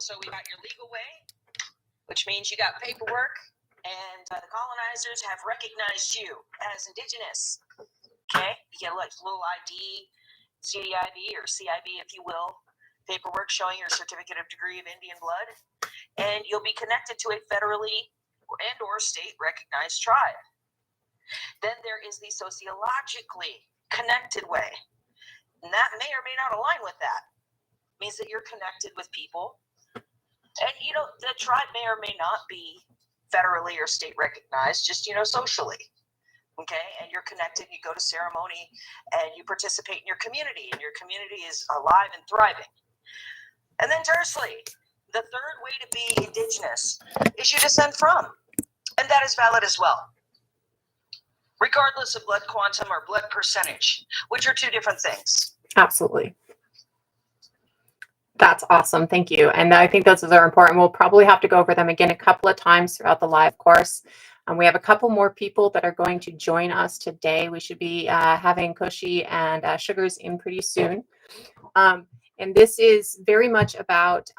So we got your legal way, which means you got paperwork, and the colonizers have recognized you as indigenous. Okay, you get like little ID, CIB or CIB, if you will, paperwork showing your certificate of degree of Indian blood, and you'll be connected to a federally and or state recognized tribe. Then there is the sociologically connected way, and that may or may not align with that. It means that you're connected with people. And, the tribe may or may not be federally or state recognized, just, socially. Okay. And you're connected, you go to ceremony and you participate in your community, and your community is alive and thriving. And then tersely, the third way to be indigenous is you descend from, and that is valid as well, regardless of blood quantum or blood percentage, which are two different things. Absolutely. That's awesome. Thank you. And I think those are important. We'll probably have to go over them again a couple of times throughout the live course. We have a couple more people that are going to join us today. We should be having Koshi and Sugars in pretty soon. And this is very much about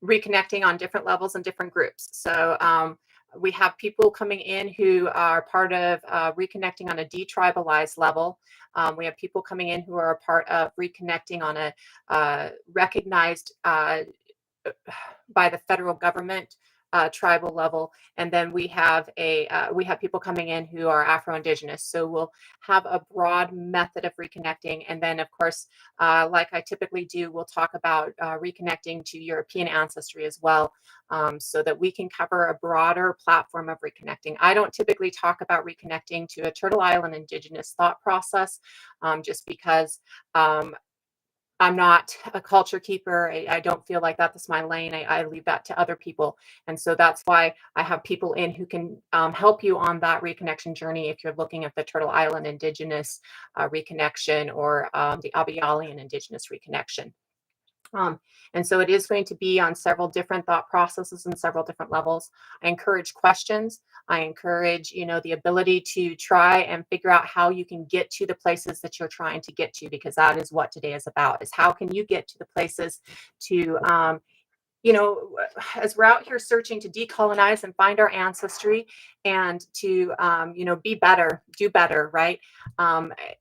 reconnecting on different levels and different groups. So we have people coming in who are part of reconnecting on a detribalized level. We have people coming in who are a part of reconnecting on a recognized by the federal government tribal level, and then we have people coming in who are Afro-Indigenous. So we'll have a broad method of reconnecting, and then of course, like I typically do, we'll talk about reconnecting to European ancestry as well, so that we can cover a broader platform of reconnecting. I don't typically talk about reconnecting to a Turtle Island Indigenous thought process, just because I'm not a culture keeper. I don't feel like that's my lane. I leave that to other people. And so that's why I have people in who can help you on that reconnection journey if you're looking at the Turtle Island Indigenous reconnection or the Abialian Indigenous reconnection. And so it is going to be on several different thought processes and several different levels. I encourage questions. I encourage, the ability to try and figure out how you can get to the places that you're trying to get to, because that is what today is about, is how can you get to the places to, as we're out here searching to decolonize and find our ancestry and to, be better, do better, right?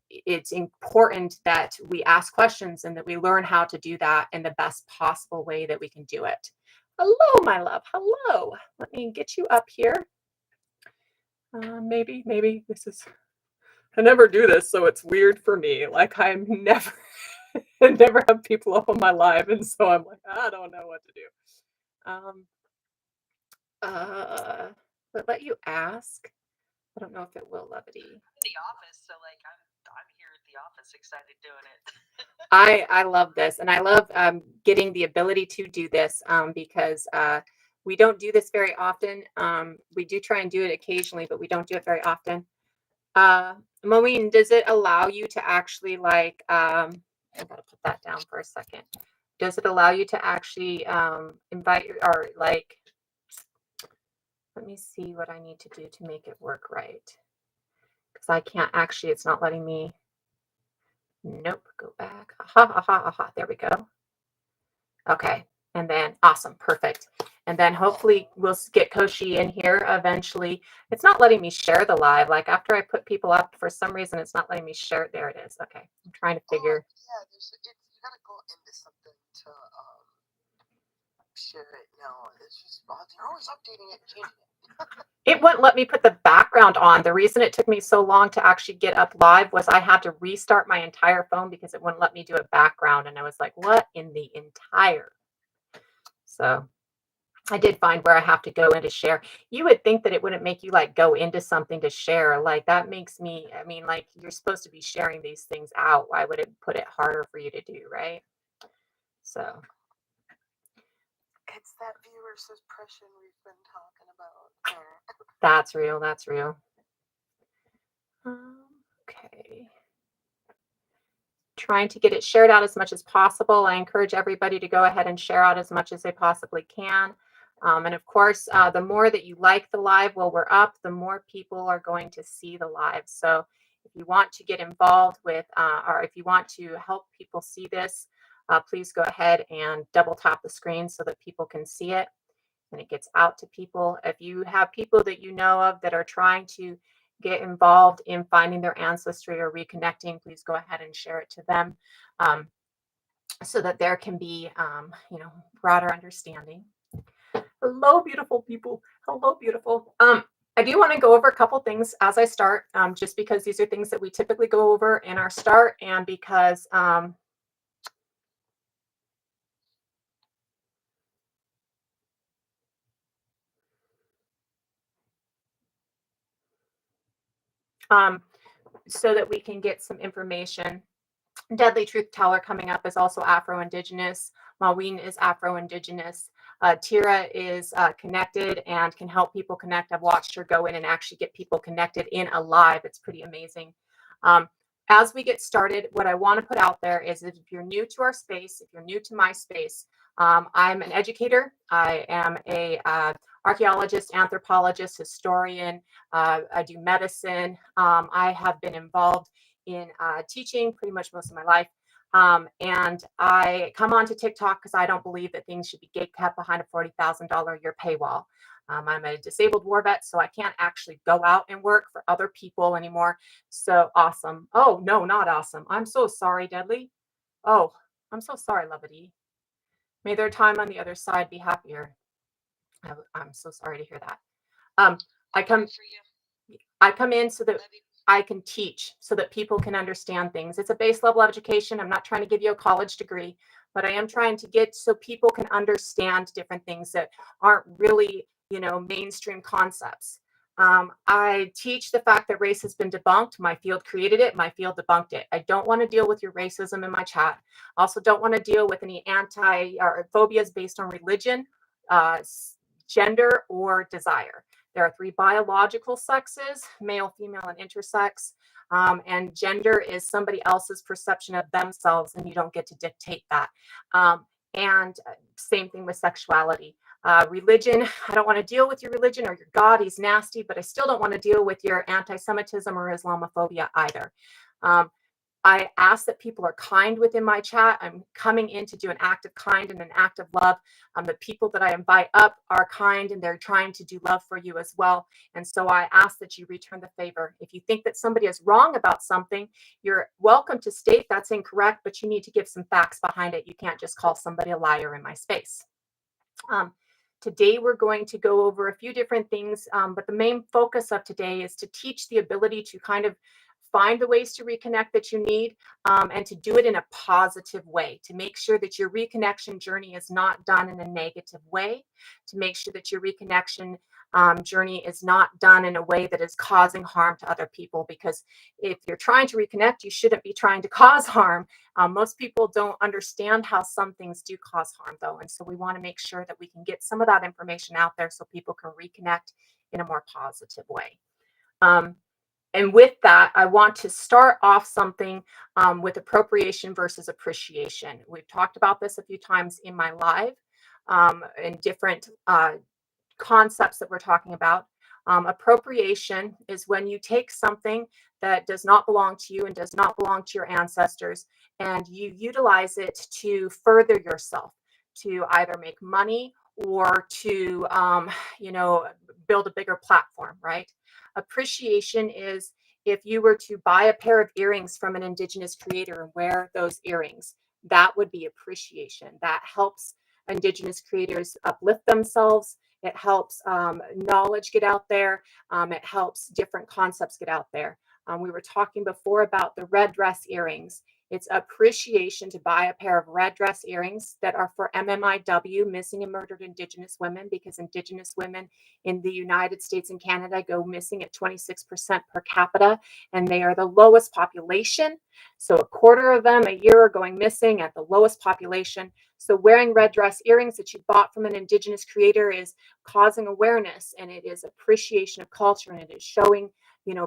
It's important that we ask questions and that we learn how to do that in the best possible way that we can do it. Hello, my love. Hello. Let me get you up here. Maybe this is, I never do this, so it's weird for me. Like I'm never, I never have people up on my live, and so I'm like, I don't know what to do. But let you ask. I don't know if it will, Levity. I'm in the office, so like I'm here at the office, excited doing it. I love this, and I love getting the ability to do this because we don't do this very often. We do try and do it occasionally, but we don't do it very often. Moeen, does it allow you to actually like? I gotta put that down for a second. Does it allow you to actually invite or like? Let me see what I need to do to make it work right. Because I can't actually, it's not letting me. Nope, go back. Aha. There we go. Okay. And then awesome. Perfect. And then hopefully we'll get Koshi in here eventually. It's not letting me share the live. Like after I put people up, for some reason, it's not letting me share it. There it is. Okay. I'm trying to figure. Yeah, you gotta go into something to share it. No, it's just, they're always updating it and changing it. It wouldn't let me put the background on. The reason it took me so long to actually get up live was I had to restart my entire phone because it wouldn't let me do a background. And I was like, what in the entire? So I did find where I have to go into share. You would think that it wouldn't make you like go into something to share. Like that makes me, I mean, like you're supposed to be sharing these things out. Why would it put it harder for you to do, right? So. It's that viewer suppression we've been talking about. That's real. That's real. Okay. Trying to get it shared out as much as possible. I encourage everybody to go ahead and share out as much as they possibly can. And of course, the more that you like the live while we're up, the more people are going to see the live. So if you want to get involved with, or if you want to help people see this, please go ahead and double tap the screen so that people can see it and it gets out to people. If you have people that you know of that are trying to get involved in finding their ancestry or reconnecting, please go ahead and share it to them, so that there can be, broader understanding. Hello, beautiful people. Hello, beautiful. I do want to go over a couple things as I start, just because these are things that we typically go over in our start, and because so that we can get some information. Deadly Truth Teller coming up is also Afro-Indigenous. Maween is Afro-Indigenous. Tira is connected and can help people connect. I've watched her go in and actually get people connected in a live. It's pretty amazing. As we get started, what I want to put out there is that if you're new to our space, if you're new to my space, I'm an educator. I am a archaeologist, anthropologist, historian. I do medicine. I have been involved in teaching pretty much most of my life. And I come onto TikTok because I don't believe that things should be gatekept behind a $40,000 a year paywall. I'm a disabled war vet, so I can't actually go out and work for other people anymore. So awesome. Oh, no, not awesome. I'm so sorry, Deadly. Oh, I'm so sorry, Lovity. May their time on the other side be happier. I'm so sorry to hear that. I come in so that I can teach, so that people can understand things. It's a base level education. I'm not trying to give you a college degree, but I am trying to get so people can understand different things that aren't really, mainstream concepts. I teach the fact that race has been debunked. My field created it. My field debunked it. I don't want to deal with your racism in my chat. I also don't want to deal with any anti or phobias based on religion, gender, or desire. There are 3 biological sexes: male, female, and intersex. And gender is somebody else's perception of themselves, and you don't get to dictate that. And same thing with sexuality. Religion, I don't want to deal with your religion or your God. He's nasty, but I still don't want to deal with your anti-Semitism or Islamophobia either. I ask that people are kind within my chat. I'm coming in to do an act of kind and an act of love. The people that I invite up are kind and they're trying to do love for you as well. And so I ask that you return the favor. If you think that somebody is wrong about something, you're welcome to state that's incorrect, but you need to give some facts behind it. You can't just call somebody a liar in my space. Today, we're going to go over a few different things, but the main focus of today is to teach the ability to kind of find the ways to reconnect that you need, and to do it in a positive way, to make sure that your reconnection journey is not done in a negative way, to make sure that your reconnection journey is not done in a way that is causing harm to other people. Because if you're trying to reconnect, you shouldn't be trying to cause harm. Most people don't understand how some things do cause harm, though. And so we want to make sure that we can get some of that information out there so people can reconnect in a more positive way. And with that, I want to start off something with appropriation versus appreciation. We've talked about this a few times in my live, in different concepts that we're talking about. Appropriation is when you take something that does not belong to you and does not belong to your ancestors, and you utilize it to further yourself, to either make money or to, build a bigger platform, right? Appreciation is if you were to buy a pair of earrings from an Indigenous creator and wear those earrings, that would be appreciation. That helps Indigenous creators uplift themselves. It helps knowledge get out there. It helps different concepts get out there. We were talking before about the red dress earrings. It's appreciation to buy a pair of red dress earrings that are for MMIW, missing and murdered Indigenous women, because Indigenous women in the United States and Canada go missing at 26% per capita, and they are the lowest population. So a quarter of them a year are going missing at the lowest population. So wearing red dress earrings that you bought from an Indigenous creator is causing awareness, and it is appreciation of culture, and it is showing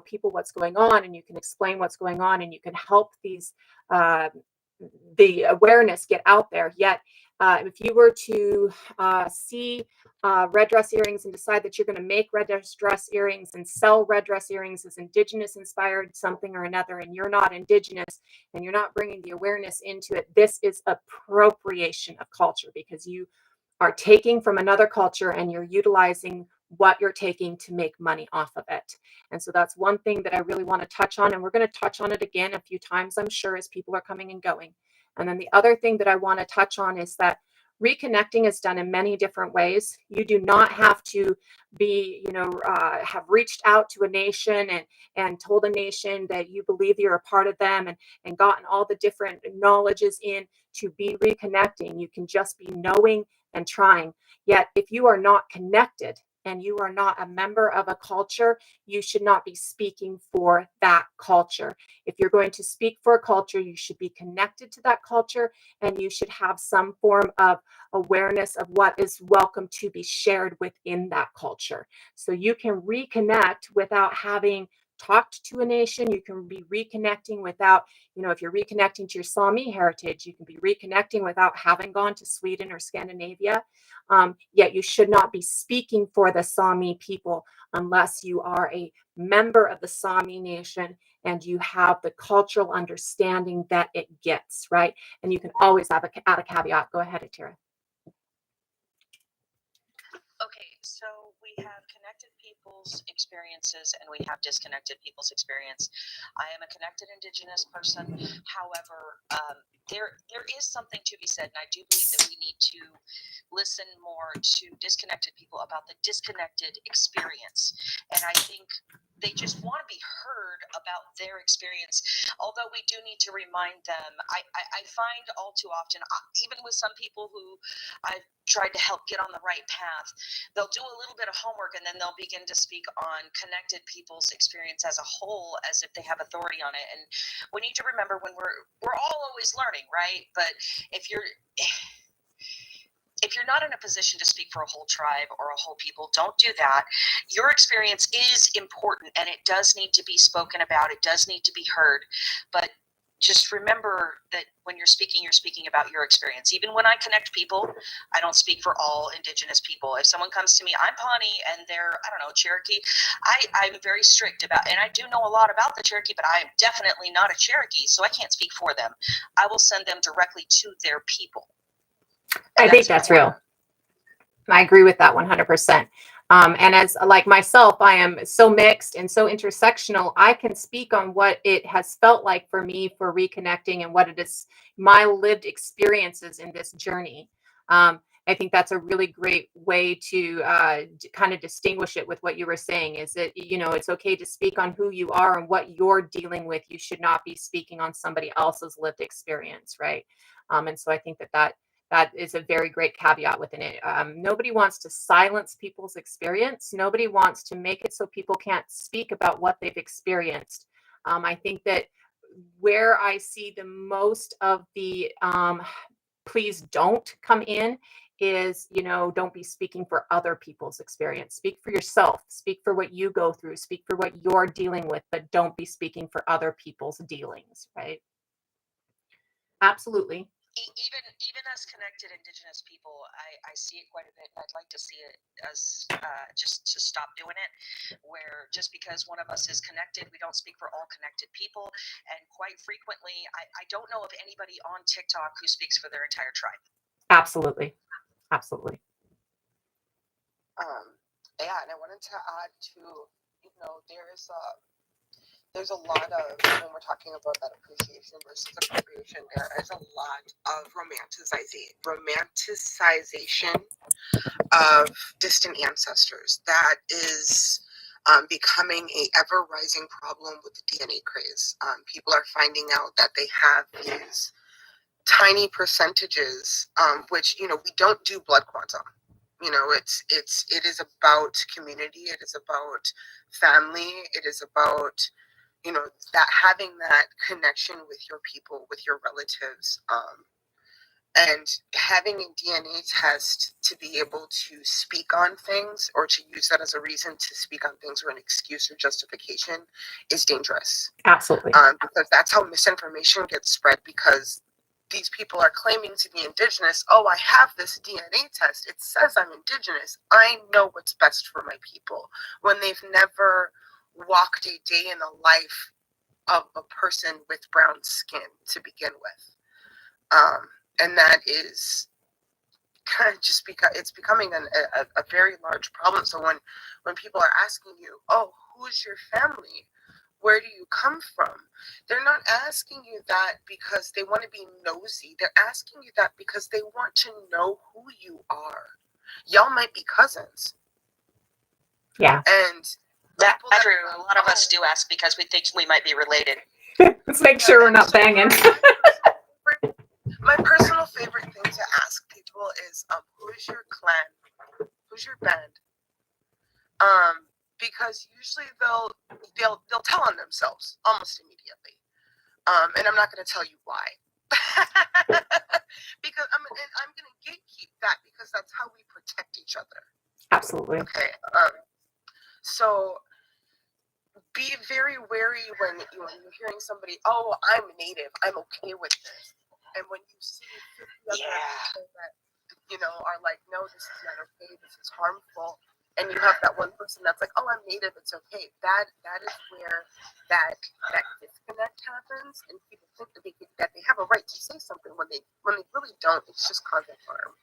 people what's going on, and you can explain what's going on, and you can help these the awareness get out there. Yet if you were to see red dress earrings and decide that you're going to make red dress earrings and sell red dress earrings as Indigenous inspired something or another, and you're not Indigenous and you're not bringing the awareness into it, this is appropriation of culture, because you are taking from another culture and you're utilizing what you're taking to make money off of it. And so that's one thing that I really want to touch on. And we're going to touch on it again a few times, I'm sure, as people are coming and going. And then the other thing that I want to touch on is that reconnecting is done in many different ways. You do not have to be, have reached out to a nation and told a nation that you believe you're a part of them, and gotten all the different knowledges in to be reconnecting. You can just be knowing and trying. Yet if you are not connected and you are not a member of a culture, you should not be speaking for that culture. If you're going to speak for a culture, you should be connected to that culture, and you should have some form of awareness of what is welcome to be shared within that culture. So you can reconnect without having talked to a nation. You can be reconnecting without, if you're reconnecting to your Sami heritage, you can be reconnecting without having gone to Sweden or Scandinavia. Yet you should not be speaking for the Sami people unless you are a member of the Sami nation and you have the cultural understanding that it gets, right? And you can always add a caveat. Go ahead, Atira. Okay, so we have connected people's experiences and we have disconnected people's experience. I am a connected Indigenous person. However, there is something to be said, and I do believe that we need to listen more to disconnected people about the disconnected experience. And I think they just want to be heard about their experience. Although we do need to remind them, I find all too often, even with some people who I've tried to help get on the right path, they'll do a little bit of homework and then they'll begin to speak on connected people's experience as a whole, as if they have authority on it. And we need to remember, when we're all always learning, right? But if you're not in a position to speak for a whole tribe or a whole people, don't do that. Your experience is important and it does need to be spoken about. It does need to be heard. But just remember that when you're speaking about your experience. Even when I connect people, I don't speak for all Indigenous people. If someone comes to me, I'm Pawnee and they're, I don't know, Cherokee, I'm very strict about, and I do know a lot about the Cherokee, but I am definitely not a Cherokee, so I can't speak for them. I will send them directly to their people. I think that's real. I agree with that 100%. And as like myself, I am so mixed and so intersectional. I can speak on what it has felt like for me for reconnecting and what it is, my lived experiences in this journey. I think that's a really great way to kind of distinguish it with what you were saying, is that, it's okay to speak on who you are and what you're dealing with. You should not be speaking on somebody else's lived experience, right? And so I think that is a very great caveat within it. Nobody wants to silence people's experience. Nobody wants to make it so people can't speak about what they've experienced. I think that where I see the most of the please don't come in is, don't be speaking for other people's experience. Speak for yourself. Speak for what you go through. Speak for what you're dealing with, but don't be speaking for other people's dealings, right? Absolutely. Even as connected Indigenous people, I see it quite a bit, and I'd like to see it as just to stop doing it, where just because one of us is connected, we don't speak for all connected people. And quite frequently, I don't know of anybody on TikTok who speaks for their entire tribe. Absolutely. Absolutely. Yeah, and I wanted to add to, there's a lot of, when we're talking about that appreciation versus appropriation, there is a lot of romanticization of distant ancestors that is becoming a ever-rising problem with the DNA craze. People are finding out that they have these tiny percentages, which, we don't do blood quads on. It is about community. It is about family. It is about, that having that connection with your people, with your relatives, and having a DNA test to be able to speak on things or to use that as a reason to speak on things or an excuse or justification is dangerous. Absolutely. Because that's how misinformation gets spread, because these people are claiming to be indigenous. Oh, I have this DNA test. It says I'm indigenous. I know what's best for my people, when they've never walked a day in the life of a person with brown skin to begin with. And that is kind of just because it's becoming a very large problem. So when people are asking you, oh, who's your family? Where do you come from? They're not asking you that because they want to be nosy. They're asking you that because they want to know who you are. Y'all might be cousins. Yeah. And that's true. A lot of us do ask because we think we might be related. Let's make sure we're not banging. My personal favorite thing to ask people is, who is your clan? Who's your band? Because usually they'll tell on themselves almost immediately. And I'm not going to tell you why. Because I'm going to gatekeep that, because that's how we protect each other. Absolutely. Okay. So be very wary when you're hearing somebody, oh, I'm native, I'm okay with this. And when you see 50 other people that, are like, no, this is not okay, this is harmful, and you have that one person that's like, oh, I'm native, it's okay. That is where that disconnect happens, and people think that they have a right to say something when they really don't. It's just causing harm.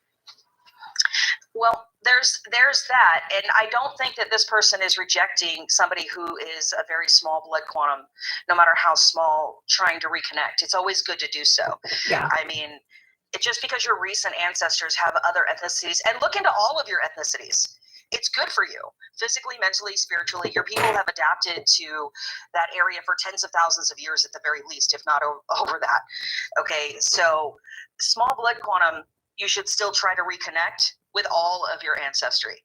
Well, there's that, and I don't think that this person is rejecting somebody who is a very small blood quantum, no matter how small, trying to reconnect. It's always good to do so. Yeah. I mean, it's just because your recent ancestors have other ethnicities, and look into all of your ethnicities. It's good for you, physically, mentally, spiritually. Your people have adapted to that area for tens of thousands of years at the very least, if not over that. Okay, so small blood quantum, you should still try to reconnect with all of your ancestry,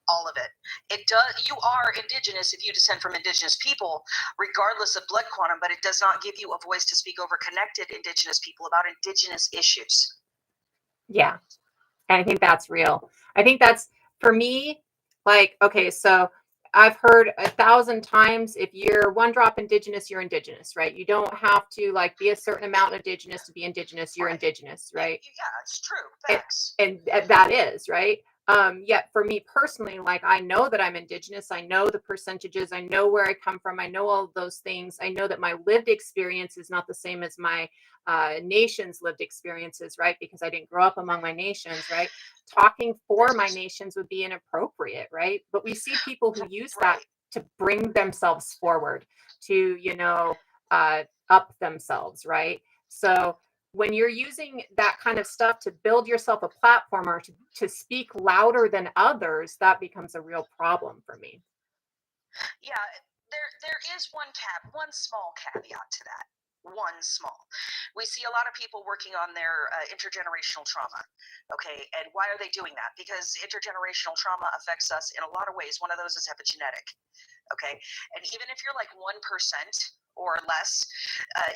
all of it. It does. You are indigenous if you descend from indigenous people, regardless of blood quantum, but it does not give you a voice to speak over connected indigenous people about indigenous issues. Yeah. And I think that's real. I think that's, for me, like, okay, so I've heard 1,000 times, if you're one drop indigenous, you're indigenous, right? You don't have to like be a certain amount indigenous to be indigenous. You're indigenous, right? Yeah, it's true. Facts. And that is right. Yet for me personally, like, I know that I'm indigenous. I know the percentages. I know where I come from. I know all of those things. I know that my lived experience is not the same as my nation's lived experiences, right? Because I didn't grow up among my nations, right? Talking for my nations would be inappropriate, right? But we see people who use that to bring themselves forward, to, up themselves, right? So when you're using that kind of stuff to build yourself a platform or to speak louder than others, that becomes a real problem for me. Yeah, there is one small caveat to that. One small. We see a lot of people working on their intergenerational trauma. Okay, and why are they doing that? Because intergenerational trauma affects us in a lot of ways. One of those is epigenetic. Okay, and even if you're like 1% or less,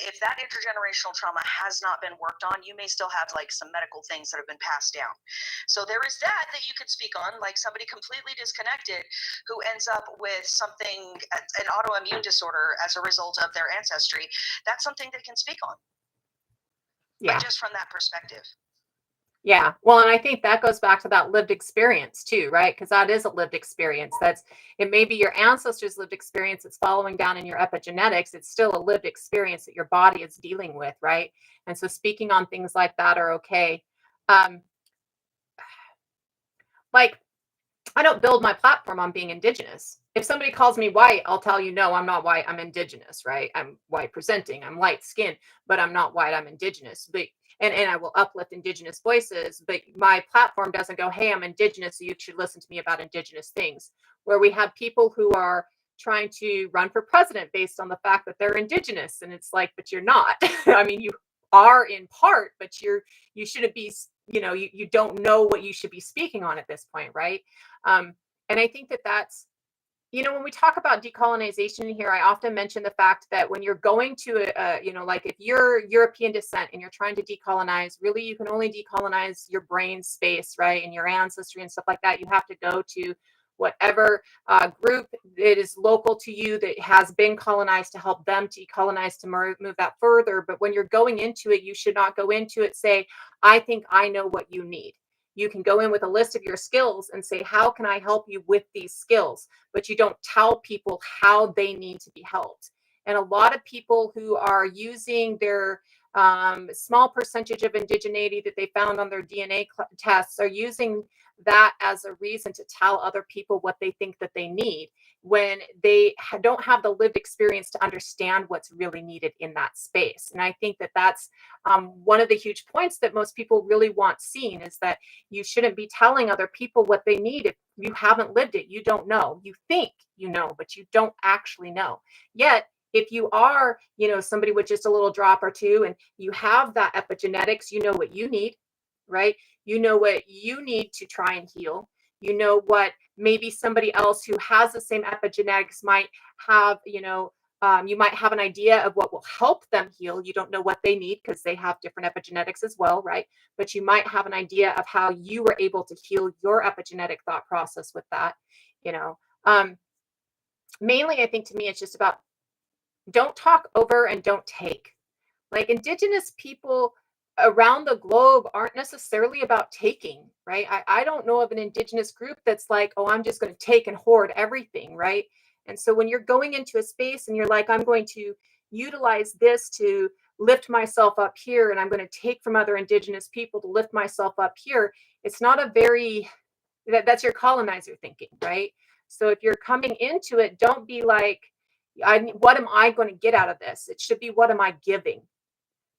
if that intergenerational trauma has not been worked on, you may still have like some medical things that have been passed down. So there is that you could speak on, like somebody completely disconnected who ends up with something, an autoimmune disorder as a result of their ancestry. That's something they can speak on. Yeah. But just from that perspective. Yeah. Well, and I think that goes back to that lived experience too, right? Because that is a lived experience. It may be your ancestors' lived experience. It's following down in your epigenetics. It's still a lived experience that your body is dealing with, right? And so speaking on things like that are okay. Like, I don't build my platform on being indigenous. If somebody calls me white, I'll tell you, no, I'm not white. I'm indigenous, right? I'm white presenting. I'm light skinned, but I'm not white. I'm indigenous. But and I will uplift indigenous voices, but my platform doesn't go, hey, I'm indigenous, so you should listen to me about indigenous things. Where we have people who are trying to run for president based on the fact that they're indigenous, and it's like, but you're not. I mean, you are in part, but you shouldn't be, you don't know what you should be speaking on at this point, right? And I think that's, when we talk about decolonization here, I often mention the fact that when you're going to like if you're European descent and you're trying to decolonize, really you can only decolonize your brain space, right? And your ancestry and stuff like that. You have to go to whatever group that is local to you that has been colonized, to help them decolonize, to move that further. But when you're going into it, you should not go into it say, I think I know what you need. You can go in with a list of your skills and say, how can I help you with these skills? But you don't tell people how they need to be helped. And a lot of people who are using their small percentage of indigeneity that they found on their DNA tests are using that as a reason to tell other people what they think that they need, when they don't have the lived experience to understand what's really needed in that space. And I think that that's one of the huge points that most people really want seen, is that you shouldn't be telling other people what they need if you haven't lived it. You don't know. You think you know, but you don't actually know. Yet if you are, somebody with just a little drop or two, and you have that epigenetics, you know what you need, right? You know what you need to try and heal. You know what maybe somebody else who has the same epigenetics might have, you might have an idea of what will help them heal. You don't know what they need because they have different epigenetics as well, right? But you might have an idea of how you were able to heal your epigenetic thought process with that, mainly, I think to me, it's just about don't talk over and don't take. Like, indigenous people around the globe aren't necessarily about taking, right? I don't know of an indigenous group that's like, oh, I'm just going to take and hoard everything, right? And so when you're going into a space and you're like, I'm going to utilize this to lift myself up here, and I'm going to take from other indigenous people to lift myself up here, it's not a very, that's your colonizer thinking, right? So if you're coming into it, don't be like, what am I going to get out of this? It should be, what am I giving?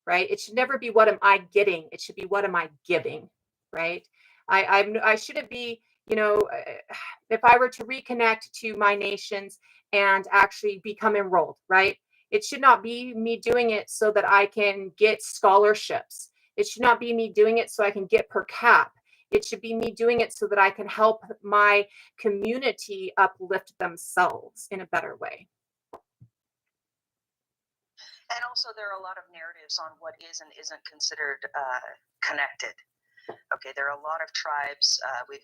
Right? It should never be, what am I getting? It should be, what am I giving? Right? I shouldn't be, if I were to reconnect to my nations and actually become enrolled, right? It should not be me doing it so that I can get scholarships. It should not be me doing it so I can get per cap. It should be me doing it so that I can help my community uplift themselves in a better way. And also, there are a lot of narratives on what is and isn't considered connected. Okay, there are a lot of tribes. We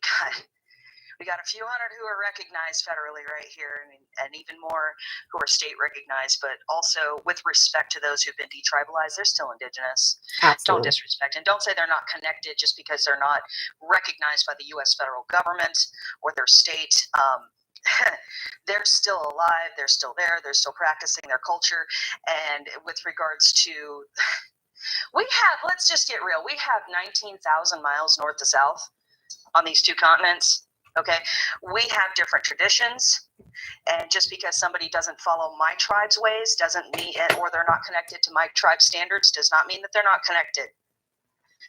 got a few hundred who are recognized federally right here, and even more who are state recognized. But also, with respect to those who've been detribalized, they're still indigenous. Absolutely. Don't disrespect, and don't say they're not connected just because they're not recognized by the U.S. federal government or their state. They're still alive, they're still there, they're still practicing their culture. And with regards to, let's just get real, we have 19,000 miles north to south on these two continents. Okay, we have different traditions, and just because somebody doesn't follow my tribe's ways doesn't mean, or they're not connected to my tribe standards, does not mean that they're not connected.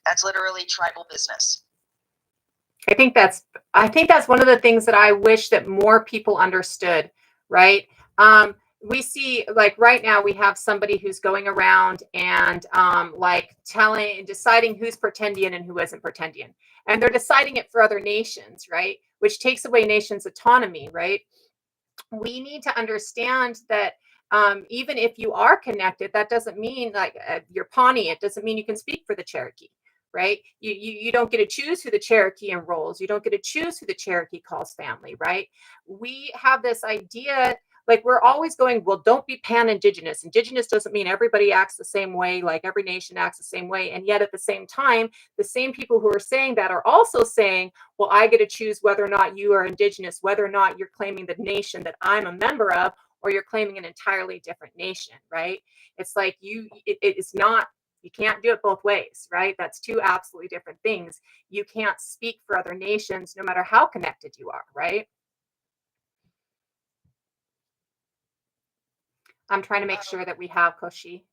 That's literally tribal business. I think that's one of the things that I wish that more people understood, right? We see, like, right now we have somebody who's going around and deciding who's pretendian and who isn't pretendian. And they're deciding it for other nations, right? Which takes away nations' autonomy, right? We need to understand that even if you are connected, that doesn't mean like you're Pawnee. It doesn't mean you can speak for the Cherokee, right? You don't get to choose who the Cherokee enrolls. You don't get to choose who the Cherokee calls family, right? We have this idea, like, we're always going, well, don't be pan-indigenous. Indigenous doesn't mean everybody acts the same way, like every nation acts the same way. And yet at the same time, the same people who are saying that are also saying, well, I get to choose whether or not you are indigenous, whether or not you're claiming the nation that I'm a member of, or you're claiming an entirely different nation, right? It's like it's not, you can't do it both ways, right? That's two absolutely different things. You can't speak for other nations no matter how connected you are, right? I'm trying to make sure that we have Koshi.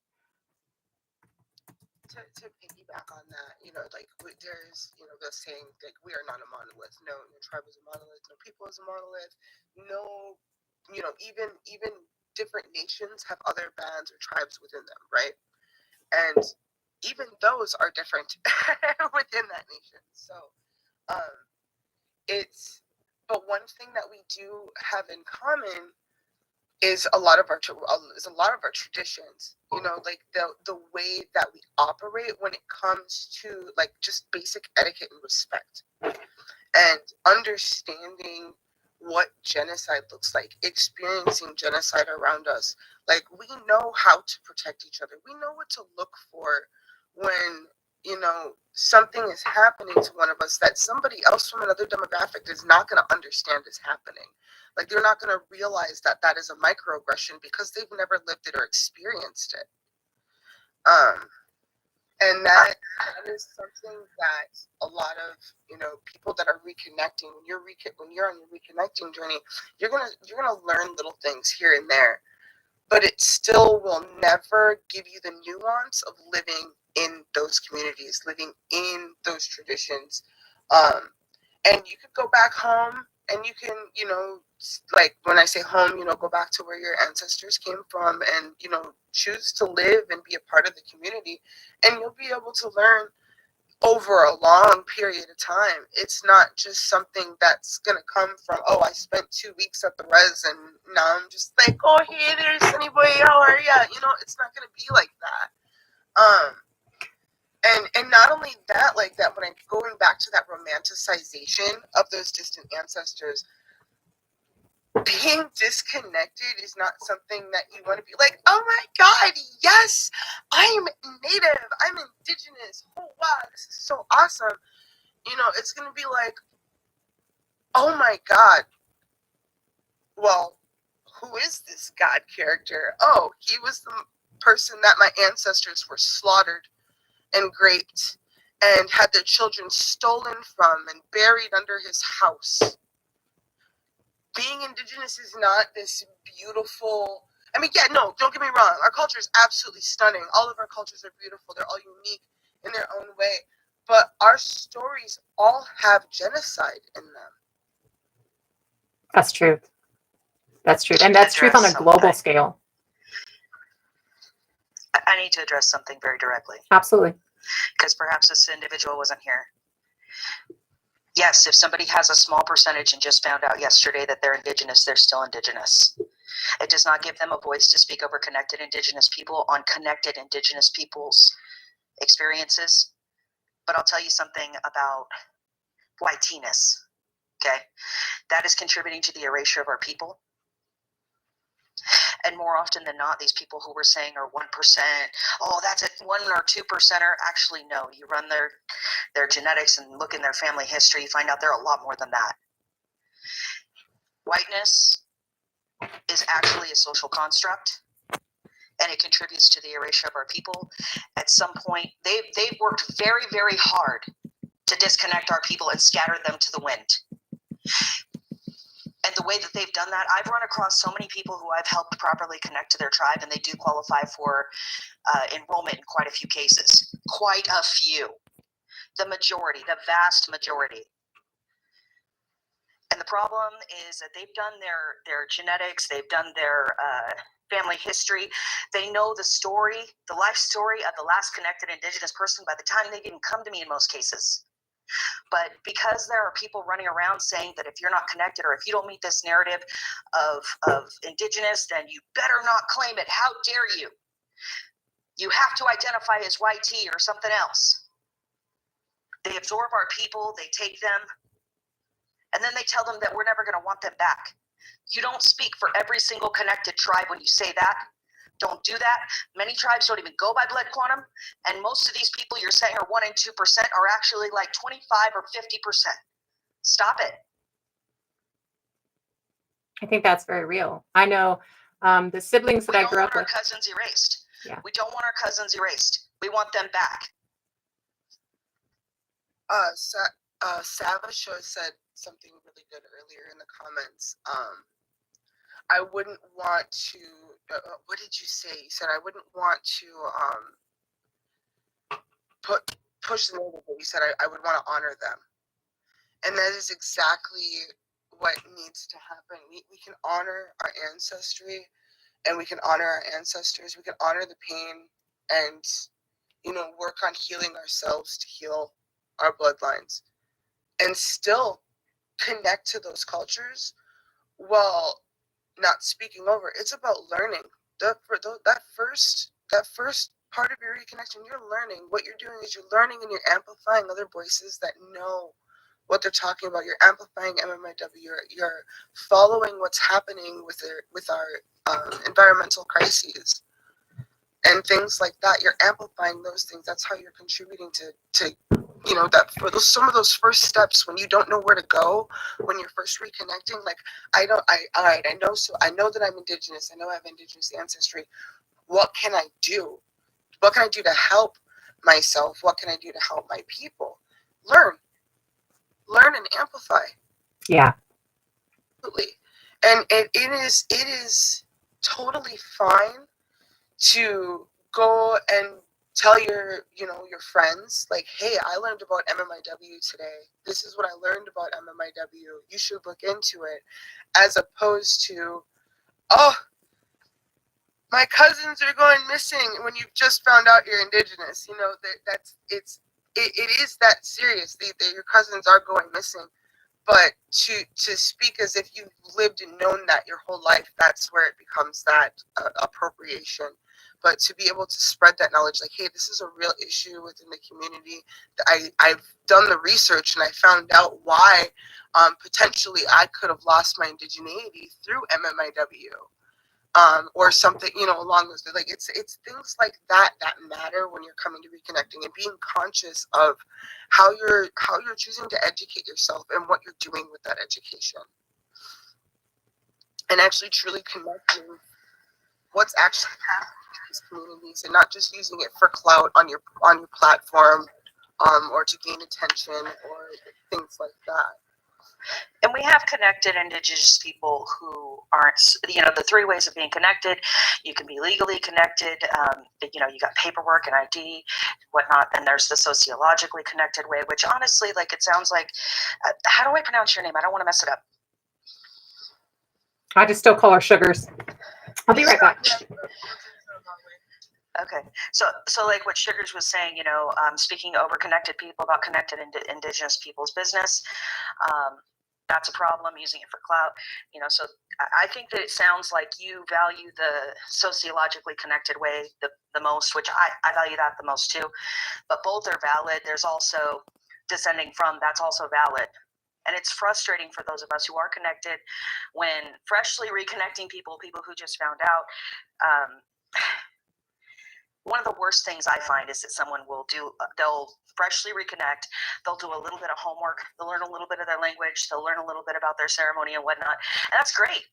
To piggyback on that, there's, the saying, like, we are not a monolith. No tribe is a monolith. No people is a monolith. No, even different nations have other bands or tribes within them, right? And even those are different within that nation. So, but one thing that we do have in common is a lot of our traditions, like the way that we operate when it comes to, like, just basic etiquette and respect, and understanding what genocide looks like, experiencing genocide around us. Like, we know how to protect each other. We know what to look for when, something is happening to one of us that somebody else from another demographic is not going to understand is happening. Like, they're not going to realize that that is a microaggression because they've never lived it or experienced it. And that is something that a lot of people that are reconnecting, when you're on your reconnecting journey, you're gonna learn little things here and there, but it still will never give you the nuance of living in those communities, living in those traditions. And you could go back home and you can, like when I say home, go back to where your ancestors came from and, choose to live and be a part of the community. And you'll be able to learn over a long period of time. It's not just something that's going to come from, oh, I spent 2 weeks at the res and now I'm just like, oh, hey, there's anybody, how are ya? It's not going to be like that. And not only that, like that, when I'm going back to that romanticization of those distant ancestors, being disconnected is not something that you want to be like, oh my God, yes, I'm native, I'm indigenous, oh wow, this is so awesome. It's going to be like, oh my God, well, who is this God character? Oh, he was the person that my ancestors were slaughtered and raped and had their children stolen from and buried under his house. Being indigenous is not this beautiful, no, don't get me wrong. Our culture is absolutely stunning. All of our cultures are beautiful. They're all unique in their own way. But our stories all have genocide in them. That's truth. That's truth. And that's truth on a global scale. I need to address something very directly. Absolutely. Because perhaps this individual wasn't here. Yes, if somebody has a small percentage and just found out yesterday that they're indigenous, they're still indigenous. It does not give them a voice to speak over connected indigenous people on connected indigenous people's experiences. But I'll tell you something about whiteness, okay? That is contributing to the erasure of our people. And more often than not, these people who we're saying are 1%, oh, that's a 1 or 2%er. Actually, no. You run their genetics and look in their family history, you find out they're a lot more than that. Whiteness is actually a social construct, and it contributes to the erasure of our people. At some point, they've worked very, very hard to disconnect our people and scatter them to the wind. And the way that they've done that, I've run across so many people who I've helped properly connect to their tribe, and they do qualify for enrollment in quite a few cases. Quite a few. The majority, the vast majority. And the problem is that they've done their genetics, they've done their family history. They know the story, the life story of the last connected indigenous person by the time they even come to me in most cases. But because there are people running around saying that if you're not connected or if you don't meet this narrative of indigenous, then you better not claim it. How dare you? You have to identify as YT or something else. They absorb our people, they take them, and then they tell them that we're never going to want them back. You don't speak for every single connected tribe when you say that. Don't do that. Many tribes don't even go by blood quantum, and most of these people you're saying are 1 and 2% are actually like 25 or 50%. Stop it. I think that's very real. I know the siblings that I grew up with. We don't want our cousins erased. Yeah. We don't want our cousins erased. We want them back. Savage said something really good earlier in the comments. I wouldn't want to. What did you say? You said I wouldn't want to push the narrative. You said I would want to honor them, and that is exactly what needs to happen. We can honor our ancestry, and we can honor our ancestors. We can honor the pain, and work on healing ourselves to heal our bloodlines, and still connect to those cultures while not speaking over. It's about learning. That first part of your reconnection, you're learning. What you're doing is you're learning and you're amplifying other voices that know what they're talking about. You're amplifying MMIW. You're following what's happening with our environmental crises and things like that. You're amplifying those things. That's how you're contributing to that for some of those first steps when you don't know where to go, when you're first reconnecting. Like I know that I'm Indigenous. I know I have Indigenous ancestry. What can I do? What can I do to help myself? What can I do to help my people? Learn and amplify. Yeah. Absolutely. And it is totally fine to go and tell your friends, like, hey, I learned about MMIW today. This is what I learned about MMIW. You should look into it, as opposed to, oh, my cousins are going missing when you've just found out you're Indigenous. It is that serious. Your cousins are going missing. But to speak as if you've lived and known that your whole life, that's where it becomes that appropriation. But to be able to spread that knowledge, like, hey, this is a real issue within the community. I've done the research and I found out why potentially I could have lost my indigeneity through MMIW. Or something, along those, like, it's things like that matter when you're coming to reconnecting, and being conscious of how you're choosing to educate yourself and what you're doing with that education, and actually truly connecting what's actually happening in these communities, and not just using it for clout on your platform, or to gain attention or things like that. And we have connected Indigenous people who aren't, the three ways of being connected. You can be legally connected, you got paperwork and ID, whatnot. And there's the sociologically connected way, which honestly, like, it sounds like, how do I pronounce your name? I don't want to mess it up. I just still call her Sugars. I'll be right back. Okay, so like what Sugars was saying, speaking over connected people about connected Indigenous people's business, that's a problem, using it for clout. So I think that it sounds like you value the sociologically connected way the most, which I value that the most too. But both are valid. There's also descending from, that's also valid. And it's frustrating for those of us who are connected when freshly reconnecting people who just found out. One of the worst things I find is that someone they'll freshly reconnect, they'll do a little bit of homework, they'll learn a little bit of their language, they'll learn a little bit about their ceremony and whatnot. And that's great.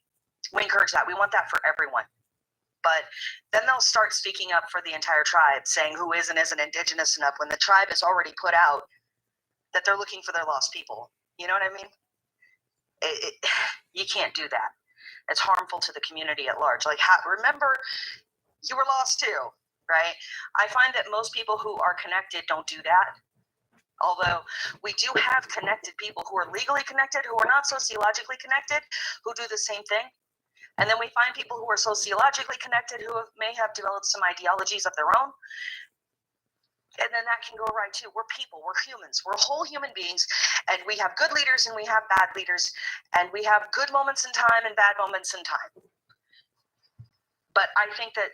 We encourage that. We want that for everyone. But then they'll start speaking up for the entire tribe, saying who is and isn't Indigenous enough, when the tribe has already put out that they're looking for their lost people. You know what I mean? You can't do that. It's harmful to the community at large. Like, remember, you were lost too. Right? I find that most people who are connected don't do that. Although we do have connected people who are legally connected, who are not sociologically connected, who do the same thing. And then we find people who are sociologically connected who may have developed some ideologies of their own. And then that can go right too. We're people, we're humans, we're whole human beings, and we have good leaders and we have bad leaders, and we have good moments in time and bad moments in time. But I think that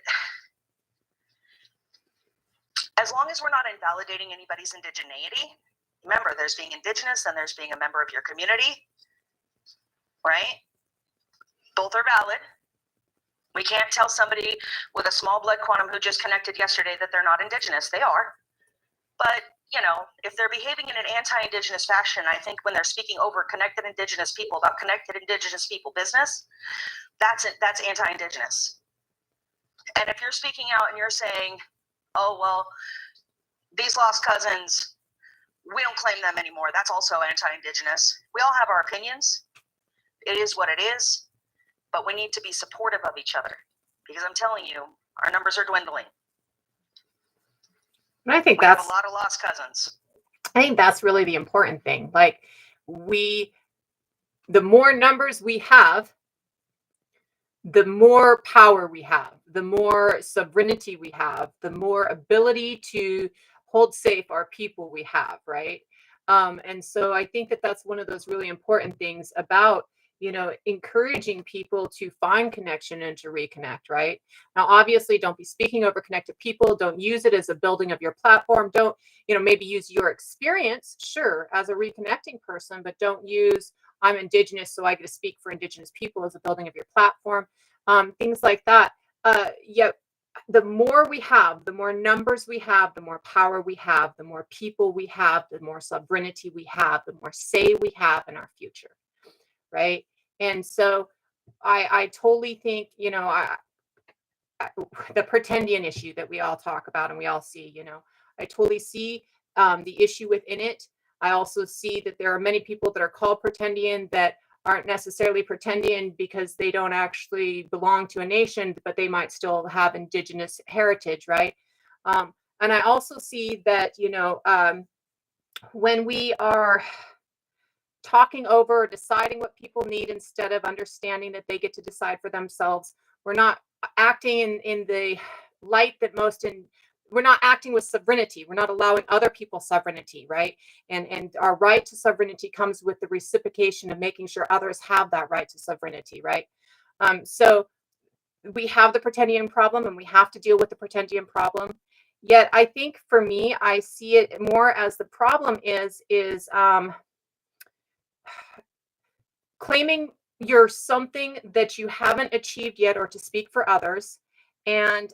as long as we're not invalidating anybody's indigeneity, remember, there's being Indigenous and there's being a member of your community, right? Both are valid. We can't tell somebody with a small blood quantum who just connected yesterday that they're not Indigenous. They are. But, if they're behaving in an anti-Indigenous fashion, I think when they're speaking over connected Indigenous people about connected Indigenous people business, that's anti-Indigenous. And if you're speaking out and you're saying, oh, well, these lost cousins, we don't claim them anymore, that's also anti-Indigenous. We all have our opinions. It is what it is. But we need to be supportive of each other, because I'm telling you, our numbers are dwindling. And I think we have a lot of lost cousins. I think that's really the important thing. Like, the more numbers we have, the more power we have, the more sovereignty we have, the more ability to hold safe our people we have, right? And so I think that that's one of those really important things about, encouraging people to find connection and to reconnect, right? Now, obviously, don't be speaking over connected people. Don't use it as a building of your platform. Don't, maybe use your experience, sure, as a reconnecting person, but don't use I'm Indigenous, so I get to speak for Indigenous people as a building of your platform. Things like that. Yet, the more we have, the more numbers we have, the more power we have, the more people we have, the more sovereignty we have, the more say we have in our future, right? And so I totally think, the pretendian issue that we all talk about and we all see, I totally see the issue within it. I also see that there are many people that are called pretendian that aren't necessarily pretendian because they don't actually belong to a nation, but they might still have Indigenous heritage, right? And I also see that, when we are talking over, deciding what people need instead of understanding that they get to decide for themselves, we're not acting in the light that we're not acting with sovereignty. We're not allowing other people's sovereignty, right? And our right to sovereignty comes with the reciprocation of making sure others have that right to sovereignty, right? So we have the pretendian problem and we have to deal with the pretendian problem. Yet I think for me, I see it more as the problem is claiming you're something that you haven't achieved yet or to speak for others, and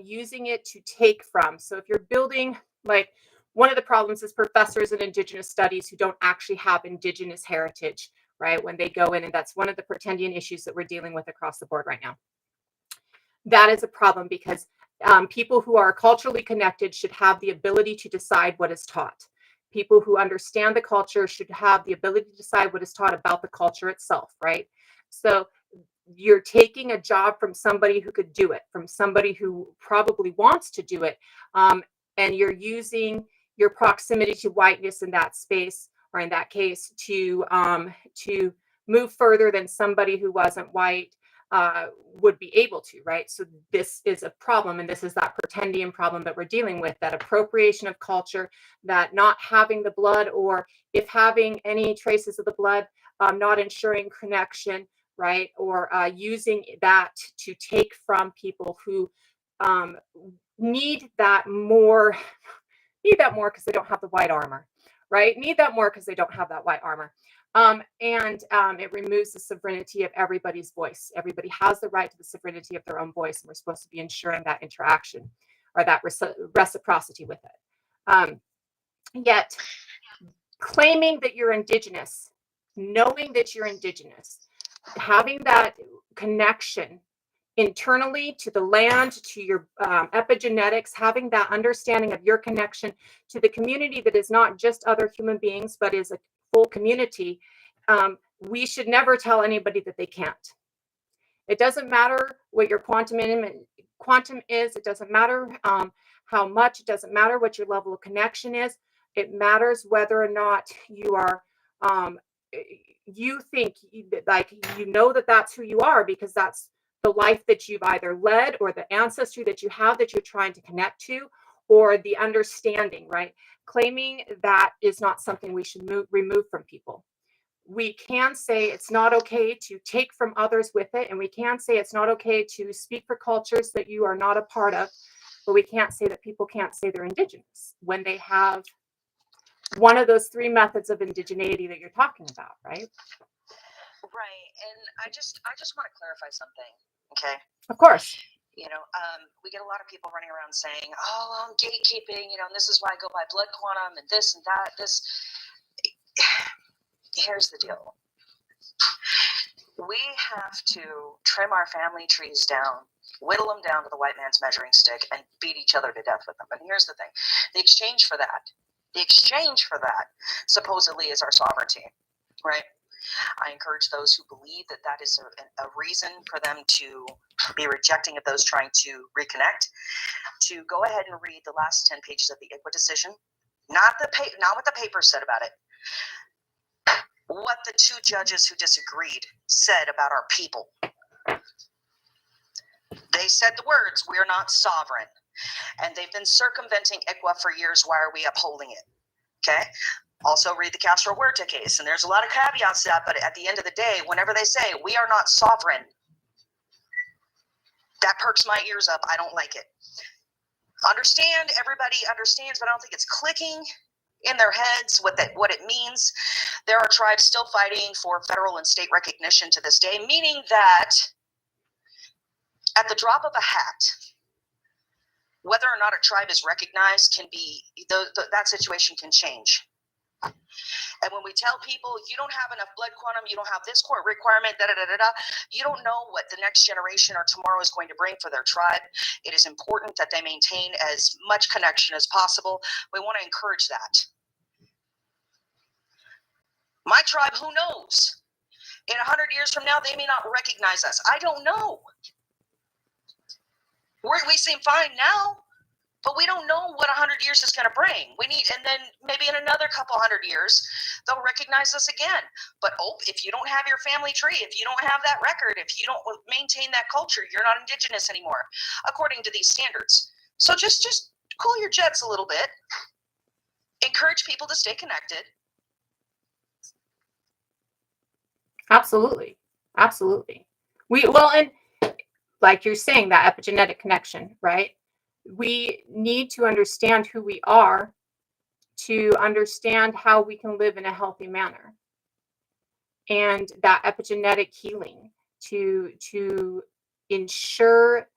using it to take from. So if you're building, like, one of the problems is professors in Indigenous studies who don't actually have Indigenous heritage, right? When they go in, and that's one of the pretendian issues that we're dealing with across the board right now. That is a problem because people who are culturally connected should have the ability to decide what is taught. People who understand the culture should have the ability to decide what is taught about the culture itself, right? So you're taking a job from somebody who could do it, from somebody who probably wants to do it, and you're using your proximity to whiteness in that space, or in that case, to move further than somebody who wasn't white would be able to, right? So this is a problem, and this is that pretendian problem that we're dealing with, that appropriation of culture, that not having the blood, or if having any traces of the blood, not ensuring connection, right? Or using that to take from people who need that more because they don't have the white armor, right? Need that more because they don't have that white armor. And it removes the sovereignty of everybody's voice. Everybody has the right to the sovereignty of their own voice, and we're supposed to be ensuring that interaction or that reciprocity with it. Yet, claiming that you're Indigenous, knowing that you're Indigenous, having that connection internally to the land, to your epigenetics, having that understanding of your connection to the community that is not just other human beings, but is a full community, we should never tell anybody that they can't. It doesn't matter what your quantum is. It doesn't matter how much. It doesn't matter what your level of connection is. It matters whether or not you are you think like that that's who you are, because that's the life that you've either led, or the ancestry that you have that you're trying to connect to, or the understanding, right? Claiming that is not something we should remove from people. We can say it's not okay to take from others with it, and we can say it's not okay to speak for cultures that you are not a part of, but we can't say that people can't say they're Indigenous when they have one of those three methods of indigeneity that you're talking about, right? Right. And I just want to clarify something. Okay. Of course. We get a lot of people running around saying, "Oh, I'm gatekeeping," and this is why I go by blood quantum and this and that. Here's the deal. We have to trim our family trees down, whittle them down to the white man's measuring stick, and beat each other to death with them. And here's the thing. The exchange for that supposedly is our sovereignty, right? I encourage those who believe that that is a reason for them to be rejecting of those trying to reconnect, to go ahead and read the last 10 pages of the ICWA decision. Not what the paper said about it. What the two judges who disagreed said about our people. They said the words, "We're not sovereign." And they've been circumventing ICWA for years. Why are we upholding it? Okay? Also read the Castro Huerta case, and there's a lot of caveats to that, but at the end of the day, whenever they say we are not sovereign, that perks my ears up. I don't like it. Understand, everybody understands, but I don't think it's clicking in their heads what it means. There are tribes still fighting for federal and state recognition to this day, meaning that at the drop of a hat, whether or not a tribe is recognized can be, that situation can change. And when we tell people you don't have enough blood quantum, you don't have this court requirement, you don't know what the next generation or tomorrow is going to bring for their tribe. It is important that they maintain as much connection as possible. We want to encourage that. My tribe, who knows? In 100 years from now, they may not recognize us. I don't know. We seem fine now, but we don't know what 100 years is going to bring. And then maybe in another couple 100 years, they'll recognize us again. But if you don't have your family tree, if you don't have that record, if you don't maintain that culture, you're not Indigenous anymore, according to these standards. So just cool your jets a little bit. Encourage people to stay connected. Absolutely. Absolutely. And like you're saying, that epigenetic connection, right? We need to understand who we are to understand how we can live in a healthy manner. And that epigenetic healing to ensure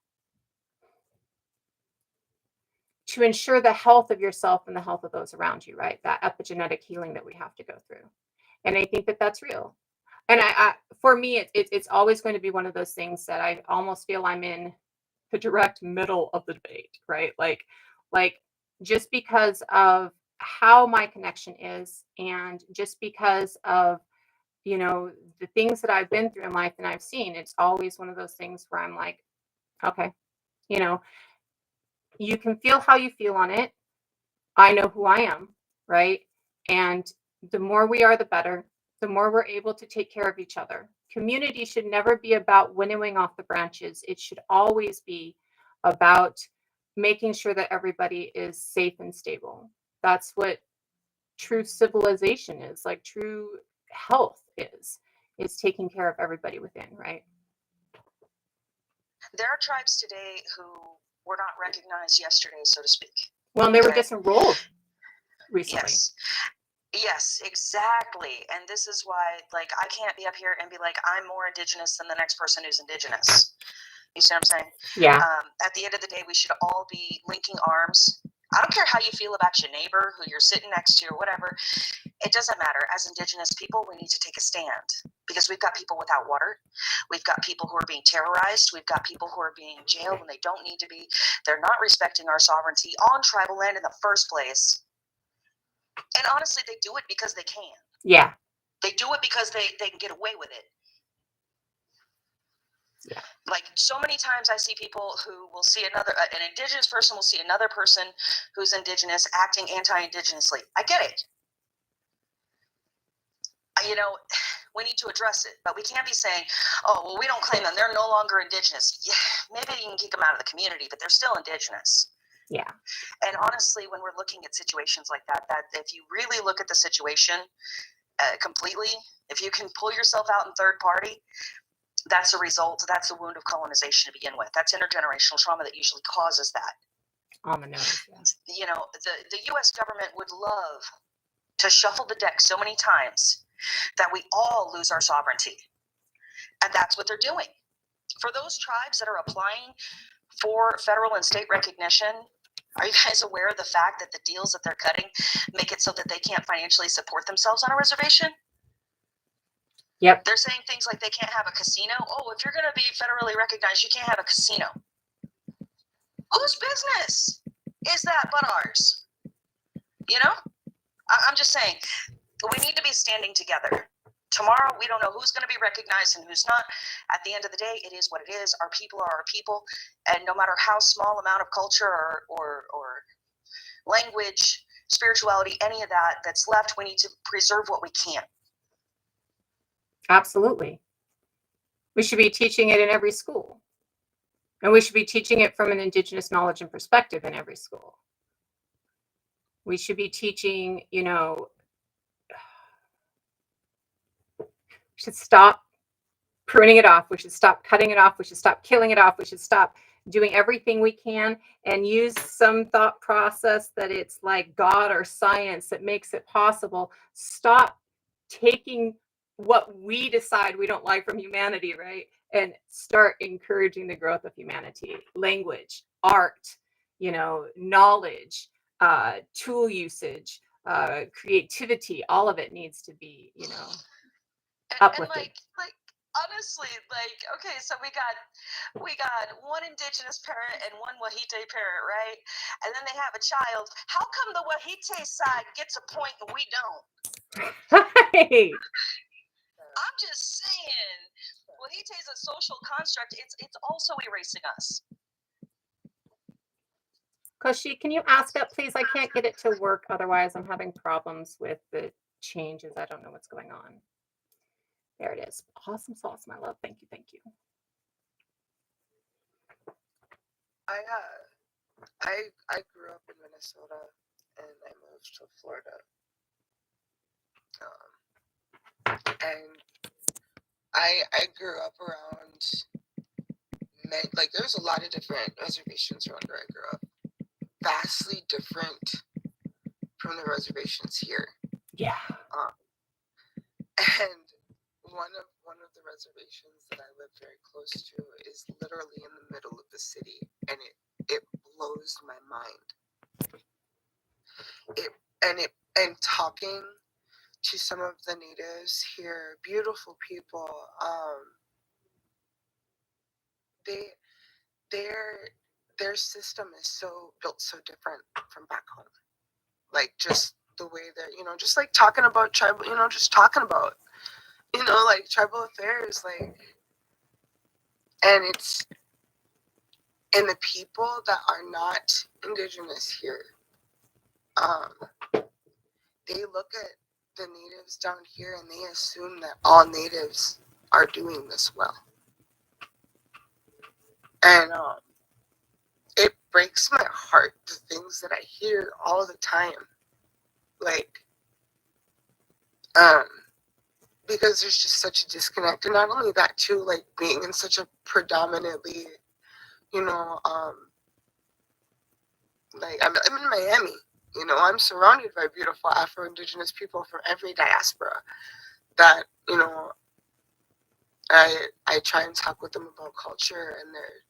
the health of yourself and the health of those around you, right? That epigenetic healing that we have to go through. And I think that that's real. And for me, it's always going to be one of those things that I almost feel I'm in the direct middle of the debate, right? Like just because of how my connection is, and just because of, the things that I've been through in life and I've seen, it's always one of those things where I'm like, okay, you can feel how you feel on it. I know who I am, right? And the more we are, the better. The more we're able to take care of each other. Community should never be about winnowing off the branches. It should always be about making sure that everybody is safe and stable. That's what true civilization is, like true health is taking care of everybody within, right? There are tribes today who were not recognized yesterday, so to speak. Well, and they were disenrolled recently. Yes, exactly. And this is why, I can't be up here and be like, I'm more Indigenous than the next person who's Indigenous. You see what I'm saying? Yeah. At the end of the day, we should all be linking arms. I don't care how you feel about your neighbor, who you're sitting next to, or whatever. It doesn't matter. As Indigenous people, we need to take a stand, because we've got people without water. We've got people who are being terrorized. We've got people who are being jailed when they don't need to be. They're not respecting our sovereignty on tribal land in the first place. And honestly, they do it because they can. Yeah. They do it because they can get away with it. Yeah. Like, so many times I see people who will see an Indigenous person will see another person who's Indigenous acting anti-Indigenously. I get it. We need to address it, but we can't be saying, oh, well, we don't claim them. They're no longer Indigenous. Yeah, maybe you can kick them out of the community, but they're still Indigenous. Yeah. And honestly, when we're looking at situations like that if you really look at the situation completely, if you can pull yourself out in third party, that's a result. That's a wound of colonization to begin with. That's intergenerational trauma that usually causes that. On the nose. Yeah. The U.S. government would love to shuffle the deck so many times that we all lose our sovereignty. And that's what they're doing. For those tribes that are applying for federal and state recognition, are you guys aware of the fact that the deals that they're cutting make it so that they can't financially support themselves on a reservation? Yep. They're saying things like they can't have a casino. Oh, if you're going to be federally recognized, you can't have a casino. Whose business is that but ours? I'm just saying, we need to be standing together. Tomorrow, we don't know who's going to be recognized and who's not. At the end of the day, it is what it is. Our people are our people. And no matter how small amount of culture or language, spirituality, any of that's left, we need to preserve what we can. Absolutely. We should be teaching it in every school. And we should be teaching it from an Indigenous knowledge and perspective in every school. We should be teaching, should stop pruning it off. We should stop cutting it off. We should stop killing it off. We should stop doing everything we can and use some thought process that it's like God or science that makes it possible. Stop taking what we decide we don't like from humanity, right? And start encouraging the growth of humanity, language, art, knowledge, tool usage, creativity, all of it needs to be, And uplifted. like honestly, like, okay, so we got one indigenous parent and one Wahite parent, right? And then they have a child. How come the Wahite side gets a point and we don't? Right. I'm just saying, Wahite is a social construct. It's also erasing us. Koshi, can you ask up, please? I can't get it to work. Otherwise, I'm having problems with the changes. I don't know what's going on. There it is. Awesome sauce, my love. Thank you. Thank you. I grew up in Minnesota and I moved to Florida. And I grew up around like there's a lot of different reservations around where I grew up. Vastly different from the reservations here. Yeah. And one of the reservations that I live very close to is literally in the middle of the city, and it blows my mind. And talking to some of the natives here, beautiful people, their system is built so different from back home. Like just the way that just like talking about tribal, just talking about like tribal affairs, like, and the people that are not indigenous here, they look at the natives down here and they assume that all natives are doing this well. And it breaks my heart, the things that I hear all the time. Like, because there's just such a disconnect. And not only that too, like being in such a predominantly, like I'm in Miami, I'm surrounded by beautiful Afro-Indigenous people from every diaspora that, I try and talk with them about culture, and they're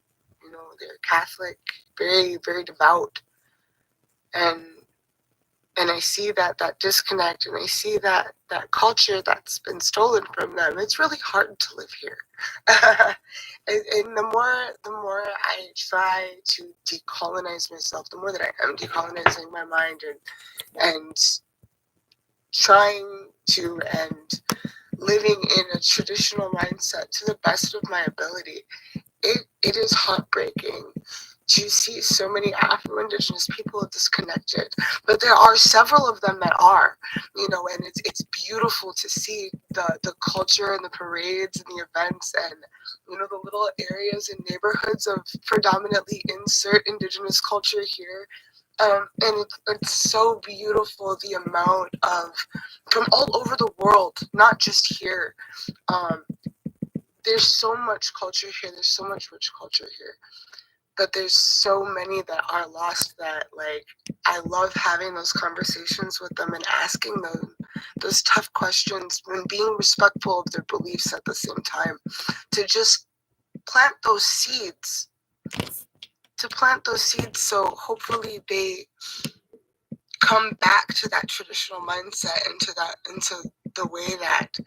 Catholic, very, very devout. And I see that disconnect, and I see that culture that's been stolen from them. It's really hard to live here. and the more I try to decolonize myself, the more that I am decolonizing my mind and trying to and living in a traditional mindset to the best of my ability. It is heartbreaking to see so many Afro-Indigenous people disconnected, but there are several of them that are, and it's beautiful to see the culture and the parades and the events and, the little areas and neighborhoods of predominantly insert Indigenous culture here. And it's so beautiful, the amount of, from all over the world, not just here. There's so much culture here. There's so much rich culture here. But there's so many that are lost that, like, I love having those conversations with them and asking them those tough questions and being respectful of their beliefs at the same time, to just plant those seeds. So hopefully they come back to that traditional mindset and into the way that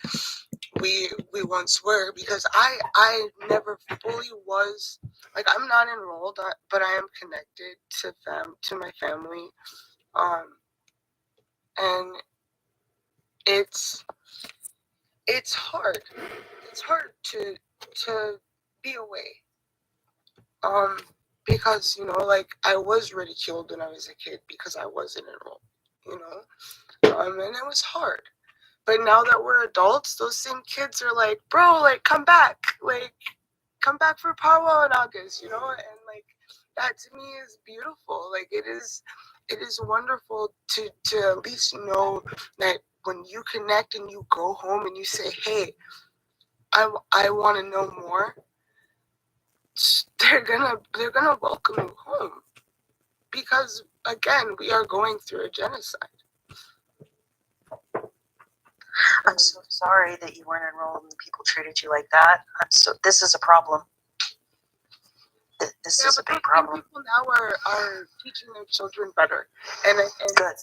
we once were, because I never fully was, like, I'm not enrolled, but I am connected to my family, and it's hard to be away, because like I was ridiculed when I was a kid because I wasn't enrolled, and it was hard. But now that we're adults, those same kids are like, bro, like, come back for powwow in August, and like, that to me is beautiful. Like, it is wonderful to at least know that when you connect and you go home and you say, hey, I want to know more, they're gonna welcome you home, because again, we are going through a genocide. I'm so sorry that you weren't enrolled and people treated you like that. This is a problem. This is a big problem. People now are teaching their children better, and Good.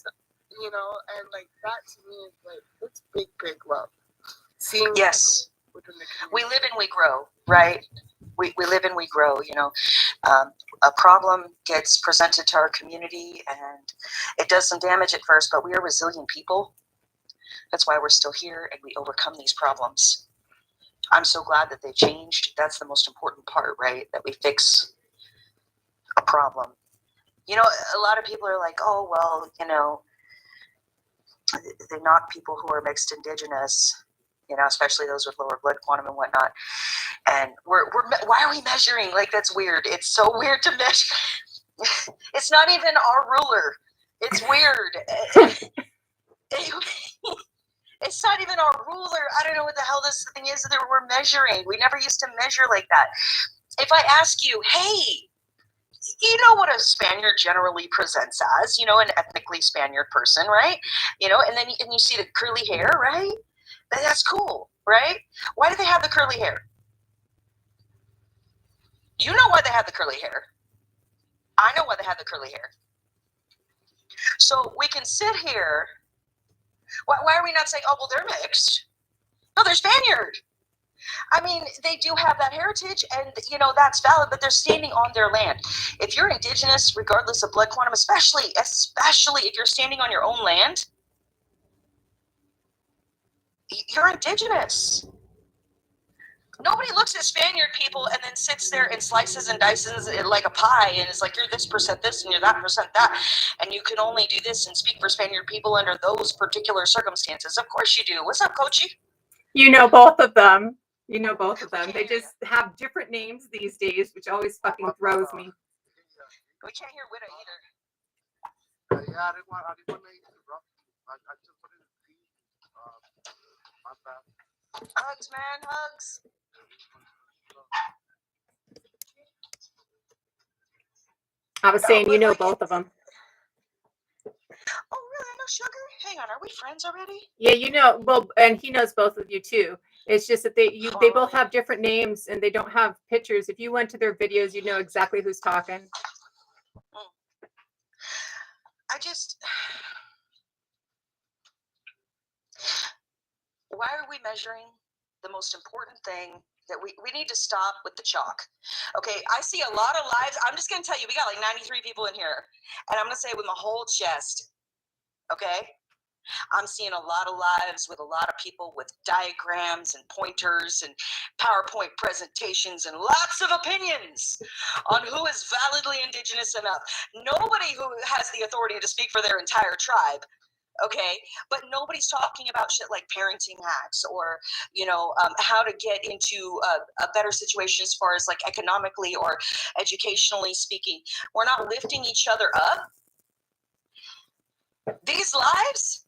you know, and like that to me is like, it's big love. Seeing Yes. within the community. We live and we grow, right? We live and we grow, you know. A problem gets presented to our community and it does some damage at first, but we are resilient people. That's why we're still here and we overcome these problems. I'm so glad that they've changed. That's the most important part, right? That we fix a problem. You know, a lot of people are like, oh, well, you know, they knock people who are mixed indigenous, you know, especially those with lower blood quantum and whatnot. And why are we measuring? Like, that's weird. It's so weird to measure. It's not even our ruler. It's weird. It's not even our ruler. I don't know what the hell this thing is that we're measuring. We never used to measure like that. If I ask you, hey, you know what a Spaniard generally presents as, you know, an ethnically Spaniard person, right? You know, and then you see the curly hair, right? That's cool, right? Why do they have the curly hair? You know why they have the curly hair. I know why they have the curly hair. So we can sit here. Why are we not saying, oh, well, they're mixed? No, they're Spaniard. I mean, they do have that heritage, and, you know, that's valid, but they're standing on their land. If you're indigenous, regardless of blood quantum, especially if you're standing on your own land, you're indigenous. Nobody looks at Spaniard people and then sits there and slices and dices it like a pie and is like, you're this percent this and you're that percent that. And you can only do this and speak for Spaniard people under those particular circumstances. Of course you do. What's up, Coachy? You know both of them. You know both of them. They just have different names these days, which always fucking throws me. We can't hear Widda either. Yeah, I didn't want to interrupt you. I just wanted to see. My bad. Hugs, man, hugs. I was saying, you know both of them. Oh, really? No sugar? Hang on, are we friends already? Yeah, you know, well, and he knows both of you too. It's just that they both have different names and they don't have pictures. If you went to their videos, you'd know exactly who's talking. Why are we measuring the most important thing that we need to stop with the chalk? Okay, I see a lot of lives. I'm just going to tell you, we got like 93 people in here. And I'm going to say it with my whole chest. Okay? I'm seeing a lot of lives with a lot of people with diagrams and pointers and PowerPoint presentations and lots of opinions on who is validly indigenous enough. Nobody who has the authority to speak for their entire tribe. Okay, but nobody's talking about shit like parenting hacks or, you know, how to get into a better situation as far as like economically or educationally speaking. We're not lifting each other up. These lives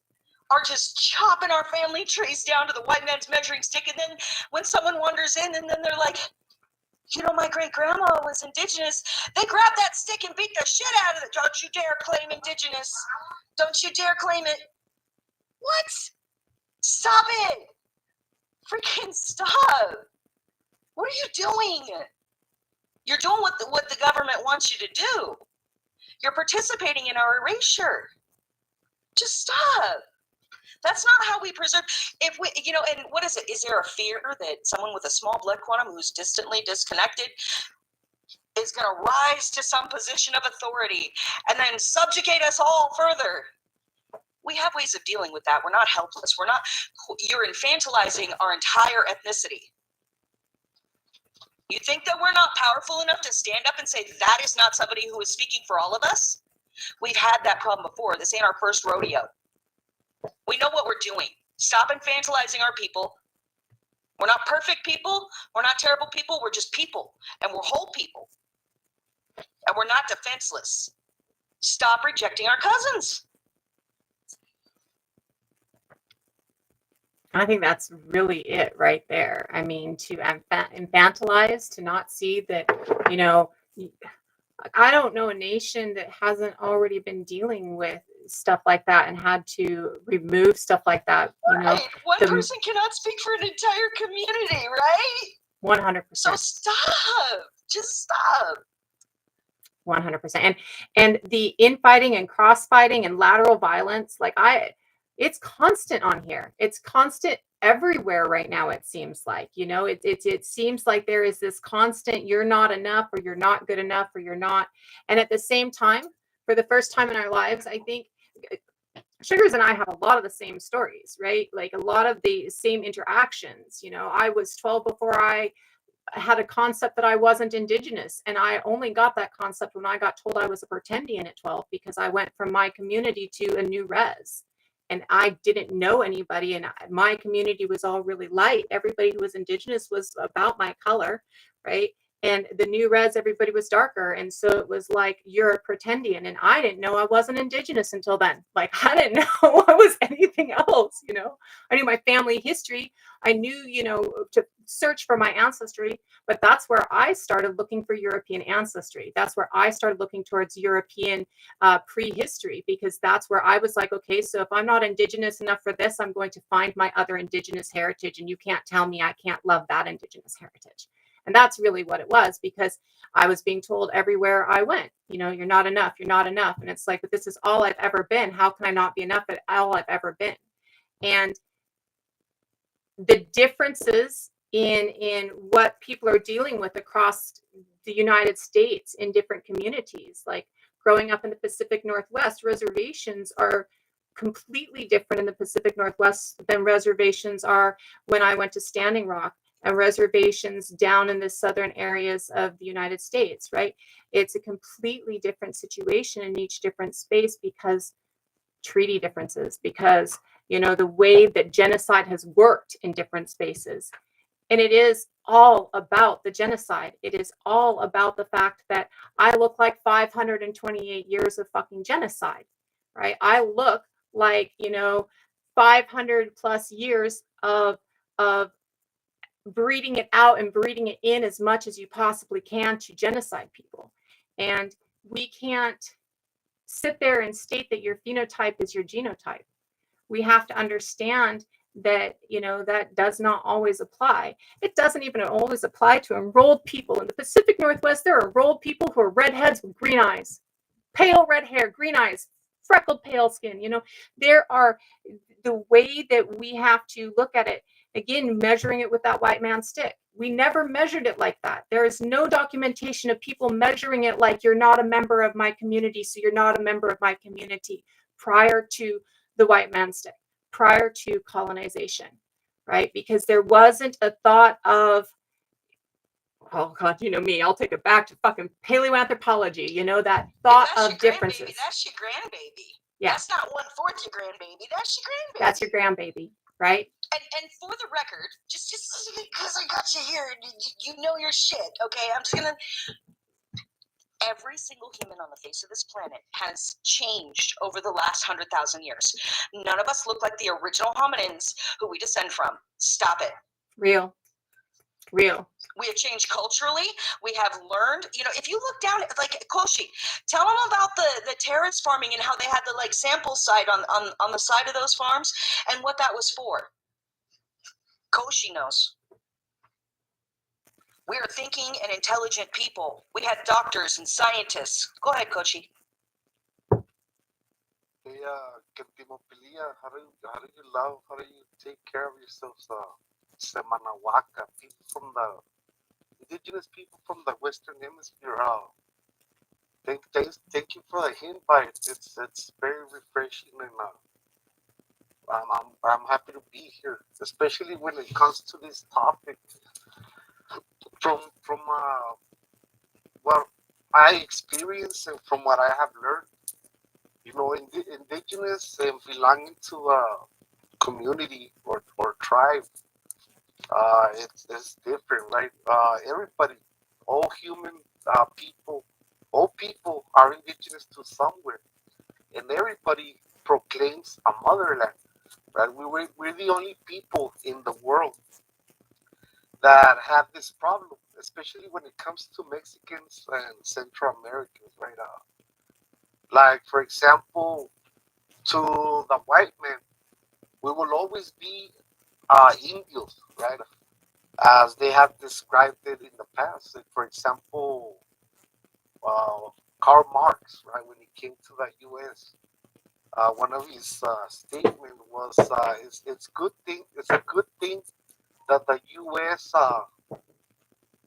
are just chopping our family trees down to the white man's measuring stick. And then when someone wanders in and then they're like, you know, my great grandma was indigenous, they grab that stick and beat the shit out of it. Don't you dare claim indigenous. Don't you dare claim it. What? Stop it. Freaking stop. What are you doing? You're doing what the government wants you to do. You're participating in our erasure. Just stop. That's not how we preserve. If we, you know, and what is it? Is there a fear that someone with a small blood quantum who's distantly disconnected is going to rise to some position of authority and then subjugate us all further? We have ways of dealing with that. We're not helpless. We're not. You're infantilizing our entire ethnicity. You think that we're not powerful enough to stand up and say that is not somebody who is speaking for all of us? We've had that problem before. This ain't our first rodeo. We know what we're doing. Stop infantilizing our people. We're not perfect people. We're not terrible people. We're just people. And we're whole people. And we're not defenseless. Stop rejecting our cousins. I think that's really it right there. I mean, to infantilize, to not see that, you know, I don't know a nation that hasn't already been dealing with stuff like that and had to remove stuff like that. You know, Right. One the person cannot speak for an entire community, right? 100%. So stop. Just stop. 100%. And the infighting and crossfighting and lateral violence, like it's constant on here. It's constant everywhere right now. It seems like, you know, it seems like there is this constant, you're not enough, or you're not good enough, or you're not. And at the same time, for the first time in our lives, I think Sugars and I have a lot of the same stories, right? Like a lot of the same interactions. You know, I was 12 before I had a concept that I wasn't Indigenous. And I only got that concept when I got told I was a pretendian at 12, because I went from my community to a new res. And I didn't know anybody, and my community was all really light. Everybody who was Indigenous was about my color, right? And the new res, everybody was darker. And so it was like, you're a pretendian. And I didn't know I wasn't Indigenous until then. Like, I didn't know I was anything else, you know? I knew my family history. I knew, you know, to search for my ancestry, but that's where I started looking for European ancestry. That's where I started looking towards European prehistory, because that's where I was like, okay, so if I'm not Indigenous enough for this, I'm going to find my other Indigenous heritage, and you can't tell me I can't love that Indigenous heritage. And that's really what it was, because I was being told everywhere I went, you know, you're not enough, you're not enough. And it's like, but this is all I've ever been. How can I not be enough at all I've ever been? And the differences in what people are dealing with across the United States in different communities, like growing up in the Pacific Northwest, reservations are completely different in the Pacific Northwest than reservations are when I went to Standing Rock, and reservations down in the southern areas of the United States, right? It's a completely different situation in each different space, because treaty differences, because, you know, the way that genocide has worked in different spaces. And it is all about the genocide. It is all about the fact that I look like 528 years of fucking genocide, right? I look like, you know, 500 plus years of breeding it out and breeding it in as much as you possibly can to genocide people. And we can't sit there and state that your phenotype is your genotype. We have to understand that, you know, that does not always apply. It doesn't even always apply to enrolled people. In the Pacific Northwest, there are enrolled people who are redheads with green eyes, pale red hair, green eyes, freckled pale skin. You know, there are, the way that we have to look at it, again, measuring it with that white man stick. We never measured it like that. There is no documentation of people measuring it like, you're not a member of my community, so you're not a member of my community, prior to the white man stick, prior to colonization, right? Because there wasn't a thought of, oh God, you know me, I'll take it back to fucking paleoanthropology, you know, that thought of differences. That's your grandbaby. Yeah. That's not 1/4 your grandbaby. That's your grandbaby. That's your grandbaby, right? And for the record, just because I got you here, you know your shit, okay? I'm just gonna. Every single human on the face of this planet has changed over the last 100,000 years. None of us look like the original hominins who we descend from. Stop it. Real. We have changed culturally. We have learned, you know, if you look down at, like, Koshi, tell them about the terrace farming and how they had the, like, sample site on the side of those farms and what that was for. Koshi knows. We are thinking and intelligent people. We had doctors and scientists. Go ahead, Koshi. Hey, Kentimopilia, how do you love, how do you take care of yourselves? Semanawaka, people from the indigenous people from the Western Hemisphere. Thank you for the invite. It's very refreshing, and I'm happy to be here, especially when it comes to this topic. From what I experienced and from what I have learned, you know, indigenous and belonging to a community or tribe, it's different, right? Everybody, all human people, all people are indigenous to somewhere, and everybody proclaims a motherland. right? We're the only people in the world that have this problem, especially when it comes to Mexicans and Central Americans, right? Like, for example, to the white man, we will always be Indios, right? As they have described it in the past. Like, for example, uh, Karl Marx, right, when he came to the U.S., one of his statements was, "It's good thing. It's a good thing that the U.S.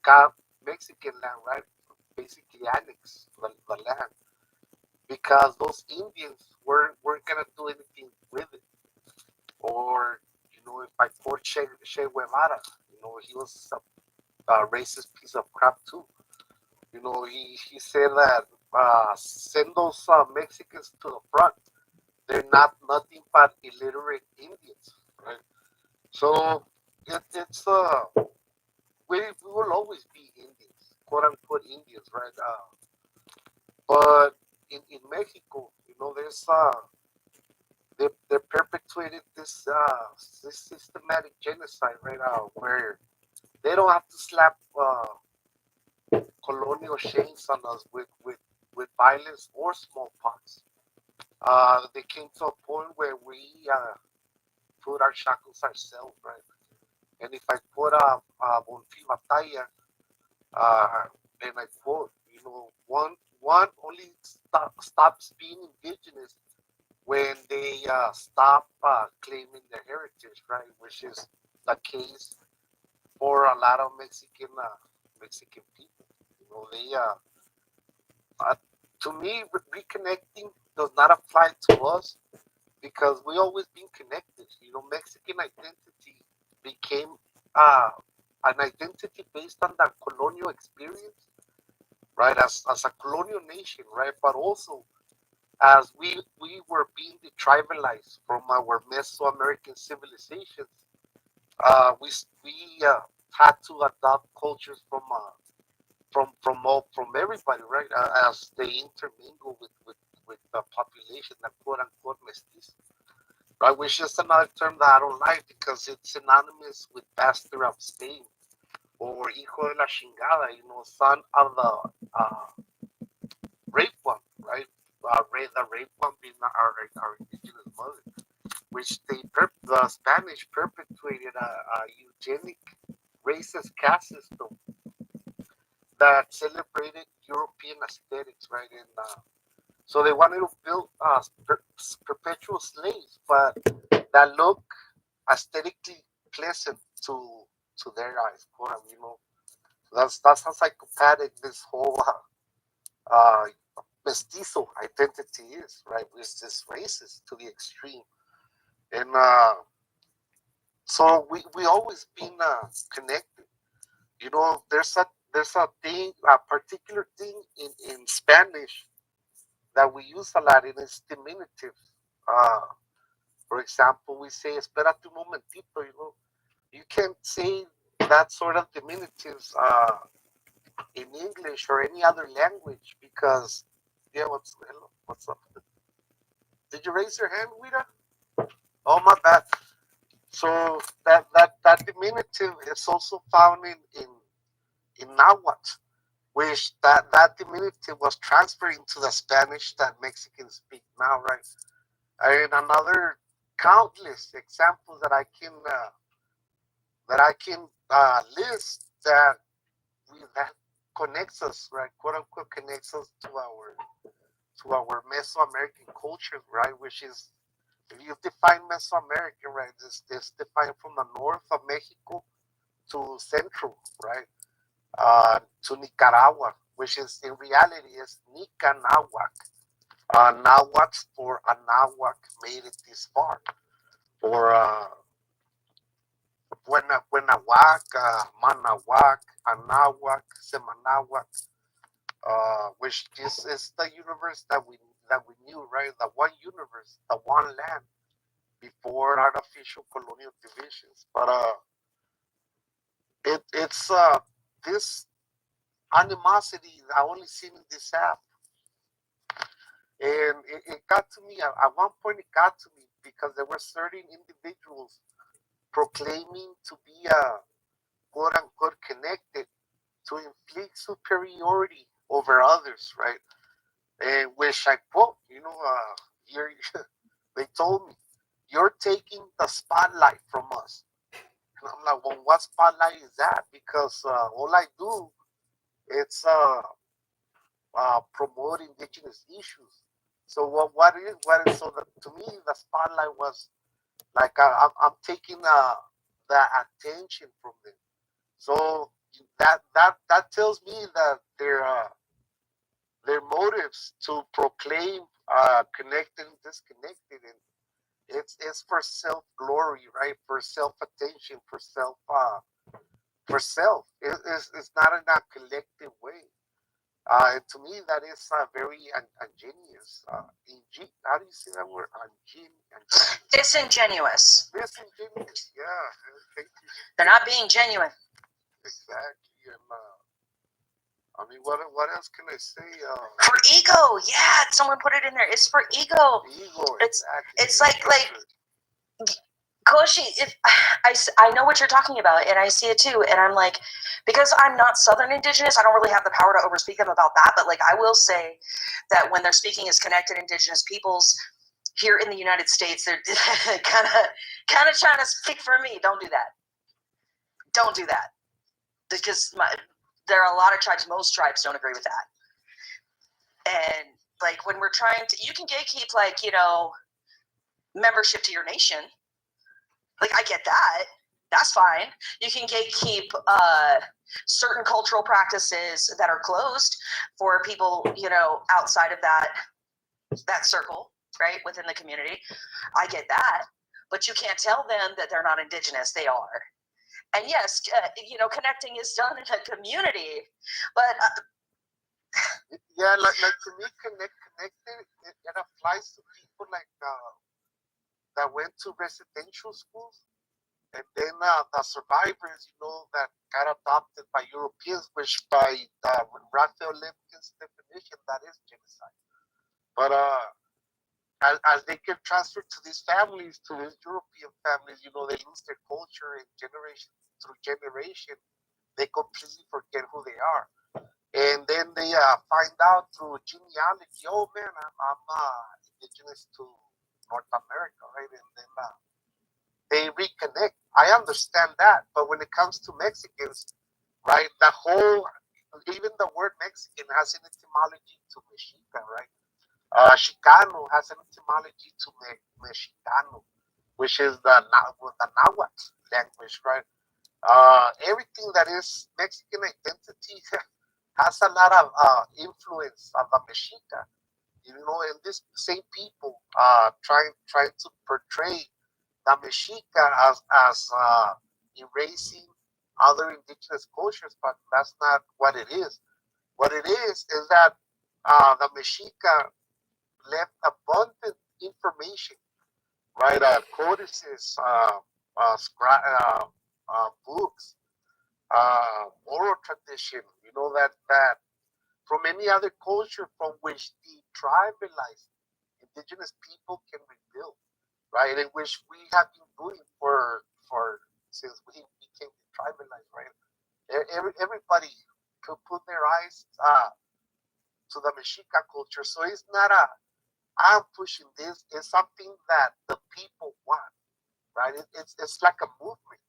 Got Mexican land, right? Basically annexed the land because those Indians weren't gonna do anything with it. Or if I quote Che Guevara, he was a racist piece of crap too. He said that send those Mexicans to the front. They're nothing but illiterate Indians, right? So it's we will always be Indians, quote unquote Indians, right? But in Mexico, there's they perpetuated this systematic genocide right now where they don't have to slap colonial chains on us with violence or smallpox. They came to a point where we put our shackles ourselves, right? And if I put Bonfi Batalla, uh, and I quote, one only stops being indigenous when they stop claiming their heritage, right? Which is the case for a lot of Mexican people. They uh, to me, reconnecting does not apply to us because we always been connected. Mexican identity became uh, an identity based on the colonial experience, right? As a colonial nation, right? But also as we were being detribalized from our Mesoamerican civilizations, we had to adopt cultures from everybody, right? As they intermingle with the population, the quote unquote mestizo, right? Which is another term that I don't like because it's synonymous with bastard of Spain or hijo de la chingada, son of the rape one, right? The rape one being our indigenous mother, which the Spanish perpetuated a eugenic racist caste system that celebrated European aesthetics, right? And so they wanted to build perpetual slaves, but that look aesthetically pleasant to their eyes. That's how psychopathic this whole uh, mestizo identity is, right? It's just racist to the extreme, and so we always been connected. There's a thing, a particular thing in Spanish that we use a lot, and it's diminutive. Uh, for example, we say "espérate un momentito." You can't say that sort of diminutives in English or any other language because yeah, what's up? Did you raise your hand, Wida? Oh, my bad. So that diminutive is also found in Nahuatl, which that diminutive was transferred into the Spanish that Mexicans speak now, right? And another countless examples that I can list that connects us, right? "Quote unquote" connects us to our Mesoamerican culture, right? Which is, if you define Mesoamerican, right, it's defined from the north of Mexico to central, right, to Nicaragua, which is in reality is Nicanahuac. Nahuatl for Anahuac made it this far, or Buenahuac, Manahuac, Anahuac, Semanahuac, which is the universe that we knew, right? The one universe, the one land before artificial colonial divisions. But it's this animosity I only seen in this app, and it got to me at one point. It got to me because there were certain individuals proclaiming to be quote unquote connected to inflict superiority over others, right? And which I quote, you're, they told me, you're taking the spotlight from us. And I'm like, well, what spotlight is that? Because all I do is promote indigenous issues. So so to me, the spotlight was like I'm taking the attention from them. So that tells me that their motives to proclaim connected and disconnected, and it's for self glory, right? For self attention, for self. It's not in a collective way. And to me, that is very ingenious. How do you say that word? Disingenuous. Disingenuous. Yeah. Thank you. They're not being genuine. Exactly. And I mean, what else can I say? For ego, yeah. Someone put it in there. It's for ego. Ego. It's like Koshi, if I know what you're talking about, and I see it too, and I'm like, because I'm not Southern Indigenous, I don't really have the power to overspeak them about that. But like, I will say that when they're speaking as connected Indigenous peoples here in the United States, they're kind of trying to speak for me. Don't do that. Don't do that, because there are a lot of tribes. Most tribes don't agree with that. And like when we're trying to, you can gatekeep membership to your nation. Like, I get that. That's fine. You can gatekeep certain cultural practices that are closed for people, outside of that circle, right, within the community. I get that. But you can't tell them that they're not Indigenous. They are. And yes, connecting is done in a community. But yeah, like to me, connected, it applies to people like that went to residential schools. And then the survivors, that got adopted by Europeans, which by Raphael Lemkin's definition, that is genocide. But as they get transferred to these families, to these European families, they lose their culture, and generation through generation, they completely forget who they are. And then they find out through genealogy, oh man, I'm indigenous to North America, right? And then they reconnect. I understand that, but when it comes to Mexicans, right, even the word Mexican has an etymology to Mexica, right? Chicano has an etymology to Mexicano, which is the Nahuatl language, right? Everything that is Mexican identity has a lot of influence of the Mexica, and these same people trying to portray the Mexica as erasing other indigenous cultures, but that's not what it is. What it is that the Mexica left abundant information, right? Codices, books, oral tradition, that from any other culture from which the tribalized indigenous people can rebuild, right? And which we have been doing for since we became tribalized, right? Everybody could put their eyes to the Mexica culture. So it's not I'm pushing this. It's something that the people want, right? It's like a movement,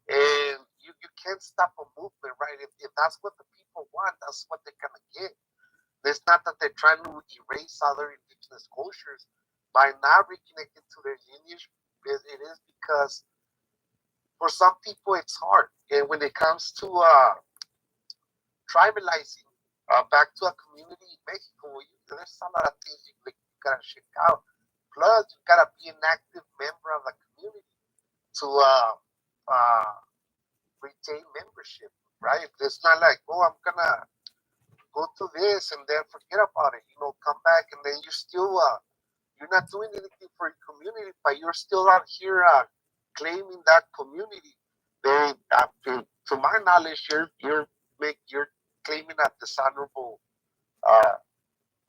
and you can't stop a movement, right? If that's what the people want, that's what they're gonna get. It's not that they're trying to erase other indigenous cultures by not reconnecting to their lineage. It is because for some people it's hard, and when it comes to tribalizing back to a community in Mexico, there's a lot of things you gotta check out. Plus, you gotta be an active member of the community to retain membership, right? It's not like, oh, I'm gonna go to this and then forget about it. Come back and then you're not doing anything for your community, but you're still out here claiming that community. Then, to my knowledge, you're claiming a dishonorable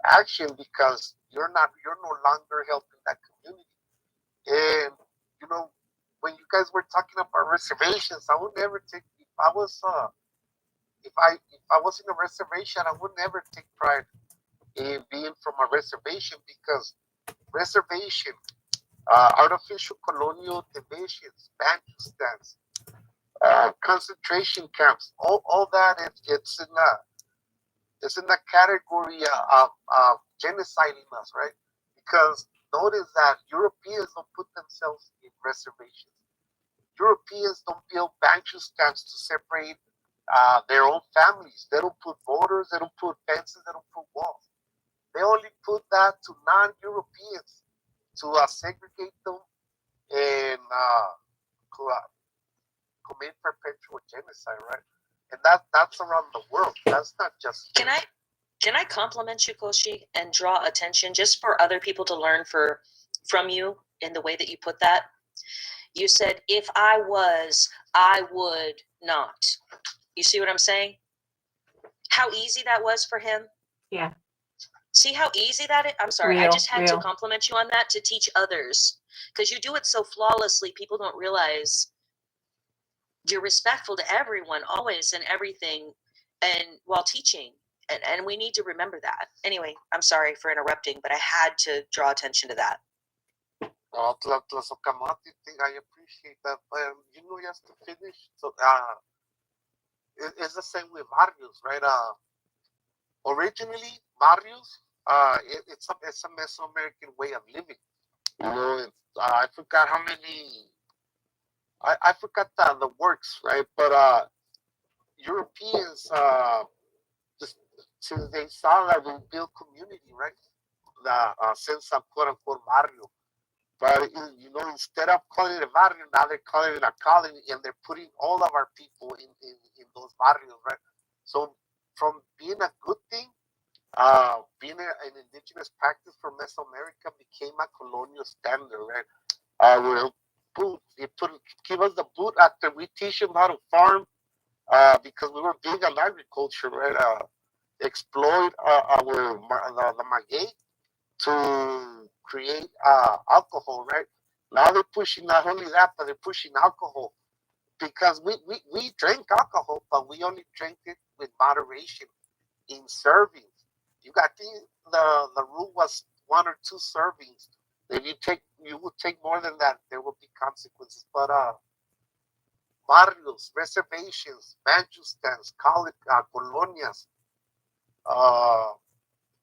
action because you're no longer helping that community. And you know, when you guys were talking about reservations, I would never take if I was in a reservation, I would never take pride in being from a reservation because reservation, artificial colonial divisions, Bantustan's, concentration camps, all that it's in the category of genociding us, right? Because notice that Europeans don't put themselves in reservations. Europeans don't build Bantustan's to separate their own families. They don't put borders, they don't put fences, they don't put walls. They only put that to non-Europeans to segregate them and commit perpetual genocide, right? And that's around the world. That's not just. Can I compliment you, Koshi, and draw attention just for other people to learn from you in the way that you put that? You said, if I was, I would not. You see what I'm saying? How easy that was for him? Yeah. See how easy that is? I'm sorry. I just had Real. to compliment you on that to teach others. Because you do it so flawlessly, people don't realize you're respectful to everyone, always and everything, and while teaching. And we need to remember that. Anyway, I'm sorry for interrupting, but I had to draw attention to that. Oh, Tlasokamati thing, I appreciate that. But just to finish, so it's the same with barrios, right? Originally, barrios, it's a Mesoamerican way of living. I forgot how many. I forgot the works, right? But Europeans, just since they saw that we build community, right? The sense of quote unquote barrio. But instead of calling it a barrio, now they're calling it a colony, and they're putting all of our people in those barrios, right? So from being a good thing, being an indigenous practice for Mesoamerica became a colonial standard, right? Give us the boot after we teach them how to farm, because we were big on agriculture, right? Exploit the maguey to create alcohol, right? Now they're pushing not only that, but they're pushing alcohol because we drink alcohol, but we only drink it with moderation in servings. You got the rule was 1 or 2 servings. If you would take more than that, there will be consequences. But barrios, reservations, Bantustan's, colonias,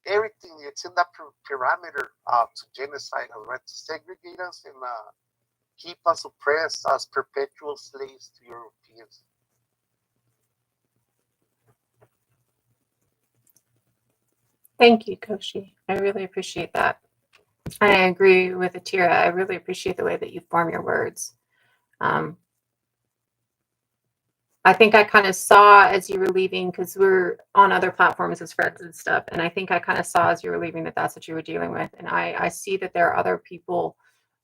everything it's in that parameter to genocide us, right? To segregate us and keep us oppressed as perpetual slaves to Europeans. Thank you, Koshi. I really appreciate that. I agree with Atira. I really appreciate the way that you form your words. I think I kind of saw as you were leaving, because we're on other platforms as friends and stuff, and I think I kind of saw as you were leaving that that's what you were dealing with. And I see that there are other people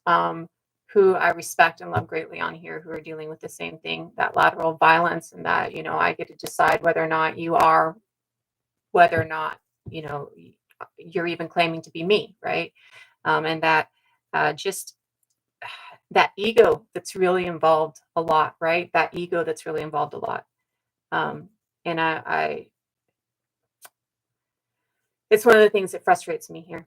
who I respect and love greatly on here who are dealing with the same thing, that lateral violence, and that, I get to decide whether or not you're even claiming to be me, right? And that just that ego that's really involved a lot, right? That ego that's really involved a lot. And I it's one of the things that frustrates me here.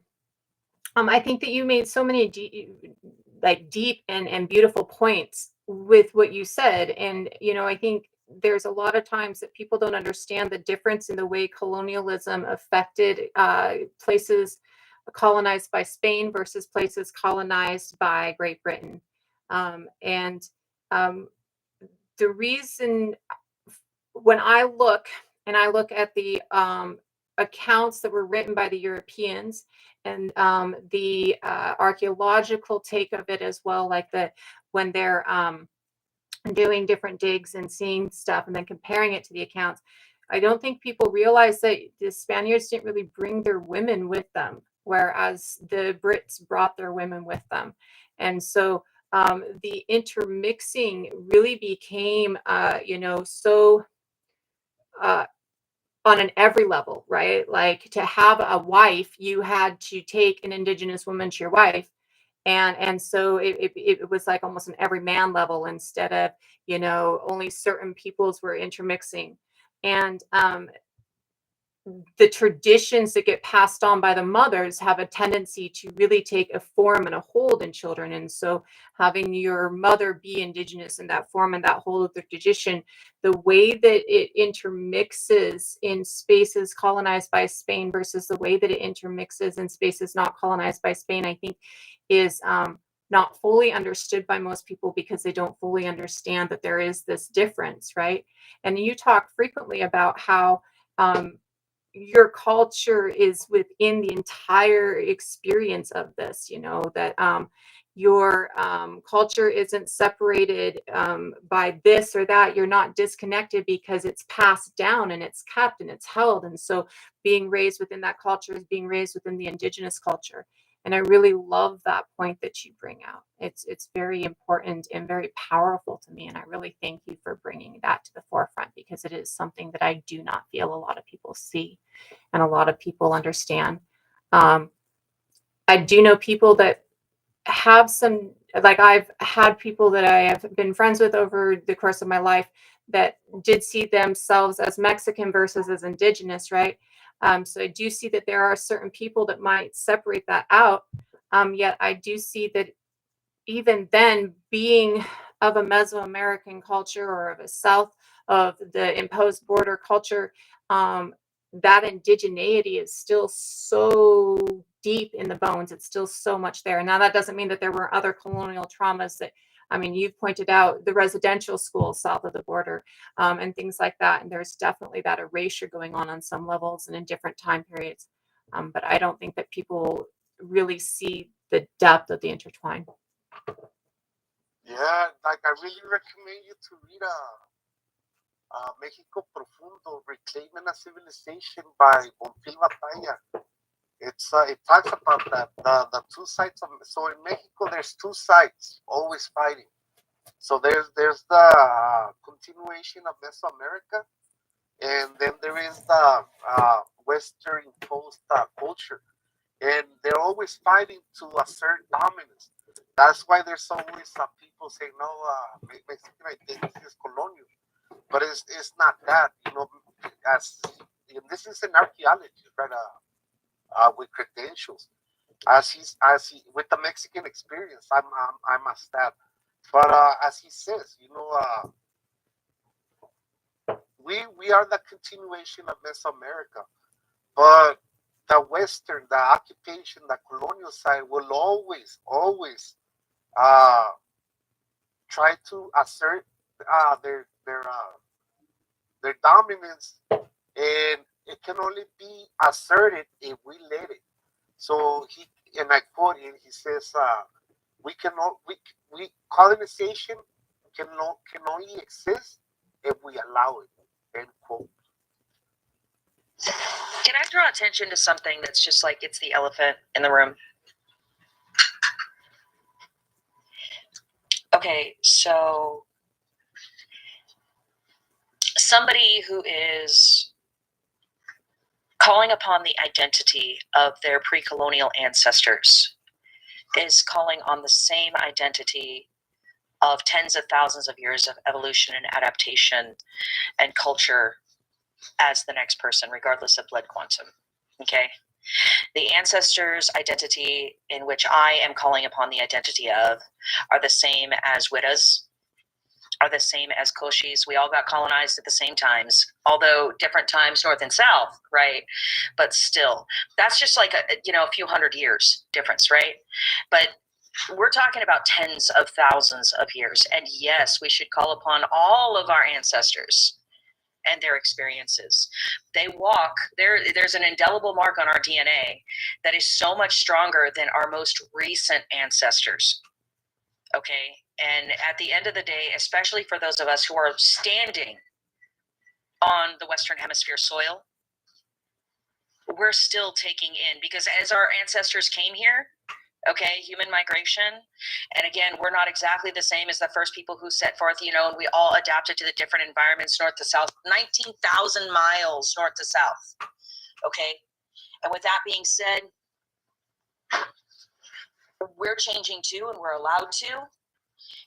I think that you made so many deep and beautiful points with what you said. And, I think there's a lot of times that people don't understand the difference in the way colonialism affected places colonized by Spain versus places colonized by Great Britain. And the reason when I look at the accounts that were written by the Europeans and the archaeological take of it as well, like when they're doing different digs and seeing stuff and then comparing it to the accounts, I don't think people realize that the Spaniards didn't really bring their women with them, whereas the Brits brought their women with them. And so the intermixing really became, so on an every level, right? Like to have a wife, you had to take an indigenous woman to your wife. And so it was like almost an every man level instead of, only certain peoples were intermixing. And the traditions that get passed on by the mothers have a tendency to really take a form and a hold in children. And so having your mother be indigenous in that form and that hold of the tradition, the way that it intermixes in spaces colonized by Spain versus the way that it intermixes in spaces not colonized by Spain, I think is not fully understood by most people because they don't fully understand that there is this difference, right? And you talk frequently about how your culture is within the entire experience of this, that your culture isn't separated by this or that. You're not disconnected because it's passed down and it's kept and it's held. And so being raised within that culture is being raised within the indigenous culture. And I really love that point that you bring out. It's very important and very powerful to me. And I really thank you for bringing that to the forefront because it is something that I do not feel a lot of people see and a lot of people understand. I do know people that have some, like I've had people that I have been friends with over the course of my life that did see themselves as Mexican versus as indigenous, right? So I do see that there are certain people that might separate that out. Yet I do see that even then, being of a Mesoamerican culture or of a south of the imposed border culture, that indigeneity is still so deep in the bones. It's still so much there. Now, that doesn't mean that there were other colonial traumas that, I mean, you've pointed out the residential schools south of the border and things like that. And there's definitely that erasure going on some levels and in different time periods. But I don't think that people really see the depth of the intertwine. Yeah, like I really recommend you to read México Profundo, Reclaiming a Civilization by Bonfil Batalla. It talks about that the two sides of, so in Mexico there's two sides always fighting. So there's the continuation of Mesoamerica, and then there is the Western imposed culture, and they're always fighting to assert dominance. That's why there's always people saying, no, Mexican identity is colonial, but it's not that, as this is an archaeology, right? With credentials, as he with the Mexican experience, I must add, but as he says, we are the continuation of Mesoamerica, but the Western, the occupation, the colonial side will always try to assert their dominance, and it can only be asserted if we let it. So and I quote him, he says, we colonization can only exist if we allow it, end quote. Can I draw attention to something that's just like it's the elephant in the room? Okay, so somebody who is calling upon the identity of their pre-colonial ancestors is calling on the same identity of tens of thousands of years of evolution and adaptation and culture as the next person, regardless of blood quantum. Okay? The ancestors' identity in which I am calling upon the identity of are the same as Widdas, are the same as Koshis. We all got colonized at the same times, although different times, north and south, right? But still, that's just like a few hundred years difference, right? But we're talking about tens of thousands of years. And yes, we should call upon all of our ancestors and their experiences. They walk, there's an indelible mark on our DNA that is so much stronger than our most recent ancestors. Okay? And at the end of the day, especially for those of us who are standing on the Western Hemisphere soil, we're still taking in, because as our ancestors came here, okay, human migration, and again, we're not exactly the same as the first people who set forth, and we all adapted to the different environments, north to south, 19,000 miles north to south, okay? And with that being said, we're changing too, and we're allowed to.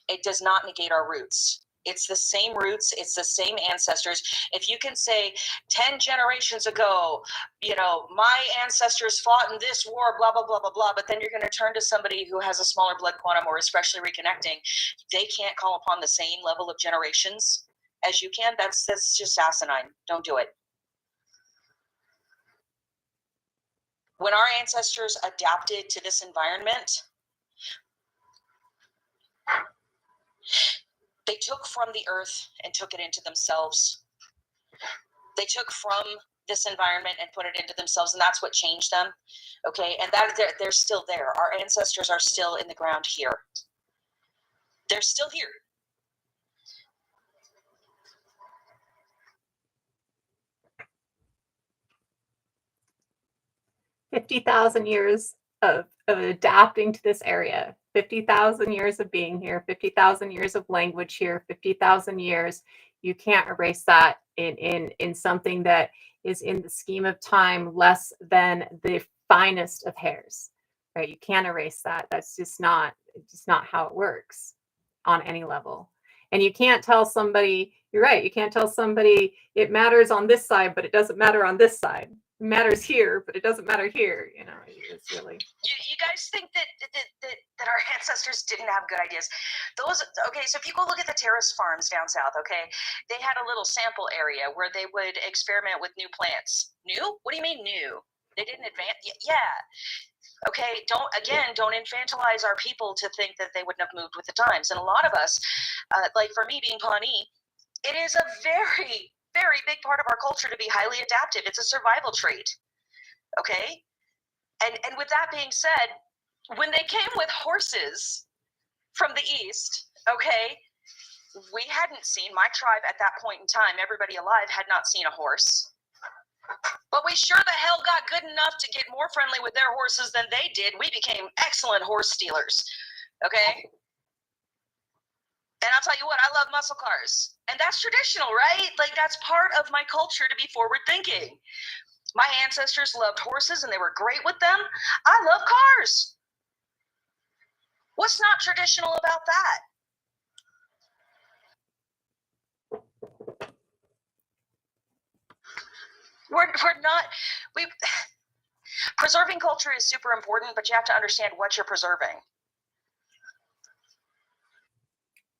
It does not negate our roots. It's the same roots. It's the same ancestors. If you can say 10 generations ago, my ancestors fought in this war, blah, blah, blah, blah, blah, but then you're going to turn to somebody who has a smaller blood quantum or especially reconnecting, they can't call upon the same level of generations as you can. That's just asinine. Don't do it. When our ancestors adapted to this environment, they took from the earth and took it into themselves. They took from this environment and put it into themselves, and that's what changed them. Okay, and that they're still there. Our ancestors are still in the ground here. They're still here. $50,000 of adapting to this area, 50,000 years of being here, 50,000 years of language here, 50,000 years. You can't erase that in something that is in the scheme of time less than the finest of hairs, right? You can't erase that. That's just not how it works on any level. And you can't tell somebody, you're right, you can't tell somebody it matters on this side, but it doesn't matter on this side. It matters here, but it doesn't matter here. It's really. You guys think that our ancestors didn't have good ideas? Okay, so if you go look at the terrace farms down south, okay, they had a little sample area where they would experiment with new plants. New? What do you mean new? They didn't advance. Yeah. Okay, don't infantilize our people to think that they wouldn't have moved with the times. And a lot of us, like for me being Pawnee, it is a very, very big part of our culture to be highly adaptive. It's a survival trait. Okay? And with that being said, when they came with horses from the east, okay, we hadn't seen, my tribe at that point in time, everybody alive had not seen a horse. But we sure the hell got good enough to get more friendly with their horses than they did. We became excellent horse stealers. Okay? And I'll tell you what, I love muscle cars. And that's traditional, right? Like, that's part of my culture to be forward thinking. My ancestors loved horses and they were great with them. I love cars. What's not traditional about that? Preserving culture is super important, but you have to understand what you're preserving.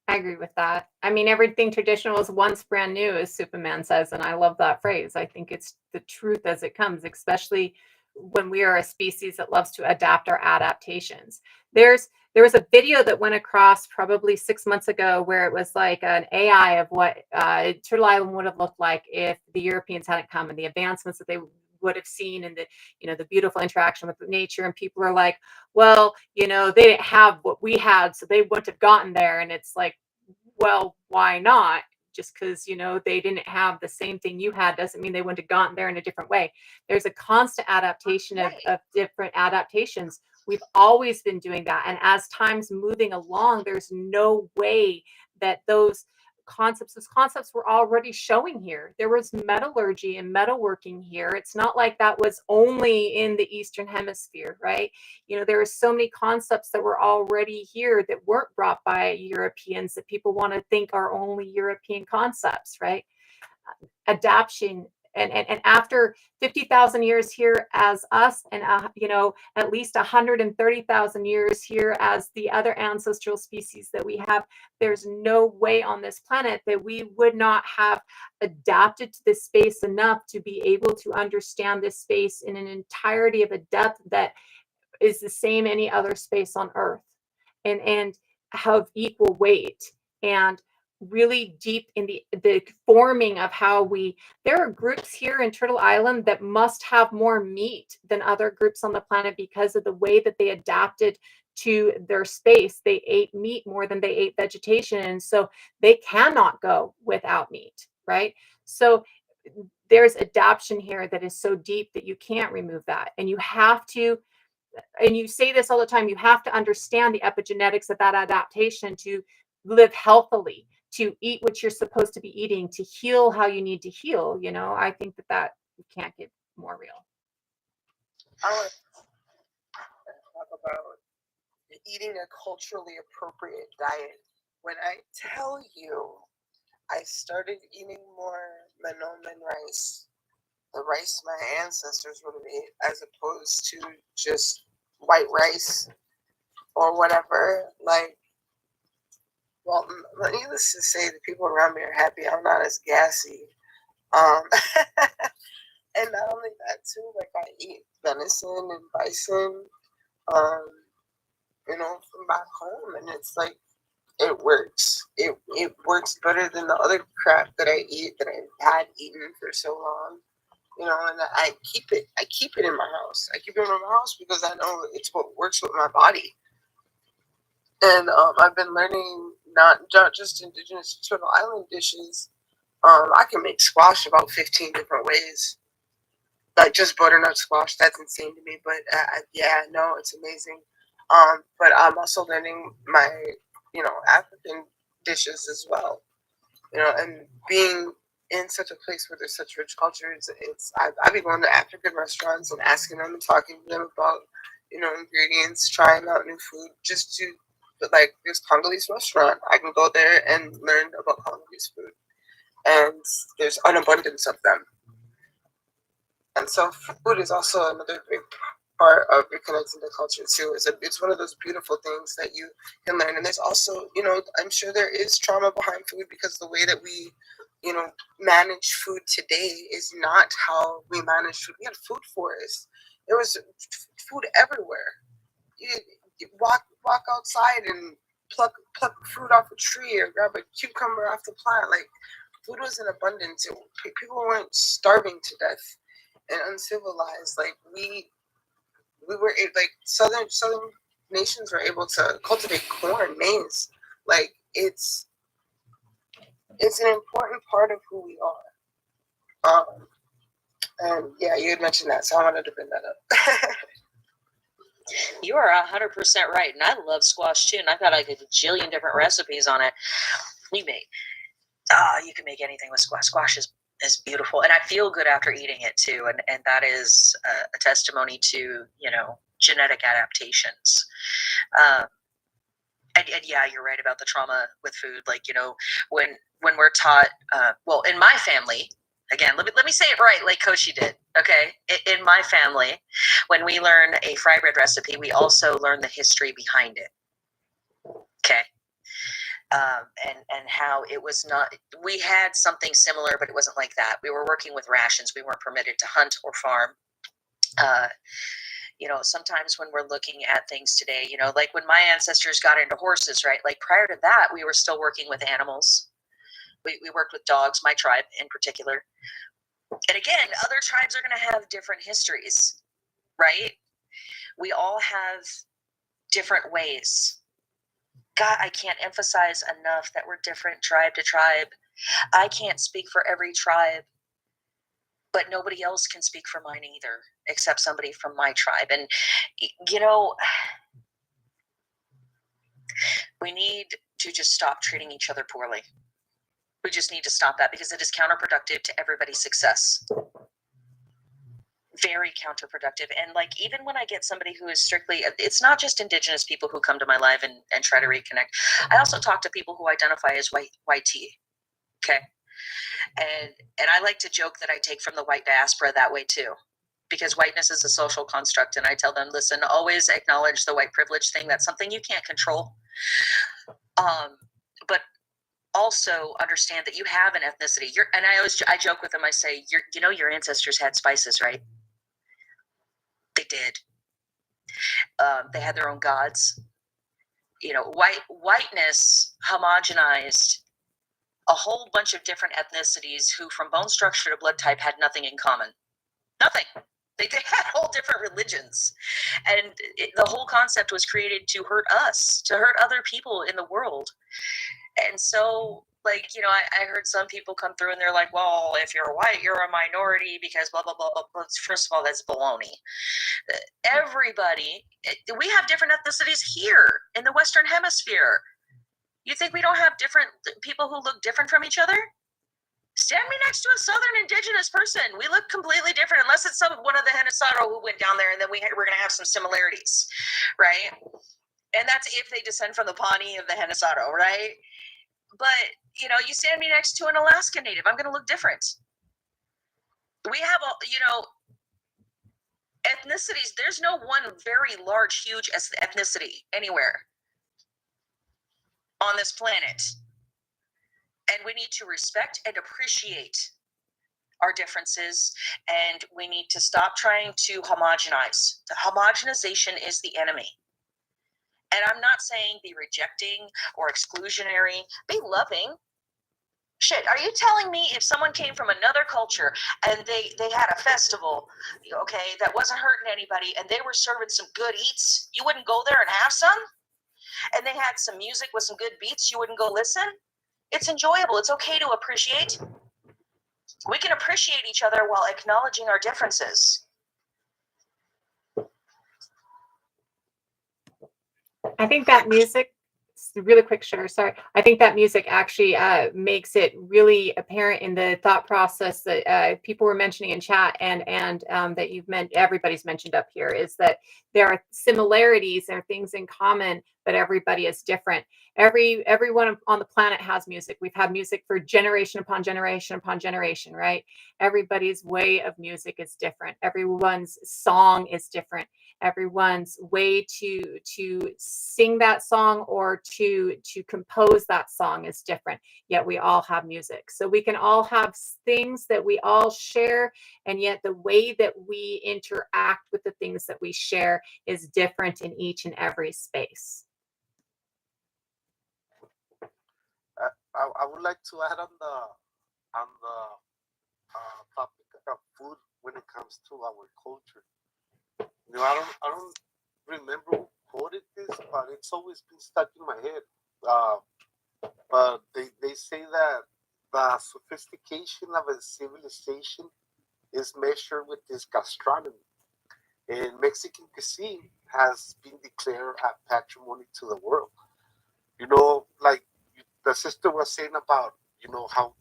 I agree with that. I mean, everything traditional is once brand new, as Superman says, and I love that phrase. I think it's the truth as it comes, especially when we are a species that loves to adapt our adaptations. There was a video that went across probably 6 months ago where it was like an AI of what Turtle Island would have looked like if the Europeans hadn't come, and the advancements that they would have seen, and the beautiful interaction with nature. And people are like, well, they didn't have what we had, so they wouldn't have gotten there. And it's like, well, why not? Just because they didn't have the same thing you had doesn't mean they wouldn't have gotten there in a different way. There's a constant adaptation of different adaptations. We've always been doing that, and as time's moving along, there's no way that those concepts were already showing here. There was metallurgy and metalworking here. It's not like that was only in the Eastern Hemisphere, right? There are so many concepts that were already here that weren't brought by Europeans that people want to think are only European concepts, right? Adaption. And after 50,000 years here as us, and at least 130,000 years here as the other ancestral species that we have, there's no way on this planet that we would not have adapted to this space enough to be able to understand this space in an entirety of a depth that is the same any other space on Earth, and have equal weight and really deep in the forming of how there are groups here in Turtle Island that must have more meat than other groups on the planet because of the way that they adapted to their space. They ate meat more than they ate vegetation, and so they cannot go without meat, right? So there's adaptation here that is so deep that you can't remove that, and you have to. And you say this all the time, you have to understand the epigenetics of that adaptation to live healthily, to eat what you're supposed to be eating, to heal how you need to heal. I think that you can't get more real. I want to talk about eating a culturally appropriate diet. When I tell you, I started eating more manoman rice, the rice my ancestors would have ate, as opposed to just white rice or whatever. Like, well, needless to say, the people around me are happy I'm not as gassy. Um, and not only that too, like I eat venison and bison, um, from back home, and it's like it works. It works better than the other crap that I eat that I had eaten for so long. And I keep it. I keep it in my house. I keep it in my house because I know it's what works with my body. And I've been learning not just indigenous Turtle Island dishes. I can make squash about 15 different ways. Like just butternut squash, that's insane to me. But yeah, no, it's amazing. But I'm also learning my, African dishes as well. And being in such a place where there's such rich cultures, I've been going to African restaurants and asking them and talking to them about, ingredients, trying out new food, but like this Congolese restaurant, I can go there and learn about Congolese food, and there's an abundance of them. And so food is also another big part of reconnecting the culture too. It's one of those beautiful things that you can learn. And there's also, I'm sure there is trauma behind food because the way that we, manage food today is not how we manage food. We had food forests. There was food everywhere. You walk outside and pluck fruit off a tree or grab a cucumber off the plant. Like food was in abundance. People weren't starving to death and uncivilized. Like we were like southern nations were able to cultivate corn, maize. Like it's an important part of who we are. And yeah, you had mentioned that, so I wanted to bring that up. You are 100% right, and I love squash too. And I've got like a jillion different recipes on it. You can make anything with squash. Squash is beautiful, and I feel good after eating it too. And that is a testimony to genetic adaptations. And yeah, you're right about the trauma with food. Like when we're taught, well, in my family. Again, let me say it right, like Koshi did. Okay, in my family, when we learn a fry bread recipe, we also learn the history behind it. Okay, and how it was not. We had something similar, but it wasn't like that. We were working with rations. We weren't permitted to hunt or farm. Sometimes when we're looking at things today, like when my ancestors got into horses, right? Like prior to that, we were still working with animals. We worked with dogs, my tribe in particular. And again, other tribes are going to have different histories, right? We all have different ways. God, I can't emphasize enough that we're different tribe to tribe. I can't speak for every tribe, but nobody else can speak for mine either, except somebody from my tribe. And, we need to just stop treating each other poorly. We just need to stop that because it is counterproductive to everybody's success. Very counterproductive. And like, even when I get somebody who is strictly, it's not just indigenous people who come to my live and try to reconnect. I also talk to people who identify as white tea. Okay. And I like to joke that I take from the white diaspora that way too, because whiteness is a social construct. And I tell them, listen, always acknowledge the white privilege thing. That's something you can't control. But also understand that you have an ethnicity. And I joke with them. I say, your ancestors had spices, right? They did. They had their own gods. Whiteness homogenized a whole bunch of different ethnicities who, from bone structure to blood type, had nothing in common. Nothing. They had all different religions. And the whole concept was created to hurt us, to hurt other people in the world. And so, like, I heard some people come through and they're like, well, if you're white, you're a minority because blah, blah, blah, blah. First of all, that's baloney. Everybody, we have different ethnicities here in the Western Hemisphere. You think we don't have different people who look different from each other? Stand me next to a Southern indigenous person. We look completely different, unless it's one of the Henesado who went down there, and then we're going to have some similarities, right? And that's if they descend from the Pawnee of the Hennesado, right? But, you know, you stand me next to an Alaska Native, I'm going to look different. We have, you know, ethnicities. There's no one very large, huge ethnicity anywhere on this planet. And we need to respect and appreciate our differences, and we need to stop trying to homogenize. The homogenization is the enemy. And I'm not saying be rejecting or exclusionary, be loving. Shit, are you telling me if someone came from another culture and they had a festival, okay, that wasn't hurting anybody, and they were serving some good eats, you wouldn't go there and have some? And they had some music with some good beats, you wouldn't go listen? It's enjoyable. It's okay to appreciate. We can appreciate each other while acknowledging our differences. I think that music, really quick share, sorry. I think that music actually makes it really apparent in the thought process that people were mentioning in chat, and that you've meant everybody's mentioned up here, is that there are similarities, there are things in common, but everybody is different. Everyone on the planet has music. We've had music for generation upon generation upon generation, right? Everybody's way of music is different. Everyone's song is different. Everyone's way to sing that song or to compose that song is different, yet we all have music. So we can all have things that we all share, and yet the way that we interact with the things that we share is different in each and every space. I would like to add on the topic of food when it comes to our culture. You know, I don't remember who quoted this, but it's always been stuck in my head. But they say that the sophistication of a civilization is measured with its gastronomy. And Mexican cuisine has been declared a patrimony to the world. You know, like the sister was saying about, you know, how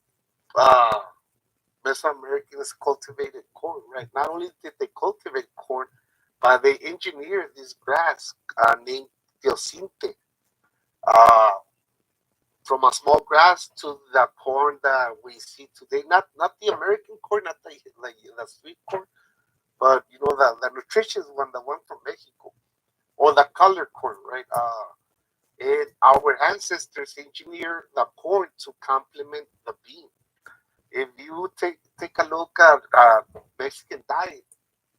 Mesoamericans cultivated corn, right? Not only did they cultivate corn, but they engineered this grass named teosinte, uh, from a small grass to the corn that we see today. Not the American corn, not the like the sweet corn, but you know the nutritious one, the one from Mexico, or the colored corn, right? And our ancestors engineered the corn to complement the bean. If you take a look at Mexican diet,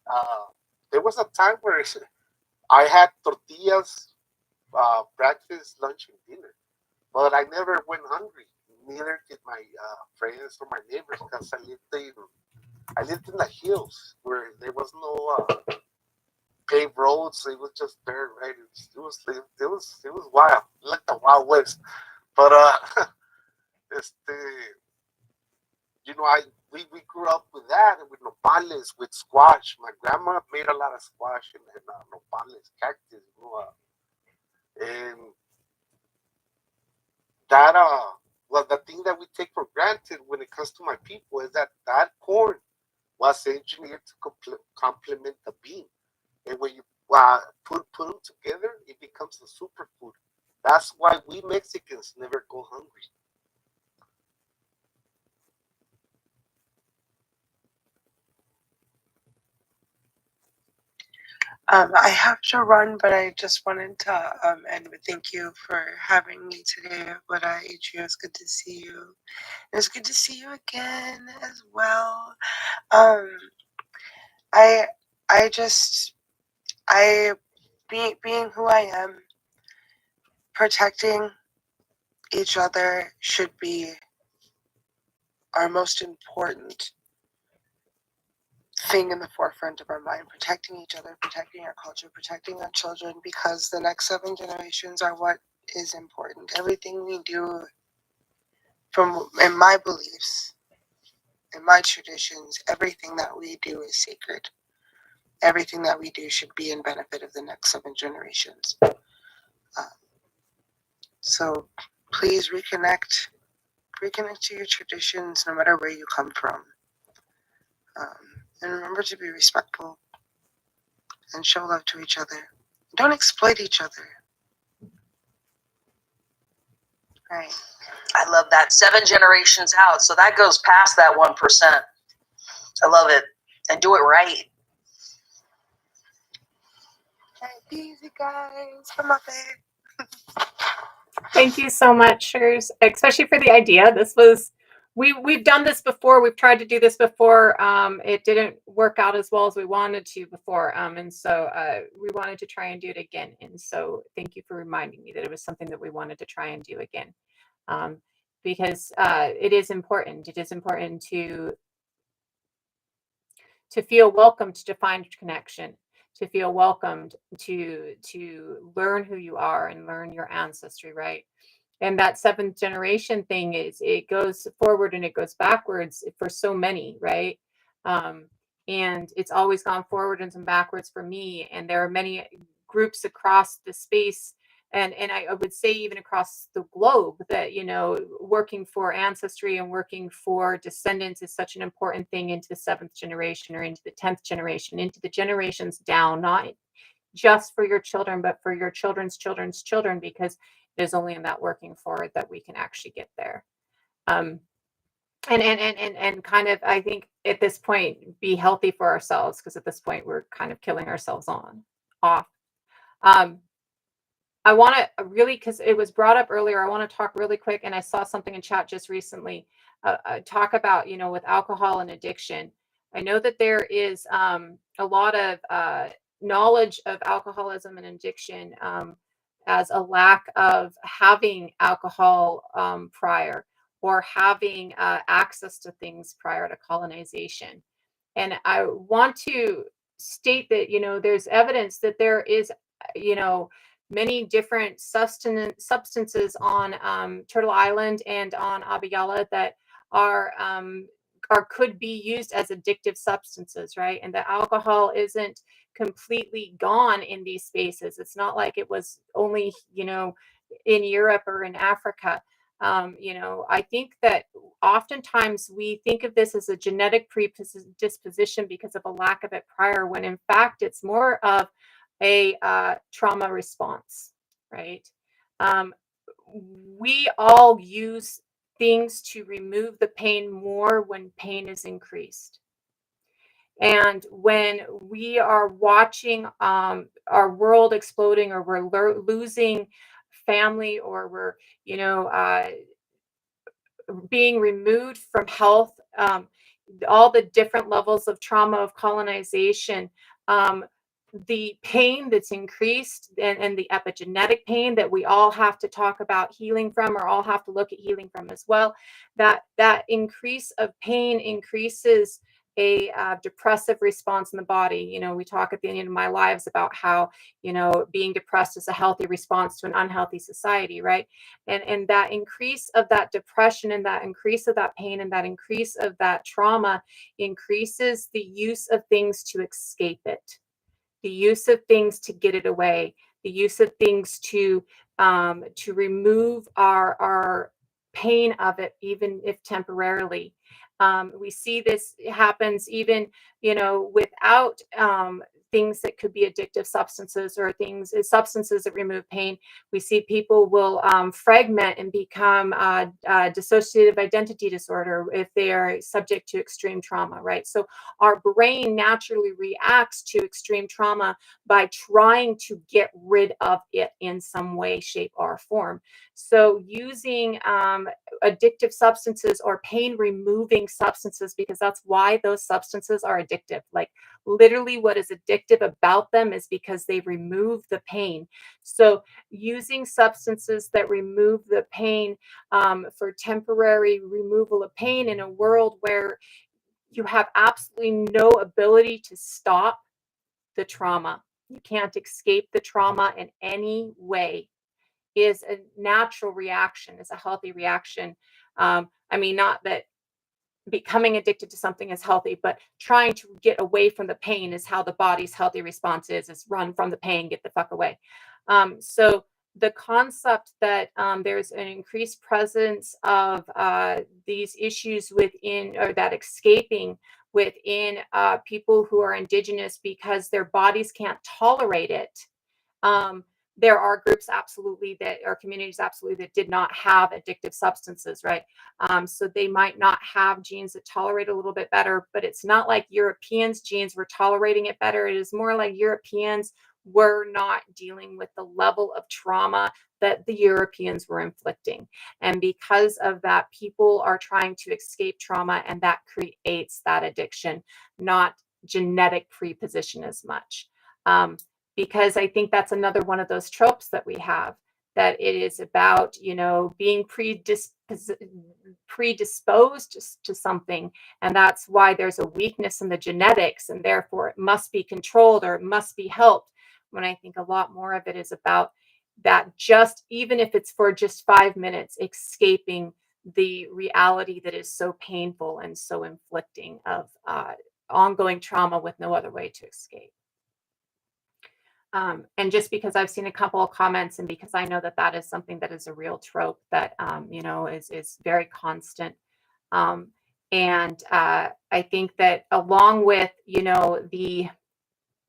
uh, there was a time where I had tortillas, breakfast, lunch, and dinner, but I never went hungry. Neither did my friends or my neighbors, because I lived in the hills where there was no paved roads. It was just dirt, right? It was wild, like the Wild West. But este, you know, we grew up with that, and with nopales, with squash. My grandma made a lot of squash and nopales, cactus, you know, and that well, the thing that we take for granted when it comes to my people is that corn was engineered to complement the bean, and when you put them together, it becomes a superfood. That's why we Mexicans never go hungry. I have to run, but I just wanted to end with thank you for having me today. Widda Ord, it was good to see you. It was good to see you again as well. I just being who I am, protecting each other should be our most important thing in the forefront of our mind. Protecting each other, protecting our culture, protecting our children, because the next 7 generations are what is important. Everything we do, in my beliefs, in my traditions, everything that we do is sacred. Everything that we do should be in benefit of the next 7 generations. So please reconnect to your traditions, no matter where you come from. And remember to be respectful and show love to each other. Don't exploit each other. Right. I love that. 7 generations out. So that goes past that 1%. I love it. And do it right. Hey, easy guys. Come up there. Thank you so much, Sugars, especially for the idea. This was we've done this before. We've tried to do this before. It didn't work out as well as we wanted to before, and so we wanted to try and do it again. And so thank you for reminding me that it was something that we wanted to try and do again, because it is important. It is important to feel welcomed, to find connection, to feel welcomed, to learn who you are and learn your ancestry, right? And that 7th generation thing is, it goes forward and it goes backwards for so many, right? um, and it's always gone forward and some backwards for me, and there are many groups across the space, and I would say even across the globe, that working for ancestry and working for descendants is such an important thing into the 7th generation or into the 10th generation, into the generations down, not just for your children, but for your children's children's children, because it is only in that working forward that we can actually get there. And kind of, I think at this point, be healthy for ourselves, because at this point we're kind of killing ourselves off. I want to really, because it was brought up earlier, I want to talk really quick, and I saw something in chat just recently, talk about, with alcohol and addiction. I know that there is a lot of knowledge of alcoholism and addiction, as a lack of having alcohol prior, or having access to things prior to colonization. And I want to state that, there's evidence that there is, many different substances on Turtle Island and on Abiyala that are could be used as addictive substances, right? And the alcohol isn't completely gone in these spaces. It's not like it was only, in Europe or in Africa. I think that oftentimes we think of this as a genetic predisposition because of a lack of it prior, when in fact it's more of a trauma response, right? We all use things to remove the pain more when pain is increased. And when we are watching our world exploding, or we're losing family, or we're, being removed from health, all the different levels of trauma of colonization, the pain that's increased, and the epigenetic pain that we all have to talk about healing from, or all have to look at healing from as well, that increase of pain increases a depressive response in the body. We talk at the end of my lives about how, being depressed is a healthy response to an unhealthy society, right? And that increase of that depression, and that increase of that pain, and that increase of that trauma increases the use of things to escape it, the use of things to get it away, the use of things to remove our pain of it, even if temporarily. We see this happens even, without things that could be addictive substances, or substances that remove pain. We see people will fragment and become dissociative identity disorder if they are subject to extreme trauma, right? So our brain naturally reacts to extreme trauma by trying to get rid of it in some way, shape, or form. So using addictive substances or pain removing substances, because that's why those substances are addictive. Like, literally what is addictive about them is because they remove the pain. So using substances that remove the pain, for temporary removal of pain in a world where you have absolutely no ability to stop the trauma, you can't escape the trauma in any way, is a natural reaction, is a healthy reaction. Not that becoming addicted to something is healthy, but trying to get away from the pain is how the body's healthy response is run from the pain, get the fuck away. So the concept that there's an increased presence of these issues within, or that escaping within people who are indigenous, because their bodies can't tolerate it. there are groups absolutely that, or communities absolutely that did not have addictive substances, right? So they might not have genes that tolerate a little bit better, but it's not like Europeans' genes were tolerating it better. It is more like Europeans were not dealing with the level of trauma that the Europeans were inflicting. And because of that, people are trying to escape trauma, and that creates that addiction, not genetic preposition as much. Because I think that's another one of those tropes that we have, that it is about, being predisposed to something. And that's why there's a weakness in the genetics, and therefore it must be controlled or it must be helped. When I think a lot more of it is about that, just even if it's for just 5 minutes, escaping the reality that is so painful and so inflicting of ongoing trauma with no other way to escape. And just because I've seen a couple of comments, and because I know that that is something that is a real trope that is very constant. And I think that along with the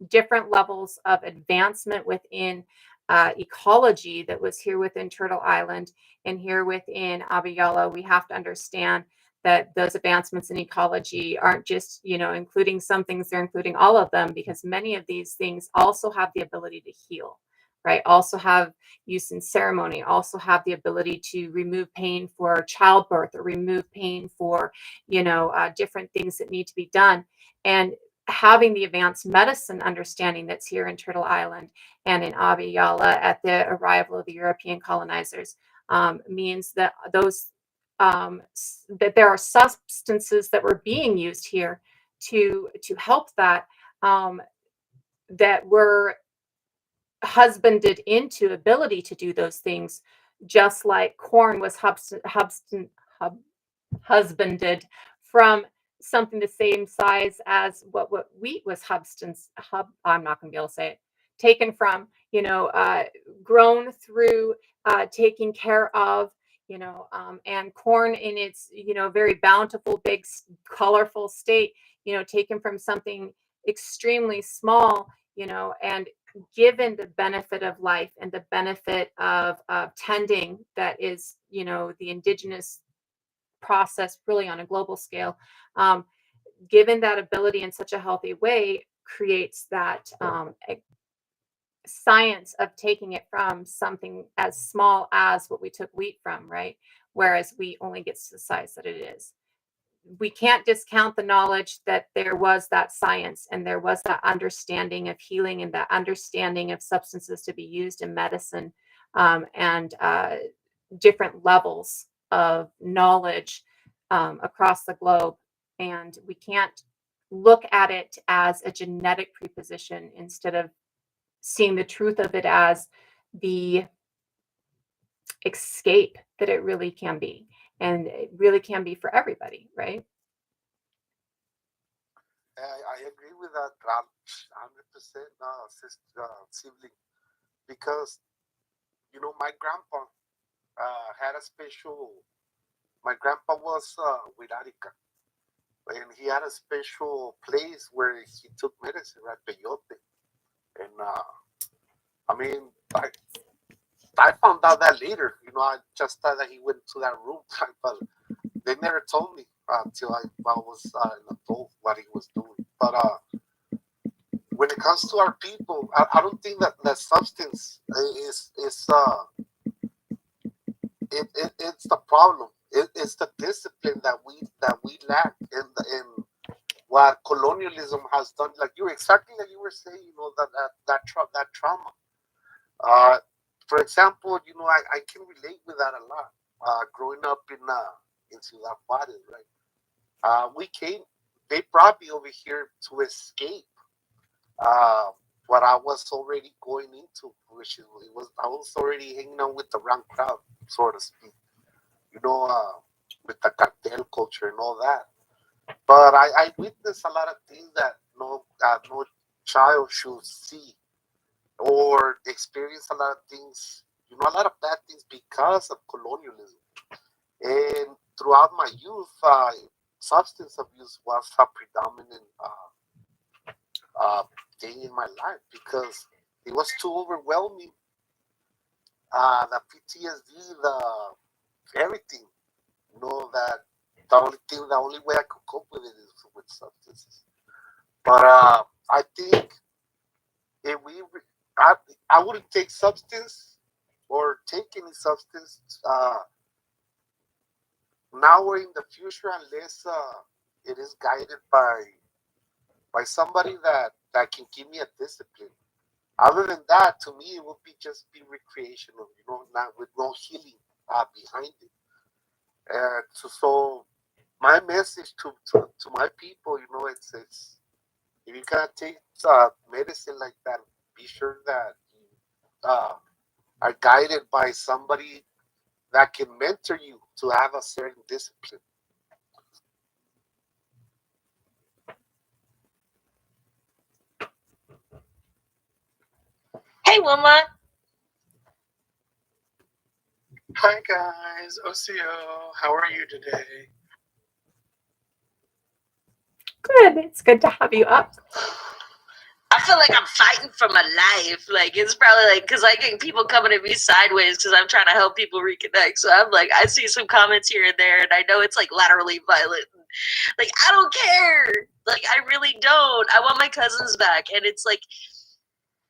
different levels of advancement within ecology that was here within Turtle Island and here within Abiyala, we have to understand that those advancements in ecology aren't just, including some things, they're including all of them, because many of these things also have the ability to heal, right? Also have use in ceremony, also have the ability to remove pain for childbirth or remove pain for, different things that need to be done. And having the advanced medicine understanding that's here in Turtle Island and in Abiyala at the arrival of the European colonizers means that that there are substances that were being used here to help that, that were husbanded into ability to do those things, just like corn was husbanded from something the same size as what wheat was I'm not going to be able to say it, taken from, grown through, taken care of, and corn in its, very bountiful, big, colorful state, taken from something extremely small, and given the benefit of life and the benefit of tending that is, the indigenous process really on a global scale, given that ability in such a healthy way, creates that science of taking it from something as small as what we took wheat from, right? Whereas wheat only gets to the size that it is. We can't discount the knowledge that there was that science and there was that understanding of healing and that understanding of substances to be used in medicine, and different levels of knowledge across the globe. And we can't look at it as a genetic preposition instead of seeing the truth of it as the escape that it really can be. And it really can be for everybody, right? I agree with that 100%, sibling, because my grandpa had a special. My grandpa was Widda Ord, and he had a special place where he took medicine, right, peyote, and I mean, I found out that later. I just thought that he went to that room, but they never told me until I was an adult what he was doing. But when it comes to our people, I don't think that substance is it's the problem. It's the discipline that we lack in what colonialism has done. Like exactly like you were saying, that trauma. For example, I can relate with that a lot. Growing up in Ciudad Juarez, right? They brought me over here to escape what I was already going into, which I was already hanging out with the wrong crowd, so to speak. With the cartel culture and all that. But I witnessed a lot of things that no child should see or experience a lot of things, a lot of bad things because of colonialism. And throughout my youth, substance abuse was a predominant thing in my life because it was too overwhelming the PTSD, the everything. That the only way I could cope with it is with substances. But I think if I, I wouldn't take substance or take any substance now or in the future unless it is guided by somebody that can give me a discipline. Other than that, to me, it would be just be recreational, not with no healing behind it. So my message to my people, it's if you gotta take medicine like that, be sure that you are guided by somebody that can mentor you to have a certain discipline. Hey, Wilma. Hi guys, OCO, how are you today? Good. It's good to have you up. I feel like I'm fighting for my life. Like, it's probably like, because I get people coming at me sideways because I'm trying to help people reconnect. So I'm like, I see some comments here and there, and I know it's like laterally violent. Like, I don't care. Like, I really don't. I want my cousins back. And it's like,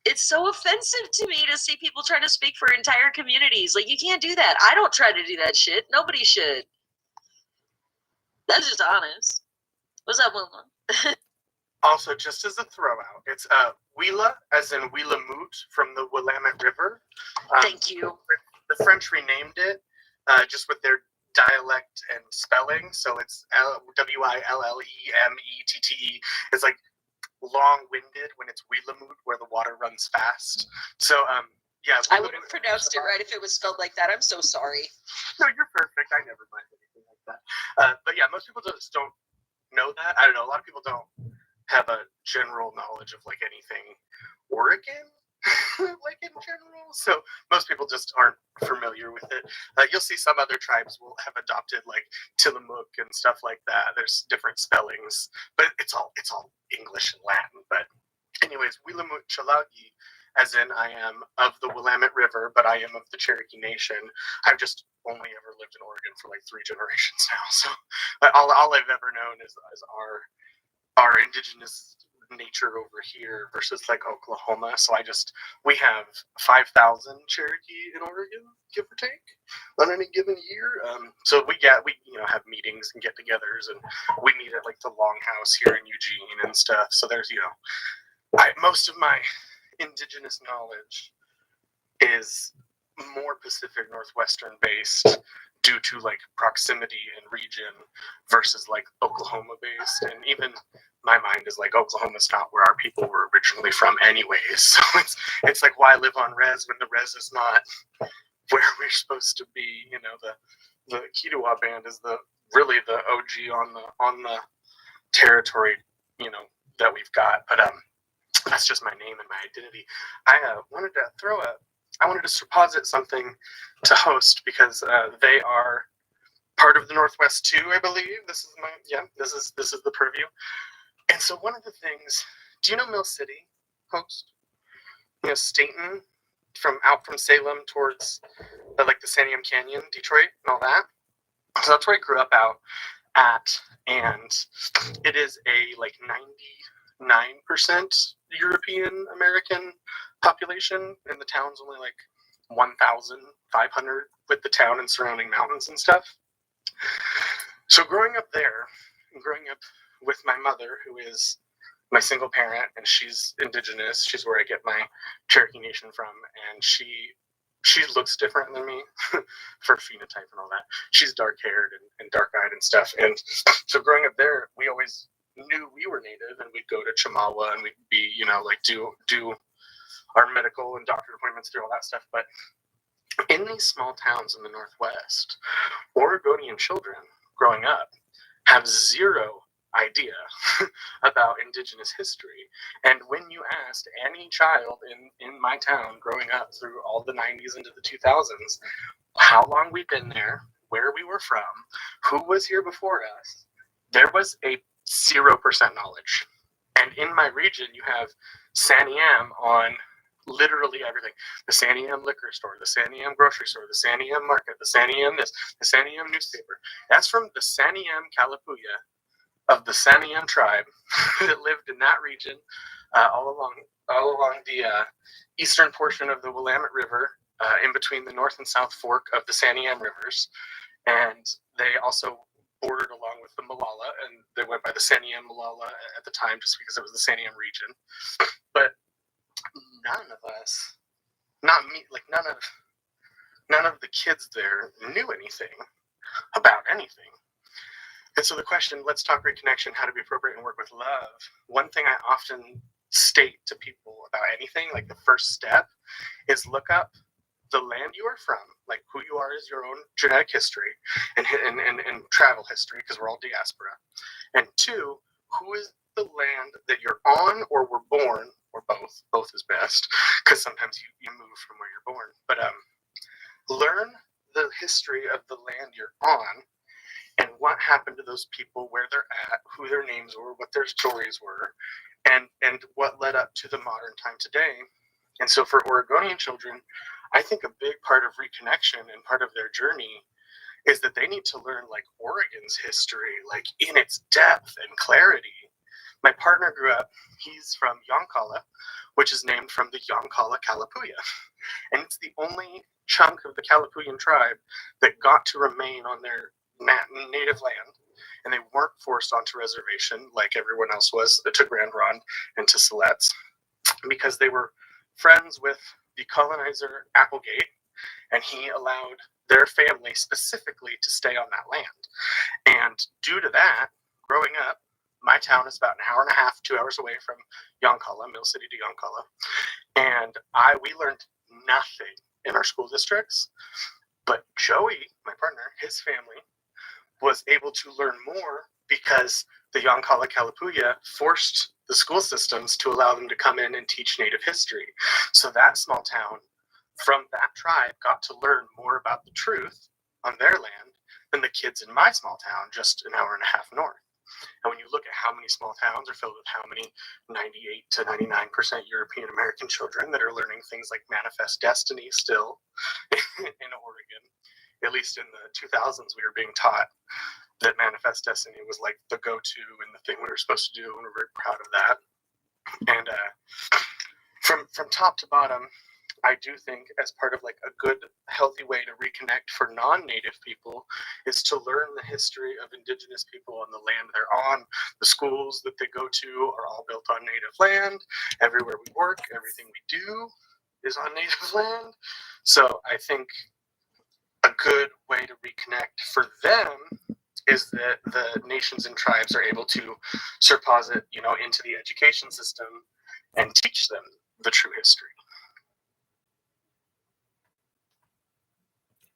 it's so offensive to me to see people trying to speak for entire communities. Like, you can't do that. I don't try to do that shit. Nobody should. That's just honest. What's up, Wilma? Also, just as a throw out, it's Willa, as in Wilamut from the Willamette River. Thank you. The French renamed it just with their dialect and spelling, so it's Willemette. It's like long-winded when it's Wilamut, where the water runs fast. So, yeah. I would have pronounced it right if it was spelled like that. I'm so sorry. No, you're perfect. I never mind anything like that. But yeah, most people just don't know that. I don't know. A lot of people don't have a general knowledge of like anything Oregon, like in general. So most people just aren't familiar with it. You'll see some other tribes will have adopted like Tillamook and stuff like that. There's different spellings, but it's all English and Latin. But anyways, Wilamut Chalagi, as in I am of the Willamette River, but I am of the Cherokee Nation. I've just only ever lived in Oregon for like 3 generations now. So all I've ever known is our indigenous nature over here versus like Oklahoma. So we have 5,000 Cherokee in Oregon, give or take, on any given year. So we have meetings and get-togethers, and we meet at like the Longhouse here in Eugene and stuff. So there's most of my indigenous knowledge is more Pacific Northwestern based due to like proximity and region versus like Oklahoma based. And even my mind is like Oklahoma's not where our people were originally from anyways. So it's like, why live on res when the res is not where we're supposed to be? The Kituwa band is really the OG on the territory, that we've got. But that's just my name and my identity. I wanted to posit something to host because they are part of the Northwest too, I believe. This is the purview. And so one of the things, do you know Mill City, host? Staten, from Salem towards the Santiam Canyon, Detroit, and all that. So that's where I grew up out at, and it is a 99% European American population, and the town's only 1,500 with the town and surrounding mountains and stuff. So growing up there, and growing up with my mother, who is my single parent, and she's indigenous, she's where I get my Cherokee Nation from, and she looks different than me for phenotype and all that. She's dark-haired and dark-eyed and stuff. And so growing up there, we always knew we were Native, and we'd go to Chamawa, and we'd be, do our medical and doctor appointments through all that stuff. But in these small towns in the Northwest, Oregonian children growing up have zero idea about indigenous history. And when you asked any child in my town growing up through all the 90s into the 2000s how long we'd been there, where we were from, who was here before us, there was a 0% knowledge. And in my region, you have Santiam on Literally everything. The Santiam liquor store, the Santiam grocery store, the Santiam market, the Santiam this, the Santiam newspaper. That's from the Santiam Kalapuya of the Santiam tribe that lived in that region all along the eastern portion of the Willamette River, in between the north and south fork of the Santiam rivers. And they also bordered along with the Malala, and they went by the Santiam Malala at the time just because it was the Santiam region. But none of us, not me, like none of the kids there knew anything about anything. And so the question, let's talk reconnection, how to be appropriate and work with love. One thing I often state to people about anything, like the first step, is look up the land you are from, like who you are is your own genetic history and travel history, because we're all diaspora. And two, who is the land that you're on or were born, or both. Both is best, because sometimes you move from where you're born. But learn the history of the land you're on and what happened to those people, where they're at, who their names were, what their stories were, and what led up to the modern time today. And so for Oregonian children, I think a big part of reconnection and part of their journey is that they need to learn like Oregon's history, like in its depth and clarity. My partner grew up, he's from Yoncalla, which is named from the Yoncalla Kalapuya. And it's the only chunk of the Kalapuyan tribe that got to remain on their native land. And they weren't forced onto reservation like everyone else was to Grand Ronde and to Siletz, because they were friends with the colonizer Applegate, and he allowed their family specifically to stay on that land. And due to that, growing up, my town is about an hour and a half, 2 hours away from Yoncalla, Mill City to Yoncalla. And we learned nothing in our school districts, but Joey, my partner, his family, was able to learn more because the Yoncalla Kalapuya forced the school systems to allow them to come in and teach Native history. So that small town from that tribe got to learn more about the truth on their land than the kids in my small town just an hour and a half north. And when you look at how many small towns are filled with how many 98 to 99% European American children that are learning things like manifest destiny still in Oregon, at least in the 2000s, we were being taught that manifest destiny was like the go-to and the thing we were supposed to do, and we're very proud of that. And from top to bottom, I do think as part of like a good, healthy way to reconnect for non-Native people is to learn the history of Indigenous people on the land they're on. The schools that they go to are all built on Native land. Everywhere we work, everything we do is on Native land. So I think a good way to reconnect for them is that the nations and tribes are able to surposit, into the education system and teach them the true history.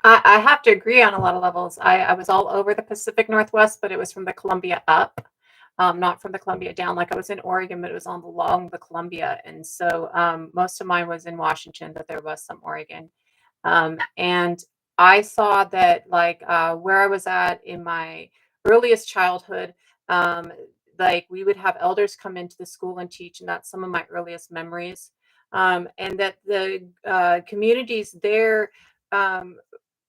I have to agree on a lot of levels. I was all over the Pacific Northwest, but it was from the Columbia up, not from the Columbia down. Like I was in Oregon, but it was along the Columbia. And so most of mine was in Washington, but there was some Oregon. And I saw that like where I was at in my earliest childhood, like we would have elders come into the school and teach, and that's some of my earliest memories. And that the communities there,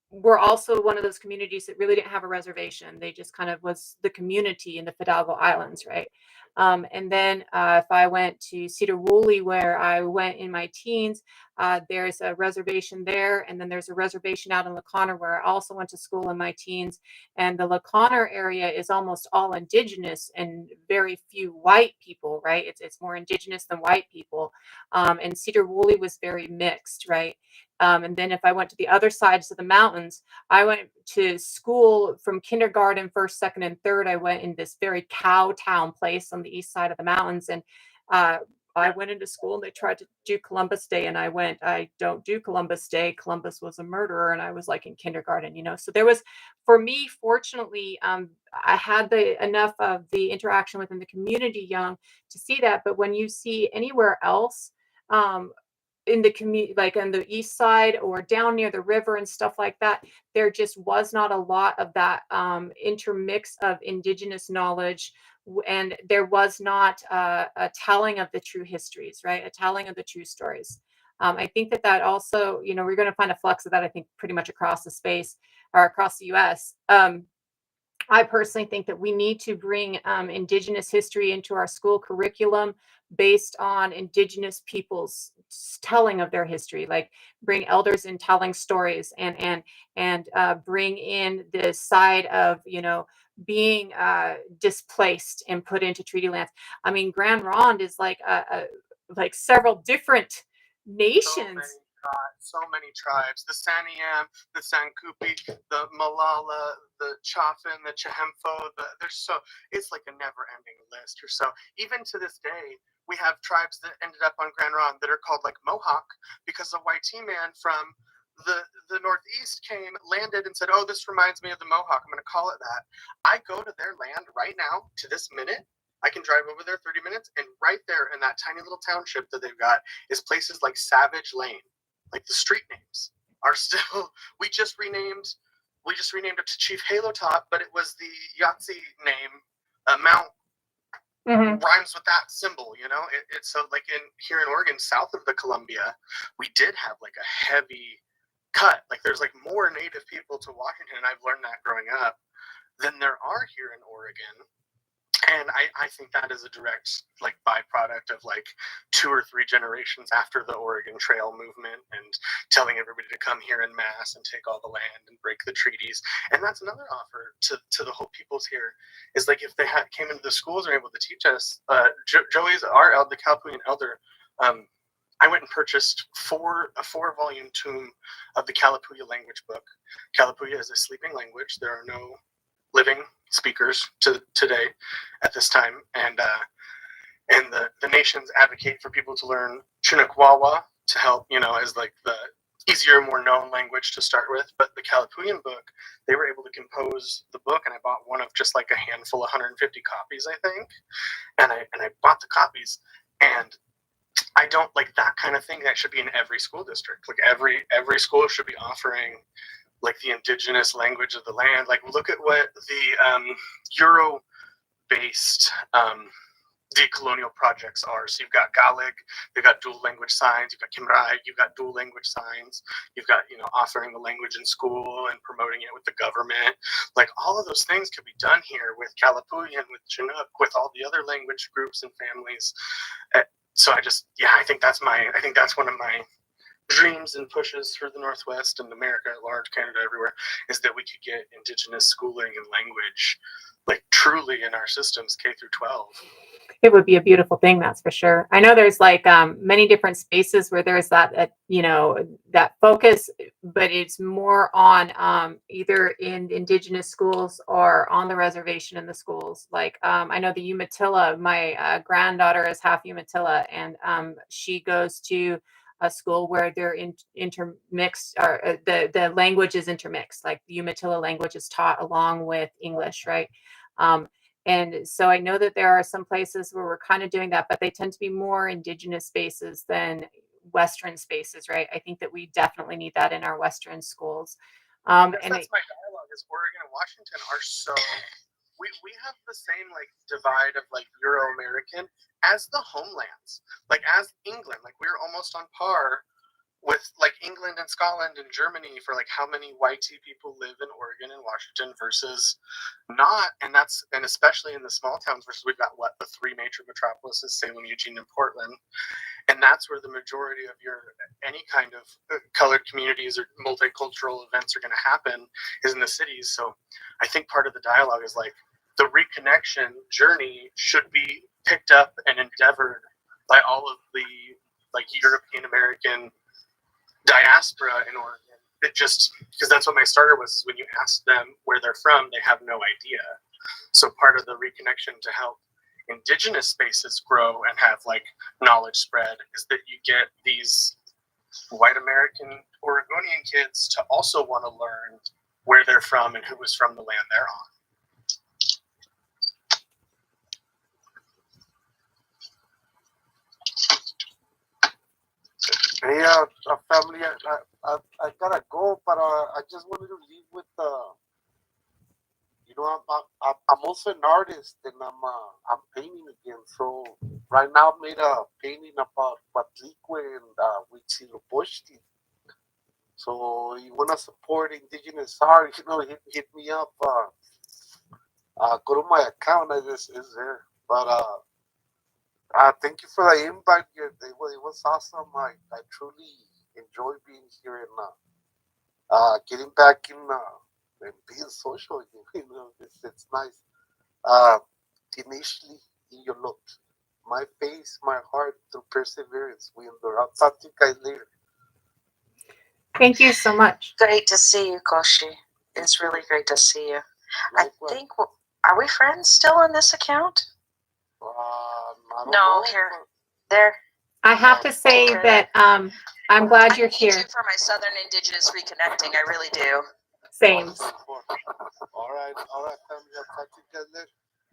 we're also one of those communities that really didn't have a reservation. They just kind of was the community in the Fidalgo Islands, right? And then if I went to Cedar Woolley, where I went in my teens, there's a reservation there. And then there's a reservation out in La Conner, where I also went to school in my teens. And the La Conner area is almost all Indigenous and very few white people, right? It's more Indigenous than white people. And Cedar Woolley was very mixed, right? And then if I went to the other sides of the mountains, I went to school from kindergarten, first, second, and third. I went in this very cow town place on the east side of the mountains. And I went into school and they tried to do Columbus Day. And I went, I don't do Columbus Day. Columbus was a murderer. And I was like in kindergarten, So there was, for me, fortunately, I had enough of the interaction within the community young to see that. But when you see anywhere else, in the community, like on the east side or down near the river and stuff like that, there just was not a lot of that intermix of Indigenous knowledge, and there was not a telling of the true histories, right? A telling of the true stories. I think that also, we're going to find a flux of that, I think, pretty much across the space or across the US. I personally think that we need to bring Indigenous history into our school curriculum based on Indigenous people's telling of their history. Like bring elders in telling stories, and bring in this side of being displaced and put into treaty lands. I mean, Grand Ronde is like several different nations. So many tribes: the Saniam, the Sankupi, the Malala, the Chafin, the Chehemfo. It's like a never-ending list. Or so. Even to this day, we have tribes that ended up on Grand Ronde that are called like Mohawk because a white man from the Northeast came, landed, and said, "Oh, this reminds me of the Mohawk. I'm going to call it that." I go to their land right now, to this minute. I can drive over there 30 minutes, and right there in that tiny little township that they've got is places like Savage Lane. Like the street names are still. We just renamed it to Chief Halo Top, but it was the Yahtzee name. Mount rhymes with that symbol, It's so like here in Oregon, south of the Columbia, we did have like a heavy cut. Like there's like more Native people to Washington, and I've learned that growing up, than there are here in Oregon. And I think that is a direct like byproduct of like 2 or 3 generations after the Oregon Trail movement and telling everybody to come here in mass and take all the land and break the treaties. And that's another offer to the Hope peoples here is like if they came into the schools and were able to teach us. Joey's the Kalapuyan elder. I went and purchased a 4-volume tome of the Kalapuya language book. Kalapuya is a sleeping language. There are no living speakers today at this time, and the nations advocate for people to learn Chinookwawa to help, as like the easier, more known language to start with. But the Kalapuyan book, they were able to compose the book, and I bought one of just like a handful, 150 copies, I think, and I bought the copies, and I don't like that kind of thing. That should be in every school district. Like every school should be offering like the Indigenous language of the land. Like look at what the Euro-based decolonial projects are. So you've got Gaelic, you've got dual language signs, you've got Kimrai, you've got dual language signs, you've got offering the language in school and promoting it with the government. Like all of those things could be done here with Kalapuyan, with Chinook, with all the other language groups and families. So I think that's one of my dreams and pushes for the Northwest and America at large, Canada, everywhere, is that we could get Indigenous schooling and language like truly in our systems, K through 12. It would be a beautiful thing, that's for sure. I know there's like many different spaces where there's that that focus, but it's more on either in Indigenous schools or on the reservation in the schools. Like I know the Umatilla, my granddaughter is half Umatilla, and she goes to a school where they're intermixed, or the language is intermixed. Like the Umatilla language is taught along with English, right? And so I know that there are some places where we're kind of doing that, but they tend to be more Indigenous spaces than Western spaces, right? I think that we definitely need that in our Western schools. That's my dialogue is Oregon and Washington are so, we have the same like divide of like Euro-American as the homelands, like as England, like we're almost on par with like England and Scotland and Germany for like how many white people live in Oregon and Washington versus not. And especially in the small towns versus we've got the 3 major metropolises, Salem, Eugene, and Portland. And that's where the majority of any kind of colored communities or multicultural events are going to happen is in the cities. So I think part of the dialogue is like the reconnection journey should be picked up and endeavored by all of the like European American diaspora in Oregon. It just because that's what my starter was, is when you ask them where they're from, they have no idea. So part of the reconnection to help Indigenous spaces grow and have like knowledge spread is that you get these white American Oregonian kids to also want to learn where they're from and who was from the land they're on. Hey, family, I gotta go, but I just wanted to leave with I'm also an artist, and I'm painting again. So right now made a painting about Patlicue and Huitzilopochtli. So you want to support indigenous art, hit me up. Go to my account. Is there. But thank you for the invite. It was awesome. I truly enjoy being here and getting back in and being social. It's nice. Uh, Initially, in your look, my face, my heart, through perseverance, we endure. I'll talk to you guys later. Thank you so much. Great to see you, Koshi. It's really great to see you. Likewise. I think, are we friends still on this account? I don't No, know, here. but There. I have to say that I'm glad you're I need here. you for my Southern Indigenous Reconnecting. I really do. Same. All right, family. I'll talk to you guys later.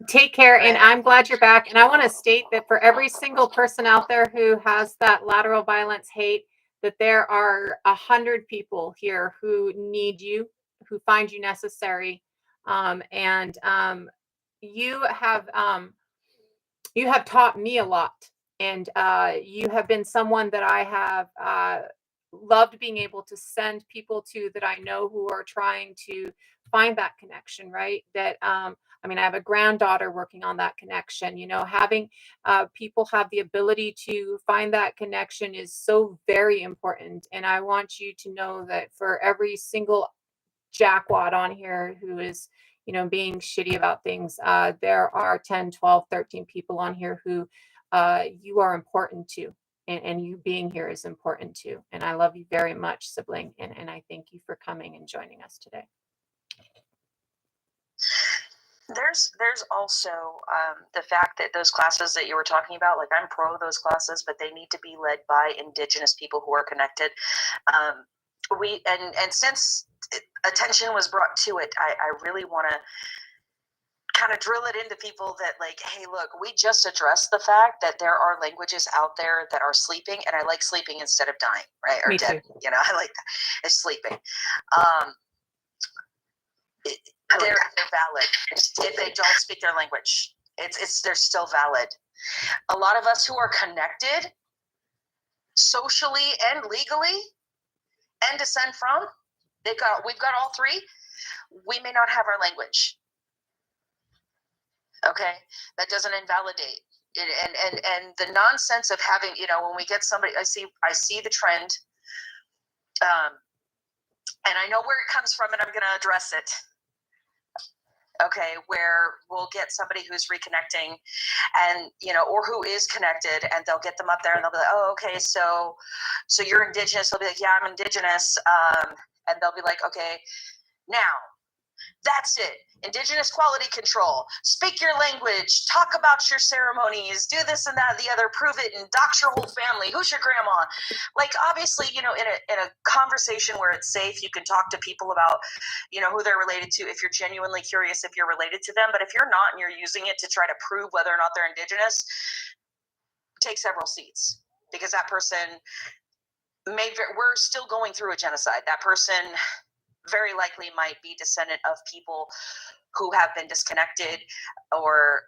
Take care, and I'm glad you're back. And I want to state that for every single person out there who has that lateral violence hate, that there are 100 people here who need you, who find you necessary, and you have taught me a lot, and you have been someone that I have loved being able to send people to that I know who are trying to find that connection, right? That I mean, I have a granddaughter working on that connection. Having people have the ability to find that connection is so very important. And I want you to know that for every single jackwad on here who is being shitty about things, there are 10, 12, 13 people on here who you are important to, and you being here is important too. And I love you very much, sibling, and I thank you for coming and joining us today. There's also the fact that those classes that you were talking about, like I'm pro those classes, but they need to be led by Indigenous people who are connected. And since attention was brought to it, I really want to kind of drill it into people that, like, hey, look, we just addressed the fact that there are languages out there that are sleeping, and I like sleeping instead of dying, right? Or Me dead. too. I like that. It's sleeping. They're valid if they don't speak their language. They're still valid. A lot of us who are connected socially and legally and descend from, we've got all three. We may not have our language. Okay, that doesn't invalidate it. And the nonsense of having, when we get somebody, I see the trend, and I know where it comes from, and I'm going to address it. Okay, where we'll get somebody who's reconnecting, and or who is connected, and they'll get them up there, and they'll be like, oh, okay, so you're Indigenous. They'll be like, yeah, I'm Indigenous, and they'll be like, okay, now that's it. Indigenous quality control. Speak your language. Talk about your ceremonies. Do this and that and the other. Prove it and dox your whole family. Who's your grandma? Like, obviously, in a conversation where it's safe, you can talk to people about, who they're related to if you're genuinely curious if you're related to them. But if you're not and you're using it to try to prove whether or not they're Indigenous, take several seats, because that person we're still going through a genocide. That person very likely might be descendant of people who have been disconnected, or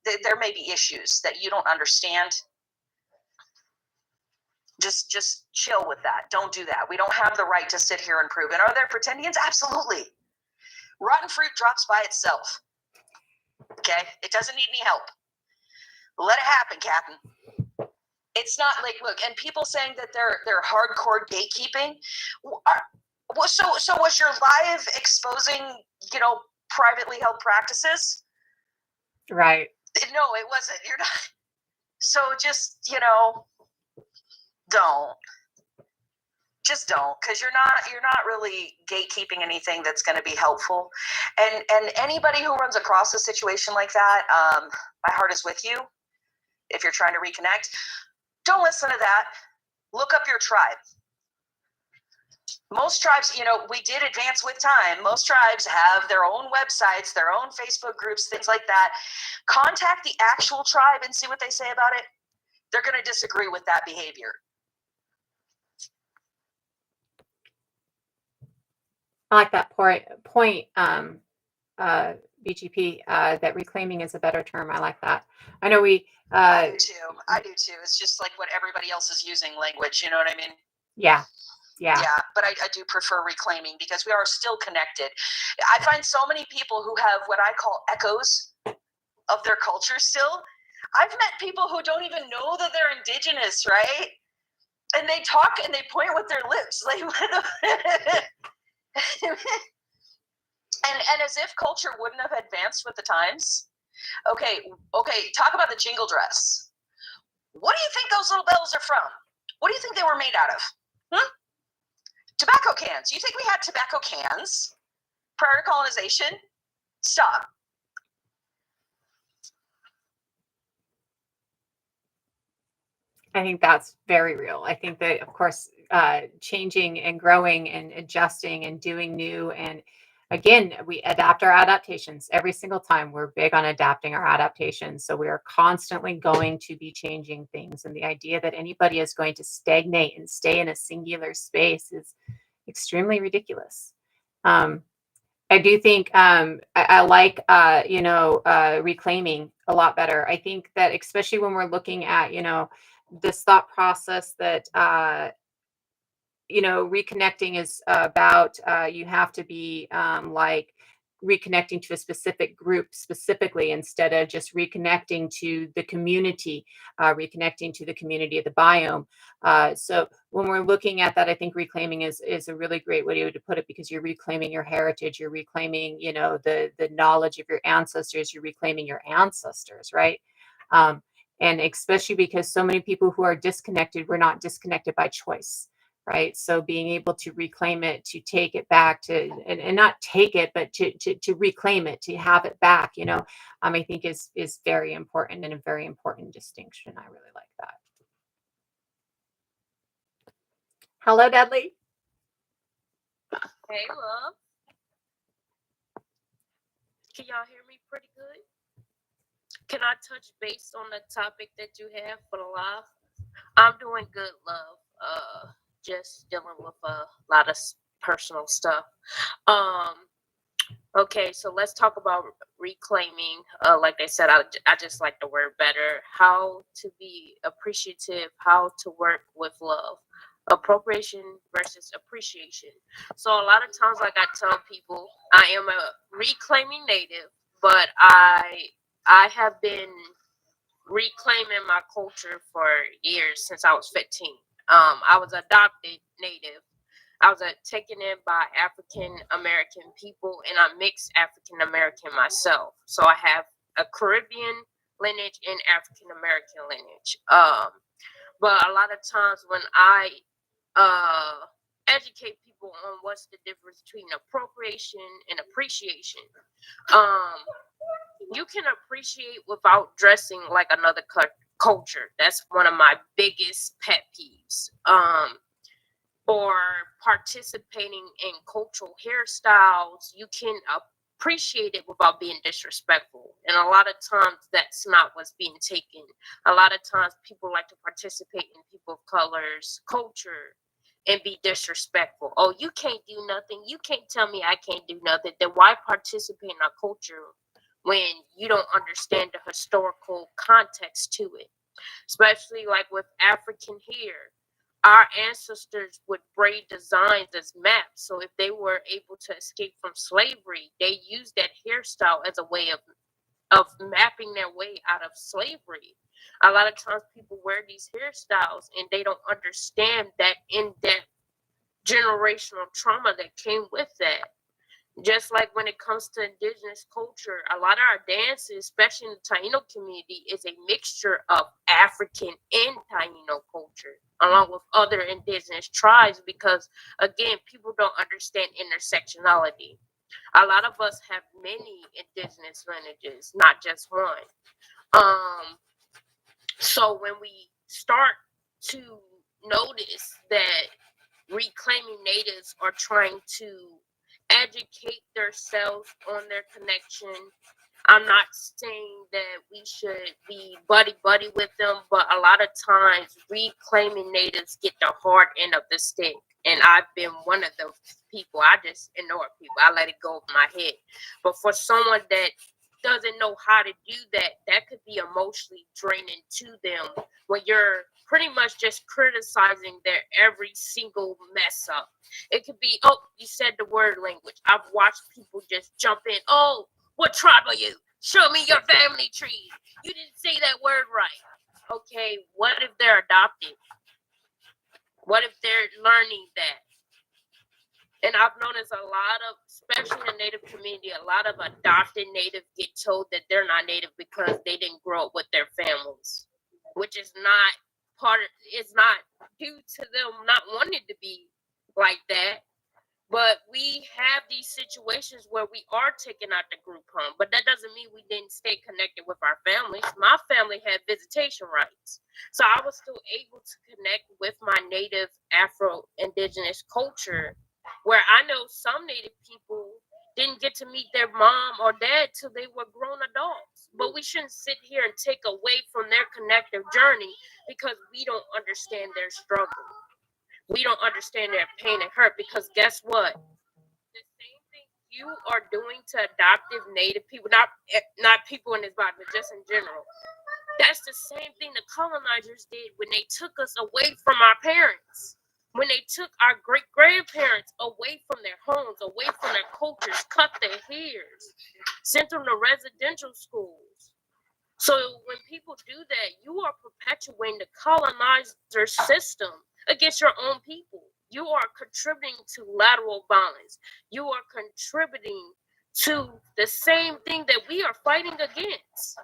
there may be issues that you don't understand. Just chill with that. Don't do that. We don't have the right to sit here and prove it. Are there pretendians? Absolutely. Rotten fruit drops by itself. Okay? It doesn't need any help. Let it happen, Captain. It's not like, look, and people saying that they're hardcore gatekeeping. So was your live exposing, privately held practices? Right. No, it wasn't. You're not. So just, don't. Just don't, because you're not really gatekeeping anything that's going to be helpful. And anybody who runs across a situation like that, my heart is with you. If you're trying to reconnect, don't listen to that. Look up your tribe. Most tribes, we did advance with time. Most tribes have their own websites, their own Facebook groups, things like that. Contact the actual tribe and see what they say about it. They're going to disagree with that behavior. I like that point BGP, that reclaiming is a better term. I like that. I know we. I do too. I do too. It's just like what everybody else is using language. You know what I mean? Yeah. Yeah. Yeah, but I do prefer reclaiming because we are still connected. I find so many people who have what I call echoes of their culture still. I've met people who don't even know that they're indigenous, right? And they talk and they point with their lips, like, and as if culture wouldn't have advanced with the times. Okay, talk about the jingle dress. What do you think those little bells are from? What do you think they were made out of? Tobacco cans. You think we had tobacco cans prior to colonization? Stop. I think that's very real. I think that, of course, changing and growing and adjusting and doing new. And again, we adapt our adaptations every single time. We're big on adapting our adaptations. So we are constantly going to be changing things. And the idea that anybody is going to stagnate and stay in a singular space is extremely ridiculous. I do think I like reclaiming a lot better. I think that especially when we're looking at this thought process that reconnecting is about, you have to be like reconnecting to a specific group specifically instead of just reconnecting to the community, reconnecting to the community of the biome. So when we're looking at that, I think reclaiming is a really great way to put it, because you're reclaiming your heritage, you're reclaiming, the knowledge of your ancestors, you're reclaiming your ancestors, right? And especially because so many people who are disconnected, we're not disconnected by choice. Right. So being able to reclaim it, to take it back and not take it, but to reclaim it, to have it back, I think is very important and a very important distinction. I really like that. Hello, Dudley. Hey, love. Can y'all hear me pretty good? Can I touch base on the topic that you have for the live? I'm doing good, love. Just dealing with a lot of personal stuff. Okay, so let's talk about reclaiming. Like I said, I just like the word better. How to be appreciative, how to work with love. Appropriation versus appreciation. So a lot of times, like I tell people, I am a reclaiming native, but I have been reclaiming my culture for years, since I was 15. I was adopted native. I was taken in by African American people, and I'm mixed African American myself. So I have a Caribbean lineage and African American lineage. But a lot of times when I educate people on what's the difference between appropriation and appreciation, you can appreciate without dressing like another culture. That's one of my biggest pet peeves. Or participating in cultural hairstyles, you can appreciate it without being disrespectful. And a lot of times that's not what's being taken. A lot of times people like to participate in people of color's culture and be disrespectful. Oh, you can't do nothing. You can't tell me I can't do nothing. Then why participate in our culture when you don't understand the historical context to it? Especially like with African hair, our ancestors would braid designs as maps. So if they were able to escape from slavery, they used that hairstyle as a way of mapping their way out of slavery. A lot of times people wear these hairstyles and they don't understand that in-depth generational trauma that came with that. Just like when it comes to indigenous culture, a lot of our dances, especially in the Taino community, is a mixture of African and Taino culture, along with other indigenous tribes, because, again, people don't understand intersectionality. A lot of us have many indigenous lineages, not just one. So when we start to notice that reclaiming natives are trying to educate themselves on their connection, I'm not saying that we should be buddy with them, but a lot of times reclaiming natives get the hard end of the stick. And I've been one of those people. I just ignore people. I let it go over my head. But for someone that doesn't know how to do that, that could be emotionally draining to them when you're pretty much just criticizing their every single mess up. It could be, oh, you said the word language. I've watched people just jump in. Oh, what tribe are you? Show me your family tree. You didn't say that word right. Okay, what if they're adopted? What if they're learning that? And I've noticed a lot of, especially in the Native community, a lot of adopted Native get told that they're not Native because they didn't grow up with their families, which is not it's not due to them not wanting to be like that. But we have these situations where we are taking out the group home, but that doesn't mean we didn't stay connected with our families. My family had visitation rights, so I was still able to connect with my Native Afro-Indigenous culture, where I know some Native people didn't get to meet their mom or dad till they were grown adults. But we shouldn't sit here and take away from their connective journey because we don't understand their struggle. We don't understand their pain and hurt, because guess what? The same thing you are doing to adoptive Native people, not people in this body, but just in general. That's the same thing the colonizers did when they took us away from our parents. When they took our great grandparents away from their homes, away from their cultures, cut their hairs, sent them to residential schools. So when people do that, you are perpetuating the colonizer system against your own people. You are contributing to lateral violence. You are contributing to the same thing that we are fighting against.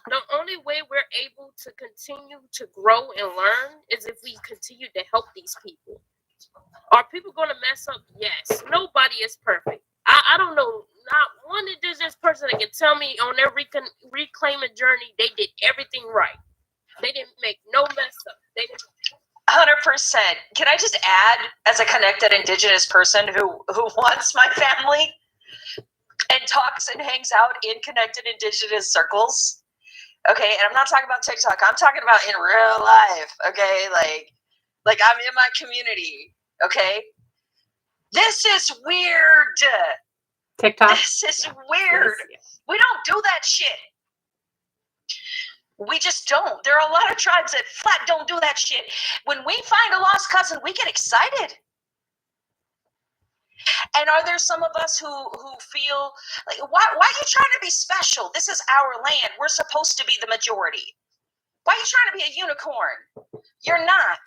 The only way we're able to continue to grow and learn is if we continue to help these people. Are people going to mess up? Yes. Nobody is perfect. I don't know not one indigenous person that can tell me on their reclaiming journey they did everything right. They didn't make no mess up. They didn't. 100%. Can I just add, as a connected indigenous person who wants my family and talks and hangs out in connected indigenous circles, okay, and I'm not talking about TikTok, I'm talking about in real life, okay, like I'm in my community, okay? This is weird. TikTok. This is weird. We don't do that shit. We just don't. There are a lot of tribes that flat don't do that shit. When we find a lost cousin, we get excited. And are there some of us who feel like, why are you trying to be special? This is our land. We're supposed to be the majority. Why are you trying to be a unicorn? You're not.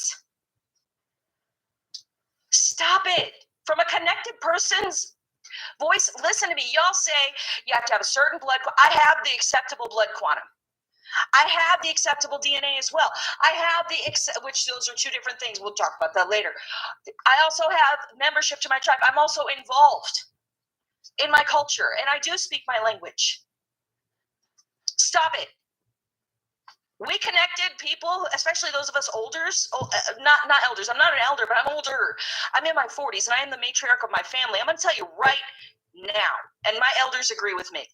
Stop it. From a connected person's voice, listen to me. Y'all say you have to have a certain blood. I have the acceptable blood quantum. I have the acceptable DNA as well. I have which those are two different things. We'll talk about that later. I also have membership to my tribe. I'm also involved in my culture, and I do speak my language. Stop it. We connected people, especially those of us elders, not elders. I'm not an elder, but I'm older. I'm in my 40s, and I am the matriarch of my family. I'm going to tell you right now, and my elders agree with me.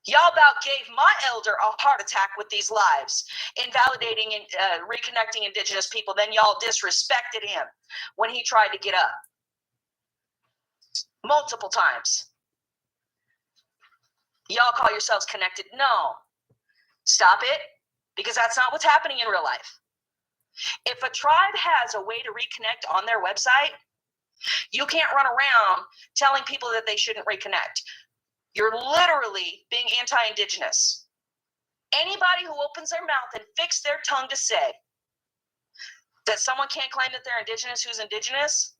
Y'all about gave my elder a heart attack with these lives, invalidating and reconnecting indigenous people. Then y'all disrespected him when he tried to get up. Multiple times. Y'all call yourselves connected. No. Stop it, because that's not what's happening in real life. If a tribe has a way to reconnect on their website, you can't run around telling people that they shouldn't reconnect. You're literally being anti-indigenous. Anybody who opens their mouth and fixes their tongue to say that someone can't claim that they're indigenous who's indigenous,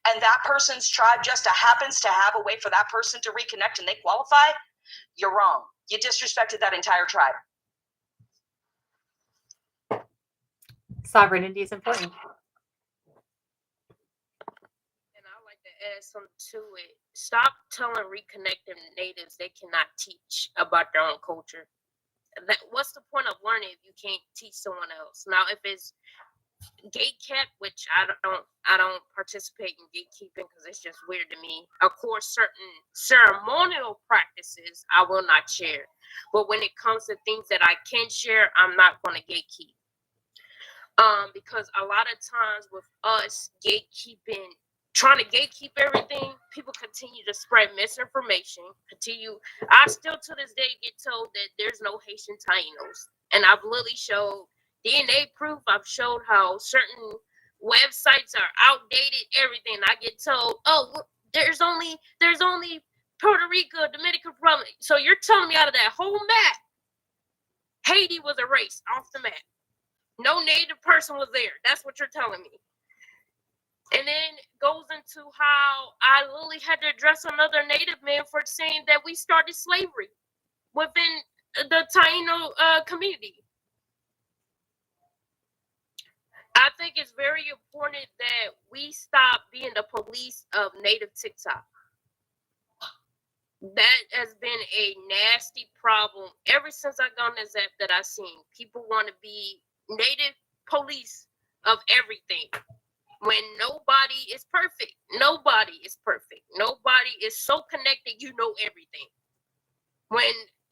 and that person's tribe just happens to have a way for that person to reconnect and they qualify, you're wrong. You disrespected that entire tribe. Sovereignty is important. And I like to add something to it. Stop telling reconnecting natives they cannot teach about their own culture. What's the point of learning if you can't teach someone else? Now, if it's gatekept, which I don't participate in gatekeeping because it's just weird to me. Of course, certain ceremonial practices I will not share, but when it comes to things that I can share, I'm not going to gatekeep. Because a lot of times with us gatekeeping, trying to gatekeep everything, people continue to spread misinformation. I still to this day get told that there's no Haitian Tainos, and I've literally showed DNA proof. I've showed how certain websites are outdated. Everything I get told, oh, there's only Puerto Rico, Dominican Republic. So you're telling me out of that whole map, Haiti was erased off the map? No native person was there. That's what you're telling me. And then goes into how I literally had to address another native man for saying that we started slavery within the Taino community. I think it's very important that we stop being the police of native TikTok. That has been a nasty problem ever since I got on this app that I've seen. People want to be native police of everything when nobody is perfect. Nobody is perfect. Nobody is so connected you know everything. When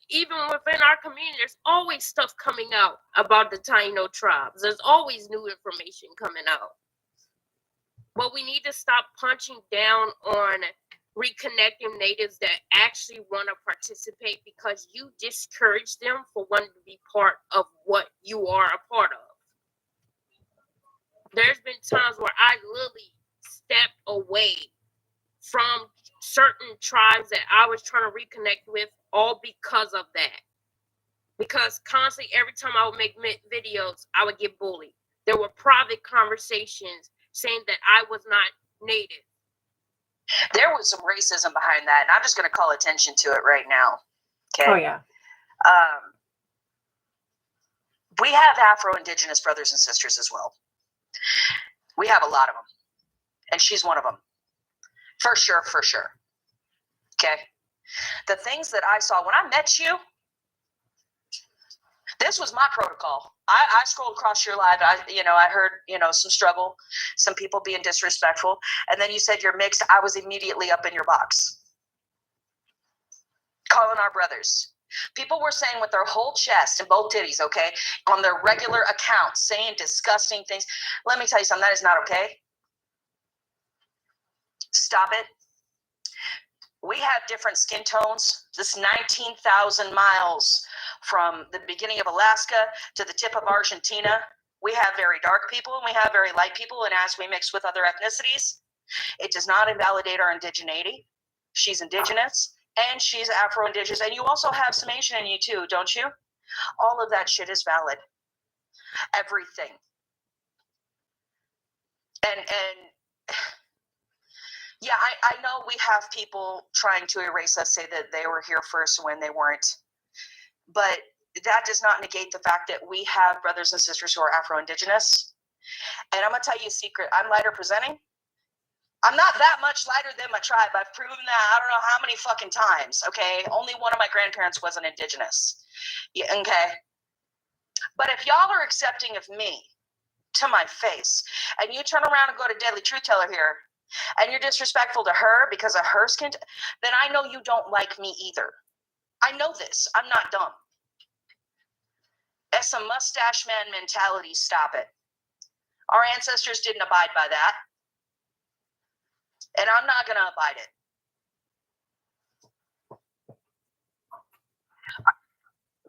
even within our community, there's always stuff coming out about the Taino tribes. There's always new information coming out. But we need to stop punching down on reconnecting natives that actually want to participate because you discourage them for wanting to be part of what you are a part of. There's been times where I literally stepped away from certain tribes that I was trying to reconnect with, all because of that. Because constantly, every time I would make videos, I would get bullied. There were private conversations saying that I was not native. There was some racism behind that, and I'm just going to call attention to it right now. Okay. Oh, yeah. We have Afro-Indigenous brothers and sisters as well. We have a lot of them, and she's one of them. For sure, for sure. Okay. The things that I saw when I met you, this was my protocol. I scrolled across your live. I heard, some struggle, some people being disrespectful. And then you said you're mixed. I was immediately up in your box. Calling our brothers. People were saying with their whole chest and both titties, okay, on their regular accounts, saying disgusting things. Let me tell you something. That is not okay. Stop it. We have different skin tones. This 19,000 miles from the beginning of Alaska to the tip of Argentina. We have very dark people and we have very light people. And as we mix with other ethnicities, it does not invalidate our indigeneity. She's indigenous and she's Afro-Indigenous. And you also have some Asian in you too, don't you? All of that shit is valid. Everything. And yeah, I know we have people trying to erase us, say that they were here first when they weren't. But that does not negate the fact that we have brothers and sisters who are Afro-Indigenous. And I'm going to tell you a secret. I'm lighter presenting. I'm not that much lighter than my tribe. I've proven that I don't know how many fucking times, okay? Only one of my grandparents wasn't Indigenous. Yeah, okay? But if y'all are accepting of me to my face, and you turn around and go to Deadly Truth Teller here, and you're disrespectful to her because of her skin, then I know you don't like me either. I know this. I'm not dumb. That's some mustache man mentality. Stop it. Our ancestors didn't abide by that. And I'm not going to abide it.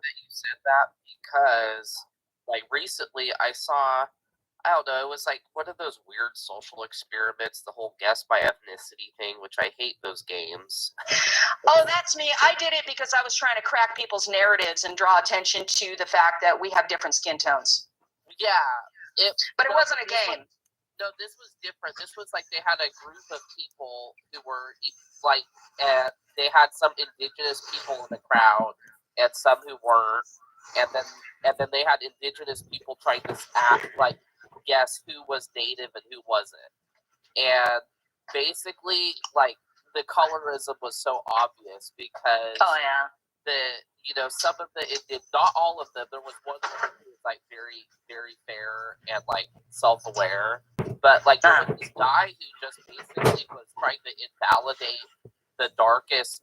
You said that because, recently I saw, I don't know, it was one of those weird social experiments, the whole guess by ethnicity thing, which I hate those games. Oh, that's me. I did it because I was trying to crack people's narratives and draw attention to the fact that we have different skin tones. Yeah. But it wasn't a game. No, this was different. This was they had a group of people who were they had some indigenous people in the crowd and some who weren't, and then they had indigenous people trying to guess who was native and who wasn't, and basically the colorism was so obvious because some of the it did not all of them. There was one who was like very, very fair and like self-aware, but like there was this guy who just basically was trying to invalidate the darkest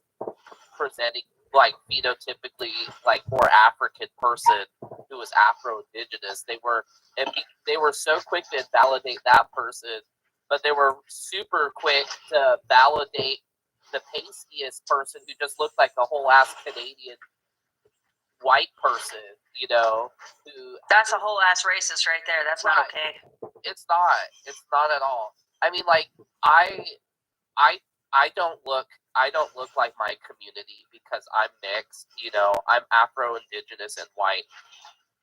presenting, like phenotypically like more African person who was Afro-Indigenous. They were so quick to invalidate that person, but they were super quick to validate the pastiest person who just looked like a whole ass Canadian white person, who That's a whole ass racist right there. That's not okay. It's not at all. I mean, like I don't look like my community because I'm mixed, I'm Afro-Indigenous and white,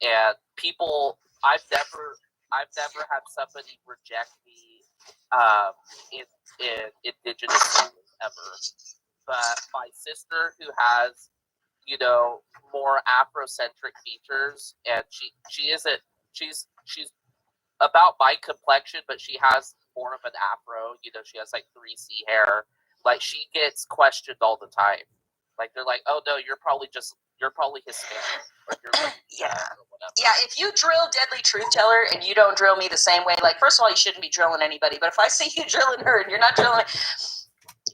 and people I've never had somebody reject me in Indigenous circles ever. But my sister, who has, more Afrocentric features, and she's about my complexion, but she has more of an afro. She has like 3C hair. Like, she gets questioned all the time. Like, they're like, "Oh no, you're probably Hispanic, or you're like, Yeah. or whatever." Yeah, if you drill Deadly Truth Teller and you don't drill me the same way, like, first of all, you shouldn't be drilling anybody. But if I see you drilling her and you're not drilling,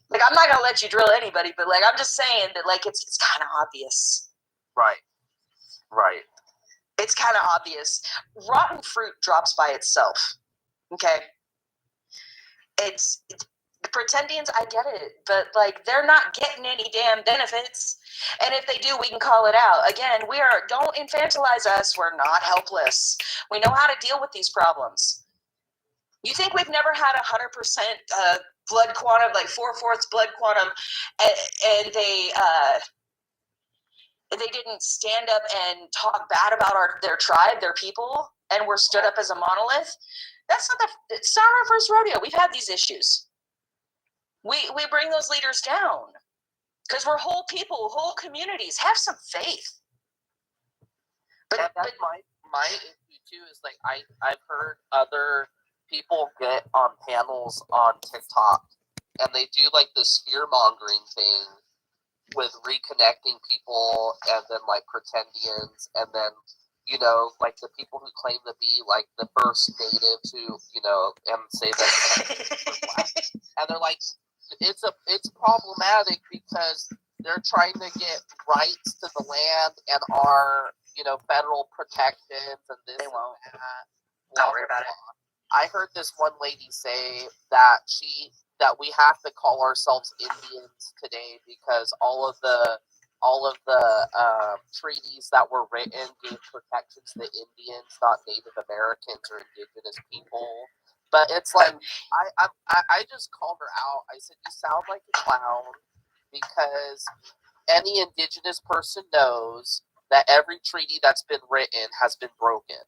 like, I'm not gonna let you drill anybody. But like, I'm just saying that, like, it's kind of obvious. Right. It's kind of obvious. Rotten fruit drops by itself. Okay. It's pretendians, I get it, but like, they're not getting any damn benefits. And if they do, we can call it out. Again, don't infantilize us. We're not helpless. We know how to deal with these problems. You think we've never had 100% blood quantum, like 4/4 blood quantum, and they didn't stand up and talk bad about their tribe, their people, and were stood up as a monolith? It's not our first rodeo. We've had these issues. We bring those leaders down because we're whole people, whole communities. Have some faith. But that's my issue too. Is like I've heard other people get on panels on TikTok, and they do like this fear mongering thing with reconnecting people, and then like pretendians, and then like the people who claim to be like the first natives who and say that and they're like, it's problematic because they're trying to get rights to the land and our federal protections and this they won't. and that. Don't worry about it. I heard this one lady say that we have to call ourselves Indians today because all of the treaties that were written gave protections to Indians, not Native Americans or Indigenous people. But it's like I just called her out. I said, "You sound like a clown," because any Indigenous person knows that every treaty that's been written has been broken.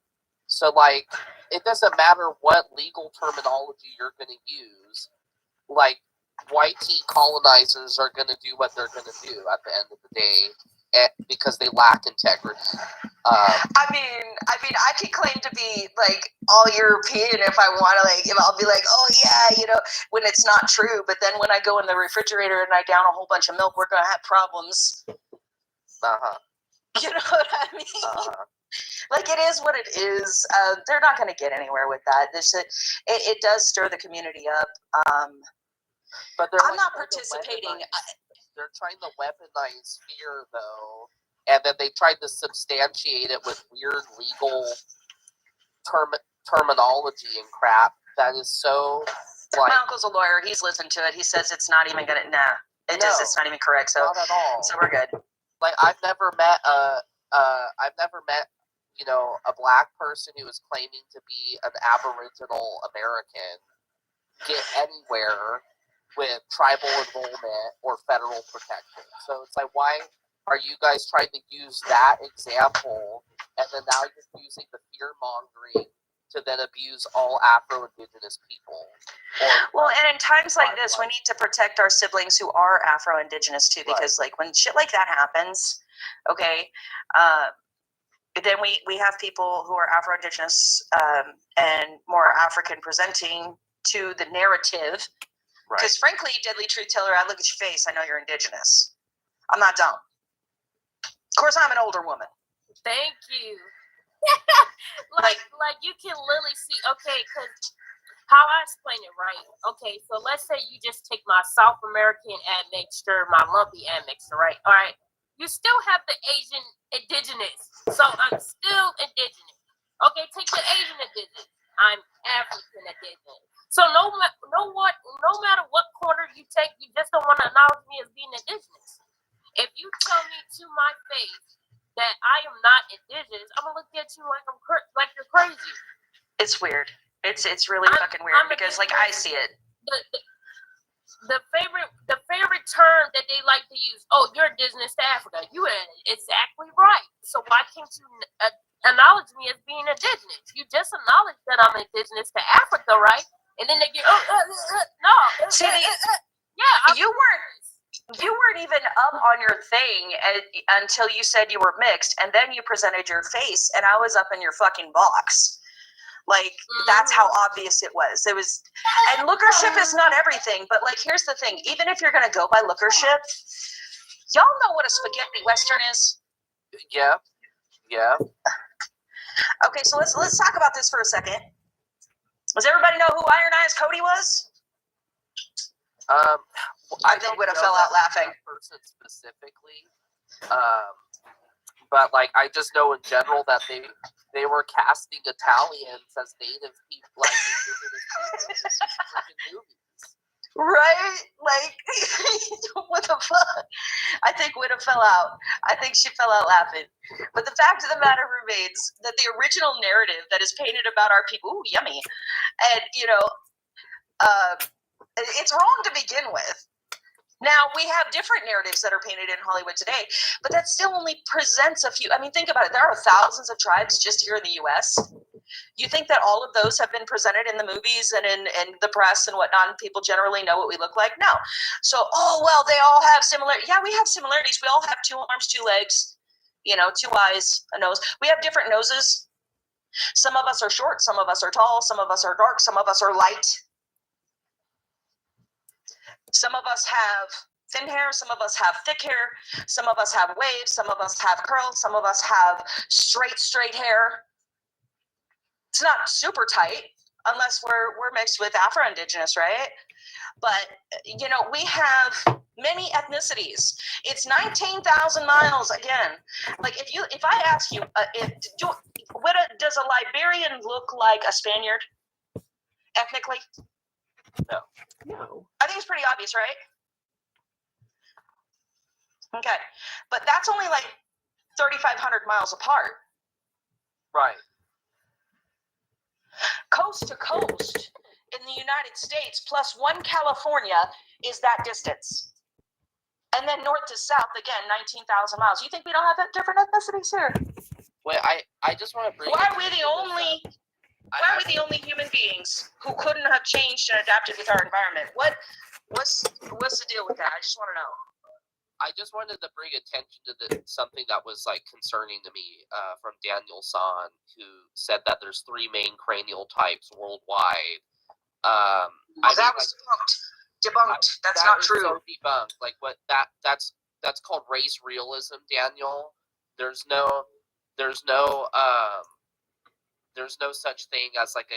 So, like, it doesn't matter what legal terminology you're going to use. Like, white tea colonizers are going to do what they're going to do at the end of the day because they lack integrity. I mean, I could claim to be like all European if I want to. Like, I'll be like, "Oh yeah," when it's not true. But then when I go in the refrigerator and I down a whole bunch of milk, we're gonna have problems. You know what I mean? Like, it is what it is. They're not going to get anywhere with that. It does stir the community up. But I'm not participating. They're trying to weaponize fear, though, and then they tried to substantiate it with weird legal terminology and crap that is so. Like, my uncle's a lawyer. He's listened to it. He says it's not even gonna. It's not even correct. So not at all. So we're good. Like, I've never met a black person who is claiming to be an Aboriginal American get anywhere with tribal enrollment or federal protection. So it's like, why are you guys trying to use that example, and then now you're using the fear mongering to then abuse all Afro-Indigenous people? Well, and in times like this, we need to protect our siblings who are Afro-Indigenous too, because like, when shit like that happens, okay, then we have people who are Afro-Indigenous and more African presenting to the narrative. Because frankly, Deadly Truth Teller, I look at your face, I know you're Indigenous. I'm not dumb. course, I'm an older woman. Thank you. like you can literally see. Okay, because how I explain it, right? Okay, so let's say you just take my South American admixture, my lumpy admixture, right? All right, you still have the Asian indigenous, so I'm still indigenous. Okay, take the Asian indigenous. I'm African indigenous. So no matter what corner you take, you just don't want to acknowledge me as being indigenous. If you tell me to my face that I am not indigenous, I'm gonna look at you like like you're crazy. It's weird. It's really fucking weird because like I see it. The favorite term that they like to use. Oh, you're indigenous to Africa. You are exactly right. So why can't you acknowledge me as being indigenous? You just acknowledge that I'm indigenous to Africa, right? And then they get no. See, Yeah, you weren't even up on your thing until you said you were mixed, and then you presented your face, and I was up in your fucking box. Like, that's how obvious it was. It was, and lookership is not everything, but like, here's the thing. Even if you're going to go by lookership, y'all know what a spaghetti western is? Yeah. Yeah. Okay, so let's talk about this for a second. Does everybody know who Iron Eyes Cody was? I think Widda fell out laughing. That person specifically, but like I just know in general that they were casting Italians as native people, like indigenous people in movies. Right? Like, what the fuck? I think Widda fell out. I think she fell out laughing. But the fact of the matter remains that the original narrative that is painted about our people, ooh, yummy, and, you know, it's wrong to begin with. Now, we have different narratives that are painted in Hollywood today, but that still only presents a few. I mean, think about it. There are thousands of tribes just here in the U.S. You think that all of those have been presented in the movies and in the press and whatnot, and people generally know what we look like? No. So, oh, well, they all have similarities. Yeah, we have similarities. We all have 2 arms, 2 legs, 2 eyes, a nose. We have different noses. Some of us are short. Some of us are tall. Some of us are dark. Some of us are light. Some of us have thin hair, some of us have thick hair, some of us have waves, some of us have curls, some of us have straight hair. It's not super tight unless we're mixed with Afro-Indigenous, right? But, we have many ethnicities. It's 19,000 miles, again. Like, if I ask you, does a Liberian look like a Spaniard ethnically? No. I think it's pretty obvious, right? Okay, but that's only like 3,500 miles apart. Right. Coast to coast in the United States, plus 1 California, is that distance. And then north to south, again, 19,000 miles. You think we don't have different ethnicities here? Wait, I just want to bring. Why are we the only human beings who couldn't have changed and adapted with our environment? What's the deal with that? I just want to know. I just wanted to bring attention to something that was like concerning to me from Daniel San, who said that there's 3 main cranial types worldwide. That was debunked. That's not true. So debunked. Like what? That's called race realism, Daniel. There's no such thing as like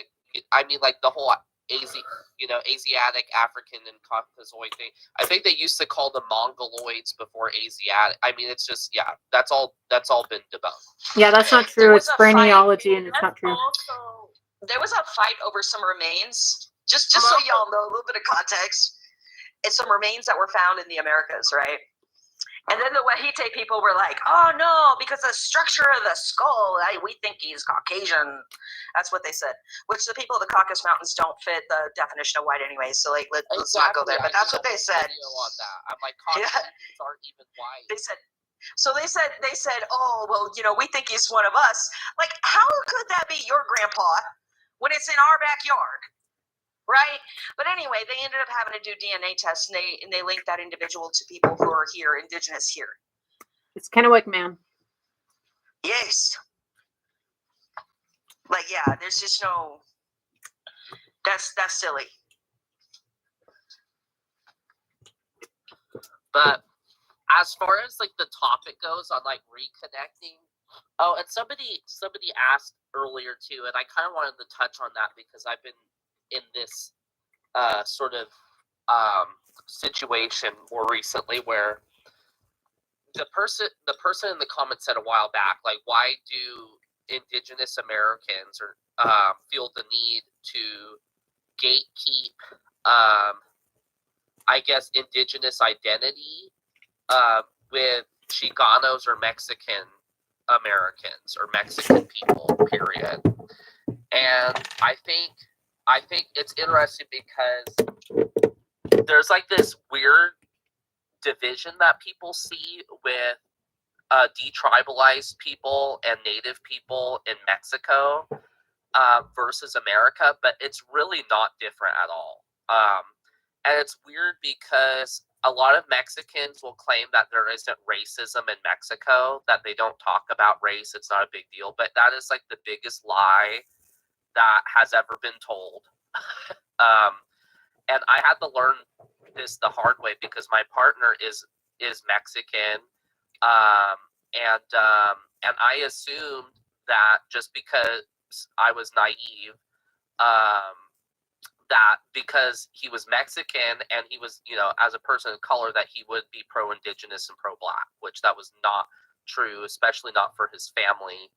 the whole Asiatic, African, and Caucasoid thing. I think they used to call them Mongoloids before Asiatic. I mean, it's just that's all been debunked. Yeah, that's not true. It's phrenology, and it's not true. There was a fight over some remains. Just so y'all know a little bit of context. It's some remains that were found in the Americas, right? And then the Wahite people were like, oh no, because the structure of the skull, we think he's Caucasian. That's what they said. Which the people of the Caucasus Mountains don't fit the definition of white anyway, so like let's not go there. But that's what they said. On that. I'm like, Caucasians aren't even white. They said, oh, well, we think he's one of us. Like, how could that be your grandpa when it's in our backyard? Right? But anyway, they ended up having to do DNA tests, and they linked that individual to people who are here, indigenous here. It's kind of like man. Yes. Like, yeah, there's just no. That's silly. But as far as like the topic goes on like reconnecting, oh, and somebody asked earlier too, and I kind of wanted to touch on that because I've been in this sort of situation more recently where the person in the comments said a while back, like, why do Indigenous Americans or feel the need to gatekeep, I guess, Indigenous identity with Chicanos or Mexican Americans or Mexican people, period. And I think it's interesting because there's like this weird division that people see with detribalized people and native people in Mexico versus America, but it's really not different at all. And it's weird because a lot of Mexicans will claim that there isn't racism in Mexico, that they don't talk about race, it's not a big deal, but that is like the biggest lie that has ever been told. And I had to learn this the hard way because my partner is Mexican, and I assumed that just because I was naive, that because he was Mexican and he was, you know, as a person of color, that he would be pro-Indigenous and pro-Black, which that was not true, especially not for his family.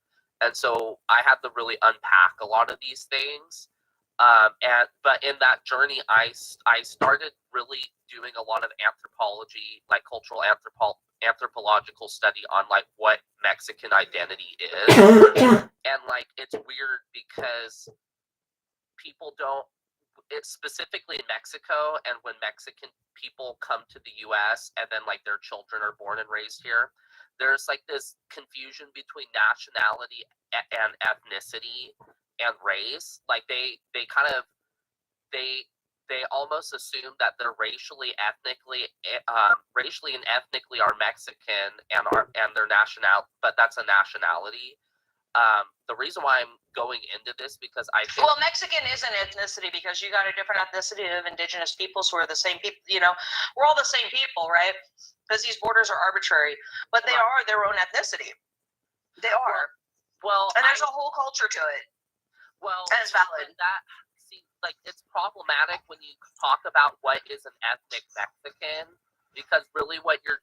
And so I had to really unpack a lot of these things. But in that journey, I started really doing a lot of anthropology, like cultural anthropological study on like what Mexican identity is. And like it's weird because people don't, it's specifically in Mexico, and when Mexican people come to the US and then like their children are born and raised here, there's like this confusion between nationality and ethnicity and race. Like they almost assume that they're racially and ethnically are Mexican and their national, but that's a nationality. The reason why I'm going into this because I think, well, Mexican is an ethnicity because you got a different ethnicity of indigenous peoples who are the same people. You know, we're all the same people, right? Because these borders are arbitrary, but they are their own ethnicity. They are. Well, and there's a whole culture to it. Well, and it's valid. That like it's problematic when you talk about what is an ethnic Mexican, because really what you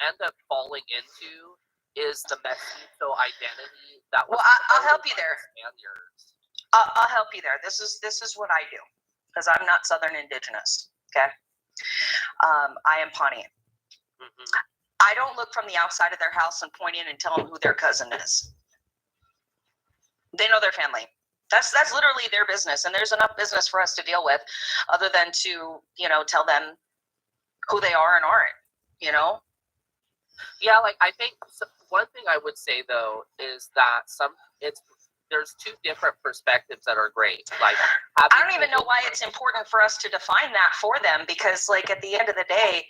end up falling into is the mestizo identity that was. Well, I'll help you there. Spaniards. I'll help you there. This is what I do because I'm not Southern Indigenous. Okay, I am Pawnee. Mm-hmm. I don't look from the outside of their house and point in and tell them who their cousin is. They know their family. That's literally their business, and there's enough business for us to deal with, other than to tell them who they are and aren't. Yeah, like I think one thing I would say though is that there's two different perspectives that are great. Like I don't even know why it's important for us to define that for them, because like at the end of the day,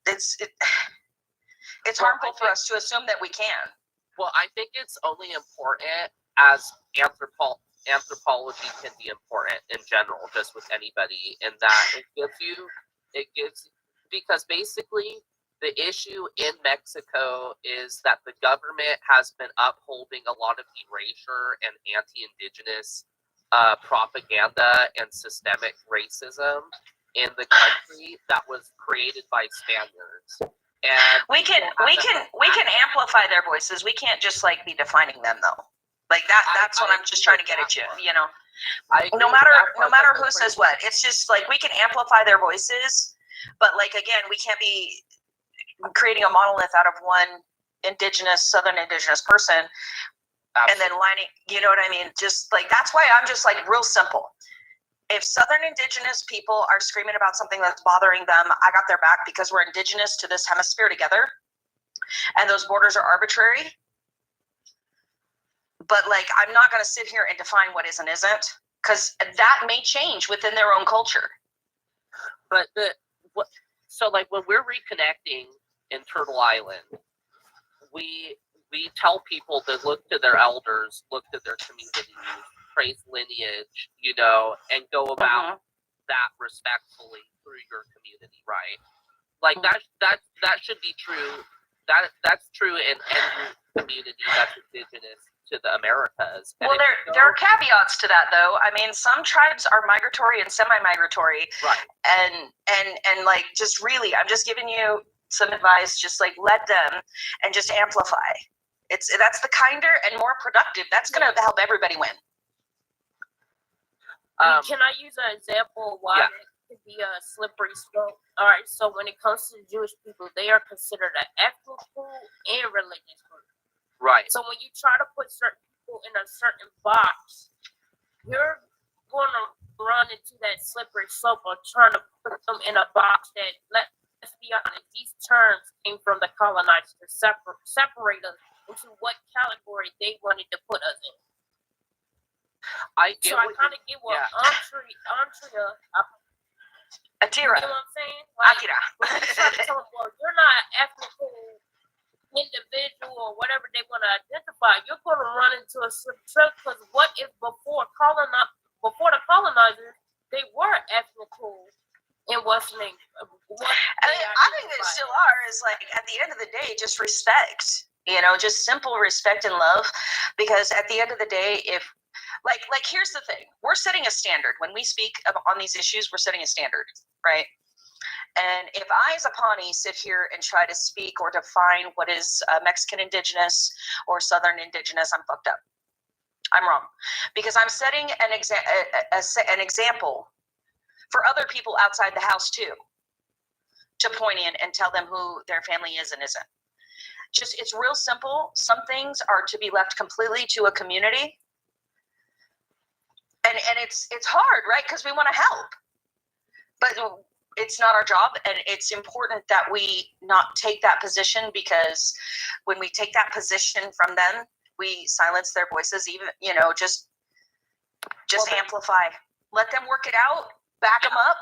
it's harmful for us to assume that we can. Well, I think it's only important as anthropology can be important in general, just with anybody, in that it gives because basically the issue in Mexico is that the government has been upholding a lot of erasure and anti-indigenous propaganda and systemic racism in the country that was created by Spaniards. And we can amplify their voices. We can't just like be defining them though. Like that's what I'm just trying to get at you. No matter who says what, it's just like we can amplify their voices, but like again, we can't be creating a monolith out of one Southern Indigenous person. Absolutely. And then lining, you know what I mean? Just like that's why I'm just like real simple. If Southern Indigenous people are screaming about something that's bothering them, I got their back because we're indigenous to this hemisphere together. And those borders are arbitrary. But like, I'm not going to sit here and define what is and isn't, because that may change within their own culture. But so like when we're reconnecting in Turtle Island, we tell people to look to their elders, look to their communities, trace lineage, and go about that respectfully through your community, right? Like that should be true. That's true in any community that's indigenous to the Americas. And Well, there are caveats to that, though. I mean, some tribes are migratory and semi-migratory, right. and like, just really, I'm just giving you some advice. Just like, let them and just amplify. That's the kinder and more productive. That's going to help everybody win. Can I use an example of why it could be a slippery slope? All right, so when it comes to the Jewish people, they are considered an ethnic group and religious group. Right. So when you try to put certain people in a certain box, you're going to run into that slippery slope of trying to put them in a box that, let's be honest, these terms came from the colonizers to separate us into what category they wanted to put us in. I kind of get what Atira. You know what I'm saying? Like, Akira. when you try to tell them, well, you're not an ethnical individual or whatever they want to identify, you're going to run into a slippery slope, because what if before the colonizers, they were ethnical in what's named. I think they still are. Is like, at the end of the day, just respect. You know, just simple respect and love. Because at the end of the day, if like here's the thing, we're setting a standard when we speak on these issues. We're setting a standard, right? And if I, as a Pawnee, sit here and try to speak or define what is Mexican indigenous or Southern indigenous, I'm fucked up. I'm wrong, because I'm setting an example for other people outside the house too, to point in and tell them who their family is and isn't. Just, it's real simple. Some things are to be left completely to a community. And it's hard, right? Because we want to help, but it's not our job. And it's important that we not take that position, because when we take that position from them, we silence their voices. Even, you know, just amplify. Let them work it out. Back them up,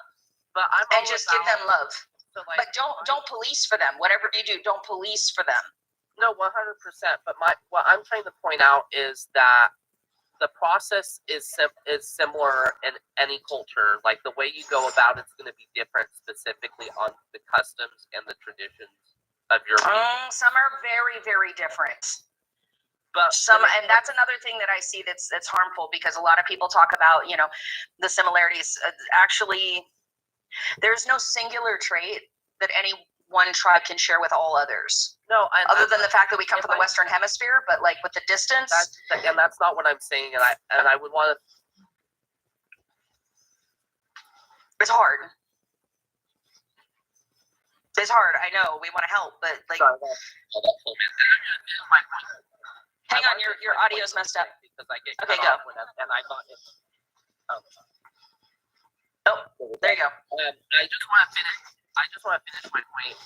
and just give them love. So like, but don't police for them. Whatever you do, don't police for them. No, 100%. But what I'm trying to point out is that the process is similar in any culture. Like, the way you go about it's going to be different, specifically on the customs and the traditions of your people. Some are very, very different. But And that's another thing that I see that's harmful, because a lot of people talk about, you know, the similarities. Actually, there's no singular trait that any one tribe can share with all others. No, other than the fact that we come from the Western Hemisphere, but like with the distance. That's not what I'm saying, and I would want to. It's hard. It's hard. I know. We want to help, but like. Sorry, hang on, your audio's messed up. Because I get okay, cut go. off and I'm not. There you go. I just want to finish my point,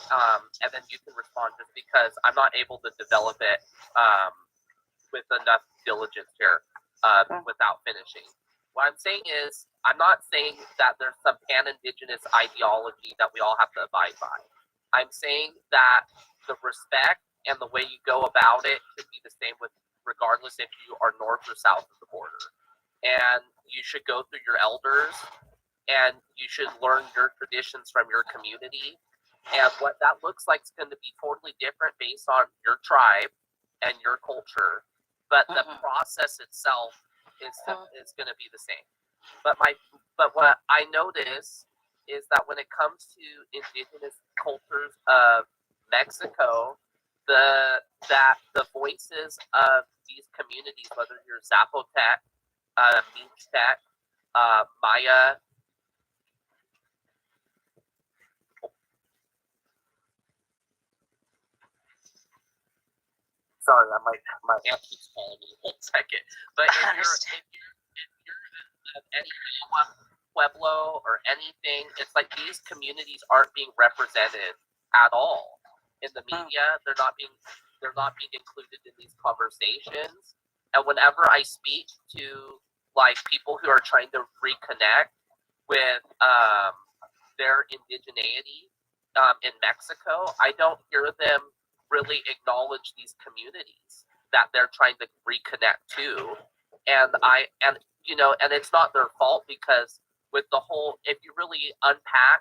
and then you can respond, just because I'm not able to develop it with enough diligence here without finishing. What I'm saying is, I'm not saying that there's some pan-indigenous ideology that we all have to abide by. I'm saying that the respect and the way you go about it should be the same regardless if you are north or south of the border. And you should go through your elders, and you should learn your traditions from your community. And what that looks like is going to be totally different based on your tribe and your culture. But the process itself is going to be the same. But what I notice is that when it comes to indigenous cultures of Mexico, the voices of these communities, whether you're Zapotec, Mixtec, Maya, sorry, my aunt keeps calling me 1 second. But if you're of any Pueblo or anything, it's like these communities aren't being represented at all in the media. They're not being included in these conversations. And whenever I speak to like people who are trying to reconnect with their indigeneity in Mexico, I don't hear them really acknowledge these communities that they're trying to reconnect to. And it's not their fault, because with the whole, if you really unpack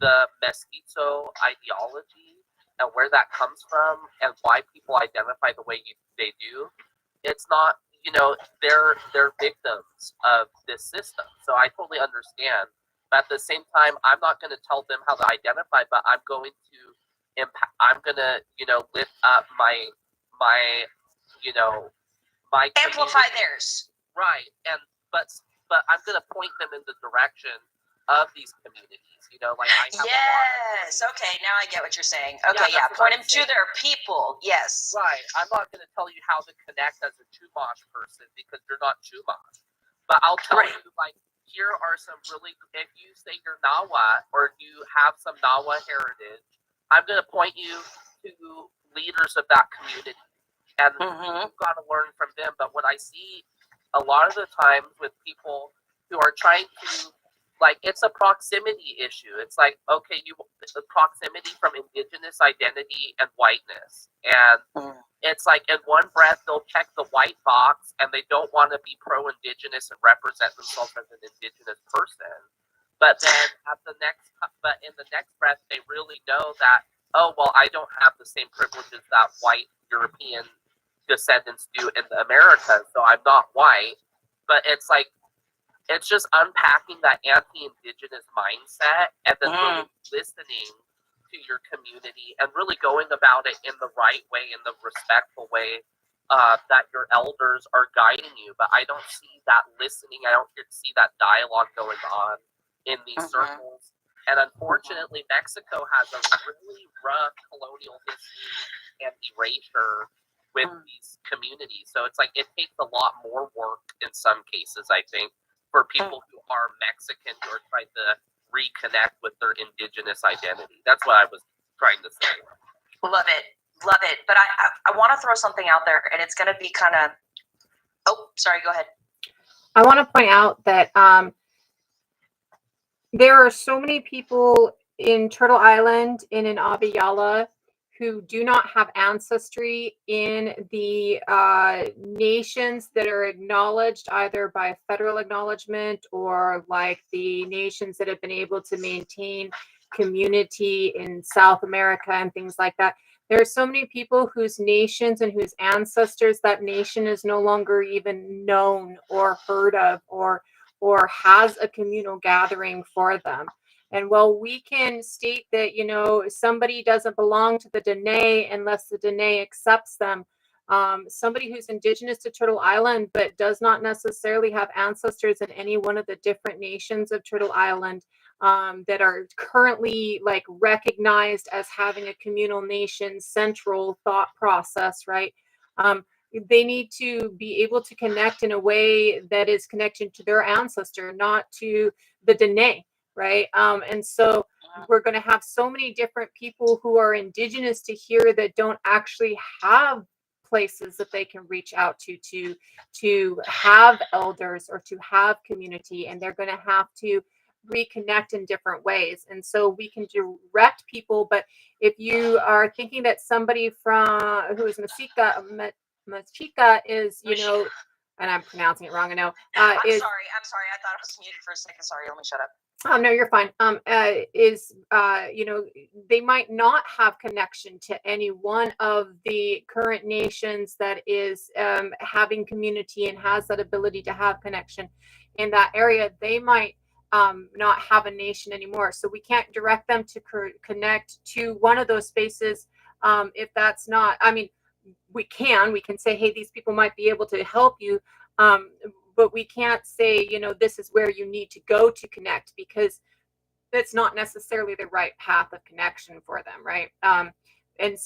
the mestizo ideology and where that comes from and why people identify the way they do. It's not, you know, they're victims of this system. So I totally understand. But at the same time, I'm not going to tell them how to identify, but I'm going to I'm going to, you know, lift up my you know, my Amplify community. theirs. Right. And but I'm going to point them in the direction of these communities. You know, like I have Yes. Okay. Now I get what you're saying. Okay. Yeah. that's what Point I'm them to saying. their people. Yes. Right. I'm not going to tell you how to connect as a Chumash person because you're not Chumash. But I'll tell Right. you, like, here are some really, if you say you're Nawa or you have some Nawa heritage, I'm going to point you to leaders of that community. And you've got to learn from them. But what I see a lot of the times with people who are trying to, like, it's a proximity issue. It's like, okay, the proximity from indigenous identity and whiteness. And it's like in one breath, they'll check the white box and they don't want to be pro-indigenous and represent themselves as an indigenous person. But then but in the next breath, they really know that, oh, well, I don't have the same privileges that white European descendants do in the Americas, so I'm not white. But it's like, it's just unpacking that anti-indigenous mindset and then really listening to your community and really going about it in the right way, in the respectful way that your elders are guiding you. But I don't see that listening. I don't see that dialogue going on in these circles. And unfortunately, Mexico has a really rough colonial history and erasure with these communities. So it's like it takes a lot more work in some cases, I think, for people who are Mexican who are trying to reconnect with their indigenous identity. That's what I was trying to say. Love it. Love it. But I want to throw something out there, and it's going to be kind of, oh, sorry, go ahead. I want to point out that there are so many people in Turtle Island and in Abiyala who do not have ancestry in the nations that are acknowledged either by federal acknowledgement or like the nations that have been able to maintain community in South America and things like that. There are so many people whose nations and whose ancestors that nation is no longer even known or heard of or has a communal gathering for them. And while we can state that, you know, somebody doesn't belong to the Dene unless the Dene accepts them, somebody who's indigenous to Turtle Island but does not necessarily have ancestors in any one of the different nations of Turtle Island that are currently like recognized as having a communal nation central thought process, right? They need to be able to connect in a way that is connected to their ancestor, not to the Dene, right? And so we're going to have so many different people who are indigenous to here that don't actually have places that they can reach out to have elders or to have community, and they're going to have to reconnect in different ways. And so we can direct people, but if you are thinking that somebody from who is Machika is, you know, and I'm pronouncing it wrong, I know. I'm sorry. I thought I was muted for a second. Sorry, let me shut up. Oh, no, you're fine. You know, they might not have connection to any one of the current nations that is having community and has that ability to have connection in that area. They might not have a nation anymore. So we can't direct them to connect to one of those spaces if that's not, I mean, we can say, hey, these people might be able to help you. But we can't say, you know, this is where you need to go to connect, because that's not necessarily the right path of connection for them, right? And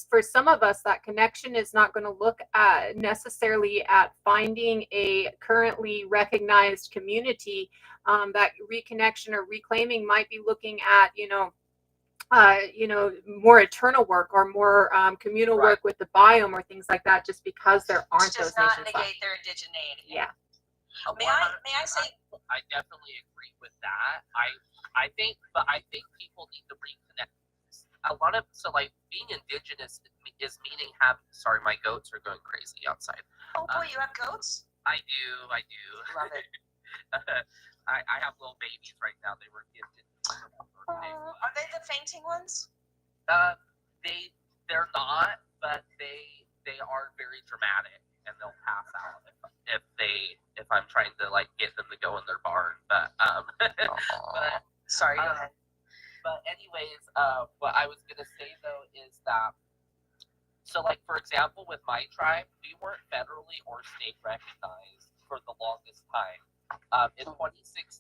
for some of us, that connection is not going to look at necessarily at finding a currently recognized community. That reconnection or reclaiming might be looking at, you know, more eternal work or more communal work with the biome or things like that, just because there aren't those not nations negate left. their indigeneity. Yeah. May I say? I definitely agree with that. I think people need to reconnect. A lot of being indigenous is meaning sorry, my goats are going crazy outside. Oh boy, you have goats? I do. Love it. I have little babies right now. They were gifted Are they the fainting ones? They're not, but they are very dramatic, and they'll pass out if I'm trying to like get them to go in their barn. But but Sorry, go ahead. But anyways, what I was gonna say though is that, so like for example with my tribe, we weren't federally or state recognized for the longest time. In 2016,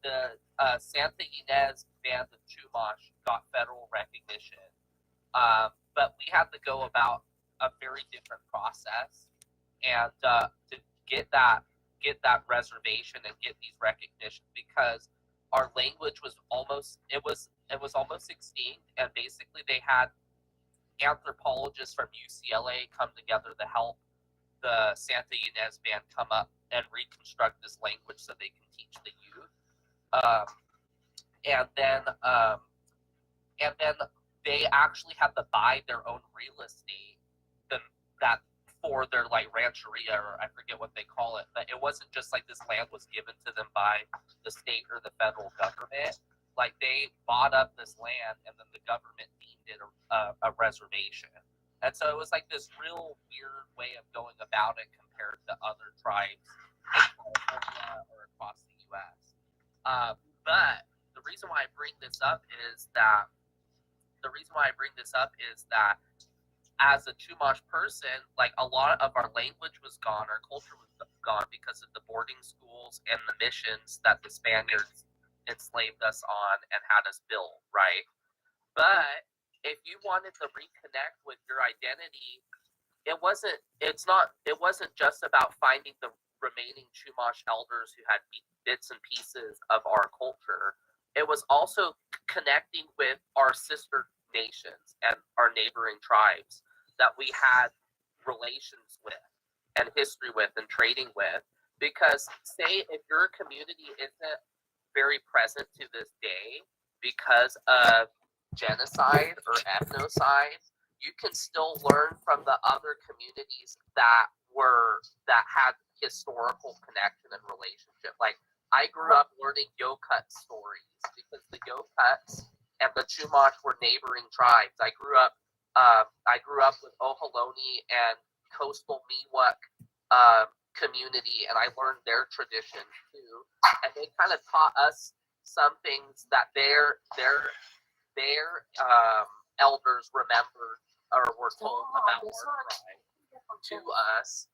the Santa Ynez Band of Chumash got federal recognition, but we had to go about a very different process, and to get that reservation and get these recognitions, because our language was almost extinct, and basically they had anthropologists from UCLA come together to help the Santa Ynez Band come up and reconstruct this language so they can teach the youth. And then they actually had to buy their own real estate that for their like rancheria, or I forget what they call it, but it wasn't just like this land was given to them by the state or the federal government. Like they bought up this land, and then the government deemed it a reservation. And so it was like this real weird way of going about it compared to other tribes in California or across the U.S. But the reason why I bring this up is that as a Chumash person, like a lot of our language was gone, our culture was gone because of the boarding schools and the missions that the Spaniards enslaved us on and had us build, right? But if you wanted to reconnect with your identity, it wasn't just about finding the remaining Chumash elders who had bits and pieces of our culture. It was also connecting with our sister nations and our neighboring tribes that we had relations with and history with and trading with. Because say if your community isn't very present to this day because of genocide or ethnocide, you can still learn from the other communities that had historical connection and relationship. Like I grew up learning Yokut stories because the Yokuts and the Chumash were neighboring tribes. I grew up with Ohlone and coastal Miwok community, and I learned their traditions too. And they kind of taught us some things that their elders remembered or were told about our tribe to us,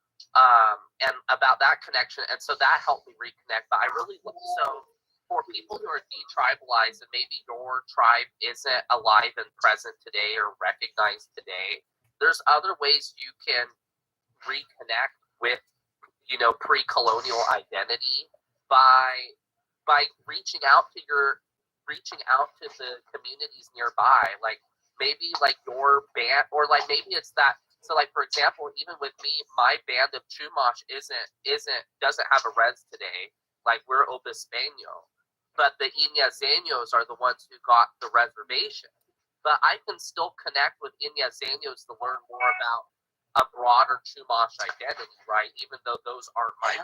and about that connection. And so that helped me reconnect. But I really so for people who are detribalized and maybe your tribe isn't alive and present today or recognized today, there's other ways you can reconnect with, pre-colonial identity by reaching out to the communities nearby. Like maybe like your band, or like maybe it's that. So like for example, even with me, my band of Chumash doesn't have a res today. Like we're Obispeño, but the Inyazeños are the ones who got the reservation. But I can still connect with Inyazeños to learn more about a broader Chumash identity, right? Even though those aren't my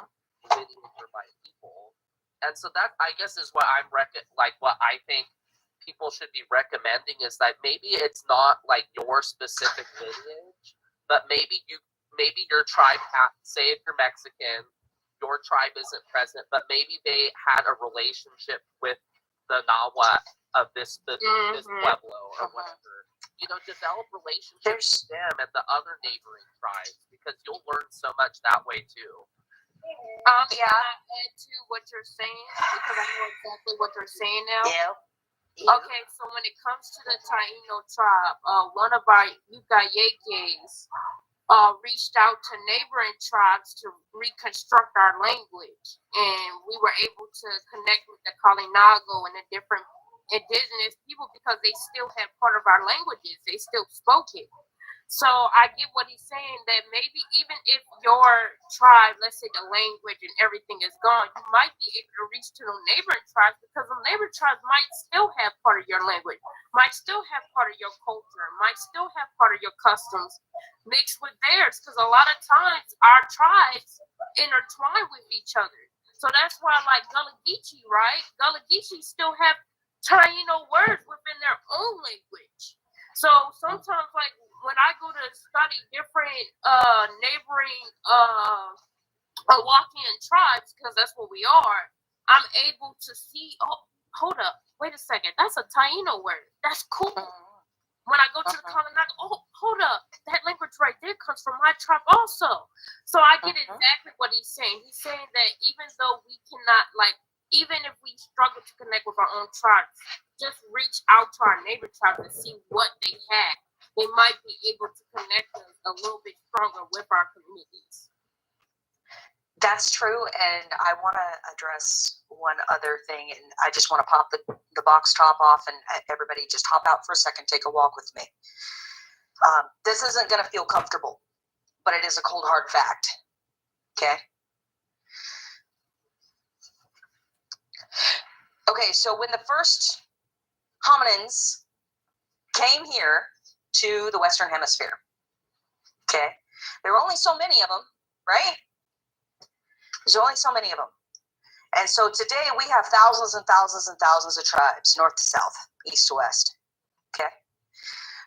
lineage or my people. And so that, I guess, is what what I think people should be recommending is that maybe it's not like your specific lineage, but maybe your tribe, say if you're Mexican, your tribe isn't present, but maybe they had a relationship with the Nahuatl of this pueblo or whatever. Develop relationships with them and the other neighboring tribes, because you'll learn so much that way too. Can I add to what you're saying? Because I know exactly what you're saying now. Yeah. Okay, so when it comes to the Taino tribe, one of our Yucayekes reached out to neighboring tribes to reconstruct our language, and we were able to connect with the Kalinago and the different indigenous people because they still had part of our languages. They still spoke it. So I get what he's saying, that maybe even if your tribe, let's say the language and everything is gone, you might be able to reach to the neighboring tribes, because the neighboring tribes might still have part of your language, might still have part of your culture, might still have part of your customs mixed with theirs, because a lot of times our tribes intertwine with each other. So that's why, like Gullah Geechee, right? Gullah Geechee still have Taino words within their own language. So sometimes, like when I go to study different neighboring Awakean tribes, because that's what we are, I'm able to see. Oh, hold up, wait a second, that's a Taino word. That's cool. When I go to the Kalinaga, oh, hold up, that language right there comes from my tribe also. So I get exactly what he's saying. He's saying that even though we cannot, like, even if we struggle to connect with our own tribes, just reach out to our neighbor tribe and see what they have. They might be able to connect us a little bit stronger with our communities. That's true, and I want to address one other thing, and I just want to pop the box top off, and everybody just hop out for a second, take a walk with me. This isn't going to feel comfortable, but it is a cold, hard fact, okay? Okay, so when the first hominins came here to the Western Hemisphere, okay, there were only so many of them, right? There's only so many of them. And so today we have thousands and thousands and thousands of tribes, north to south, east to west. Okay?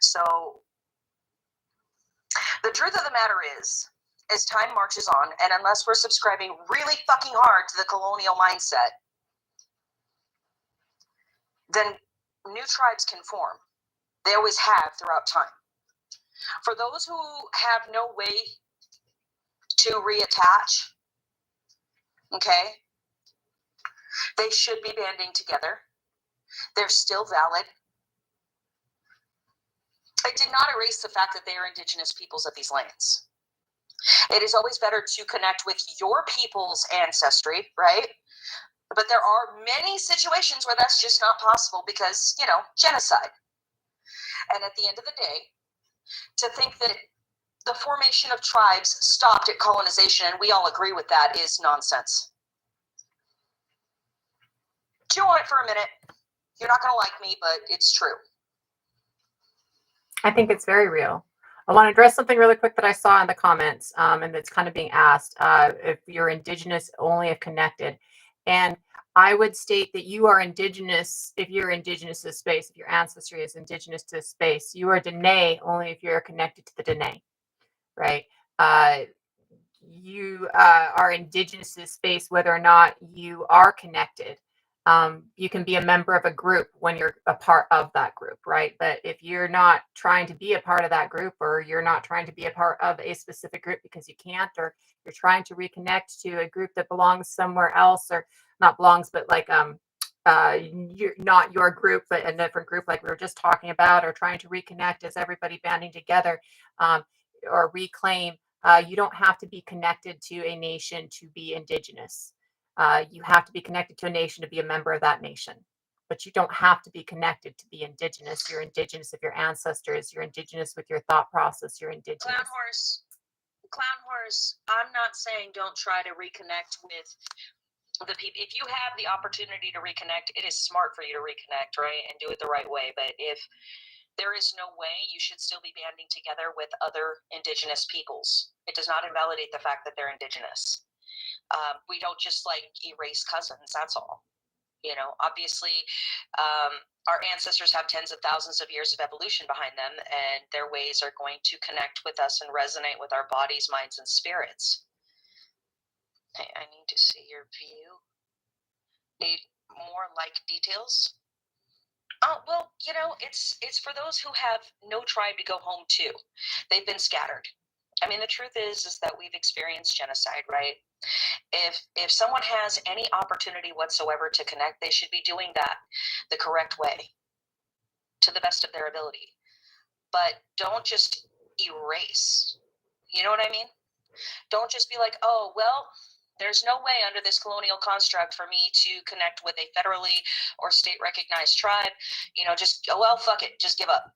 So the truth of the matter is, as time marches on, and unless we're subscribing really fucking hard to the colonial mindset, then new tribes can form. They always have throughout time. For those who have no way to reattach, okay, they should be banding together. They're still valid. It did not erase the fact that they are indigenous peoples of these lands. It is always better to connect with your people's ancestry, right? But there are many situations where that's just not possible because, you know, genocide. And at the end of the day, to think that the formation of tribes stopped at colonization, and we all agree with that, is nonsense. Chew on it for a minute. You're not going to like me, but it's true. I think it's very real. I want to address something really quick that I saw in the comments, and that's kind of being asked. If you're indigenous, only if connected. And I would state that you are indigenous if you're indigenous to space, if your ancestry is indigenous to space. You are Dene only if you're connected to the Dene, right? You are indigenous to space whether or not you are connected. You can be a member of a group when you're a part of that group, right? But if you're not trying to be a part of that group, or you're not trying to be a part of a specific group because you can't, or you're trying to reconnect to a group that belongs somewhere else, or not belongs, but like you're not your group, but a different group, like we were just talking about, or trying to reconnect as everybody banding together, or reclaim. You don't have to be connected to a nation to be indigenous. You have to be connected to a nation to be a member of that nation. But you don't have to be connected to be indigenous. You're indigenous of your ancestors. You're indigenous with your thought process. You're indigenous. Clown horse, I'm not saying don't try to reconnect with the people. If you have the opportunity to reconnect, it is smart for you to reconnect, right? And do it the right way. But if there is no way, you should still be banding together with other indigenous peoples. It does not invalidate the fact that they're indigenous. We don't just like erase cousins, that's all. You know, obviously, our ancestors have tens of thousands of years of evolution behind them, and their ways are going to connect with us and resonate with our bodies, minds, and spirits. I need to see your view. Need more like details? Oh, well, you know, it's for those who have no tribe to go home to. They've been scattered. I mean, the truth is that we've experienced genocide, right? If someone has any opportunity whatsoever to connect, they should be doing that the correct way, to the best of their ability. But don't just erase. You know what I mean? Don't just be like, oh, well, there's no way under this colonial construct for me to connect with a federally or state recognized tribe. You know, just, oh, well, fuck it, just give up.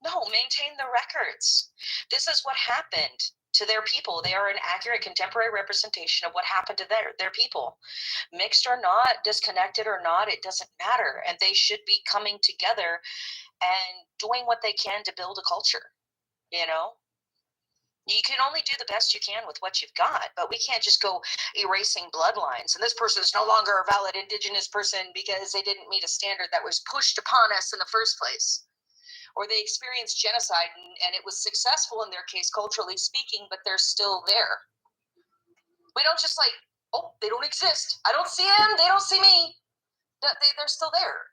No, maintain the records. This is what happened to their people. They are an accurate contemporary representation of what happened to their people. Mixed or not, disconnected or not, it doesn't matter. And they should be coming together and doing what they can to build a culture, you know? You can only do the best you can with what you've got, but we can't just go erasing bloodlines. And this person is no longer a valid Indigenous person because they didn't meet a standard that was pushed upon us in the first place. Or they experienced genocide and it was successful in their case, culturally speaking, but they're still there. We don't just like, oh, they don't exist. I don't see them. They don't see me. They're still there.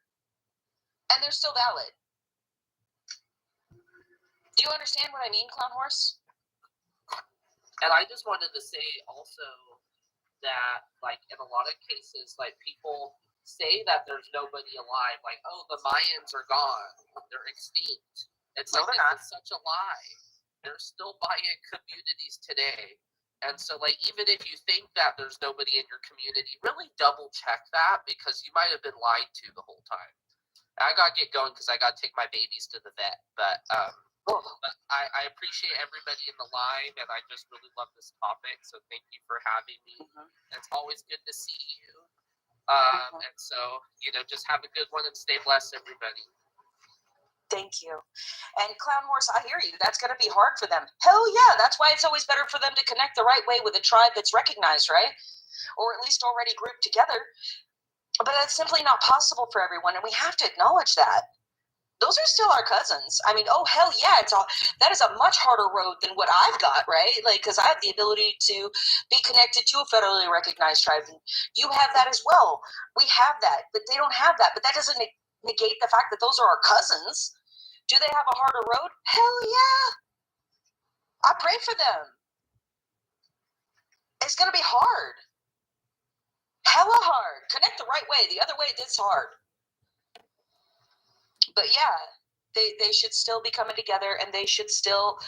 And they're still valid. Do you understand what I mean, Clown Horse? And I just wanted to say also that, like, in a lot of cases, like, people say that there's nobody alive. Like, oh, the Mayans are gone. They're extinct. It's No, like, they're not. it's such a lie. There's still Mayan communities today. And so, like, even if you think that there's nobody in your community, really double check that, because you might have been lied to the whole time. I got to get going because I got to take my babies to the vet. But I appreciate everybody in the line, and I just really love this topic. So thank you for having me. It's always good to see you. And so, just have a good one and stay blessed, everybody. Thank you. And Clown Horse, I hear you. That's going to be hard for them. Hell yeah. That's why it's always better for them to connect the right way with a tribe that's recognized, right? Or at least already grouped together. But that's simply not possible for everyone, and we have to acknowledge that. Those are still our cousins. I mean, oh, hell yeah. That is a much harder road than what I've got, right? Like, because I have the ability to be connected to a federally recognized tribe. And you have that as well. We have that, but they don't have that. But that doesn't negate the fact that those are our cousins. Do they have a harder road? Hell yeah. I pray for them. It's going to be hard. Hella hard. Connect the right way. The other way, it's hard. But yeah, they should still be coming together, and they should still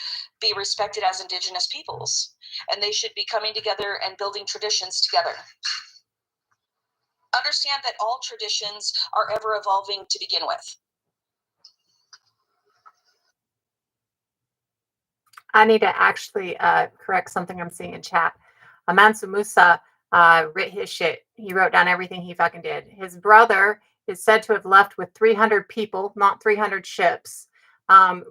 be respected as Indigenous peoples. And they should be coming together and building traditions together. Understand that all traditions are ever evolving to begin with. I need to actually correct something I'm seeing in chat. Mansa Musa writ his shit. He wrote down everything he fucking did. His brother is said to have left with 300 people, not 300 ships,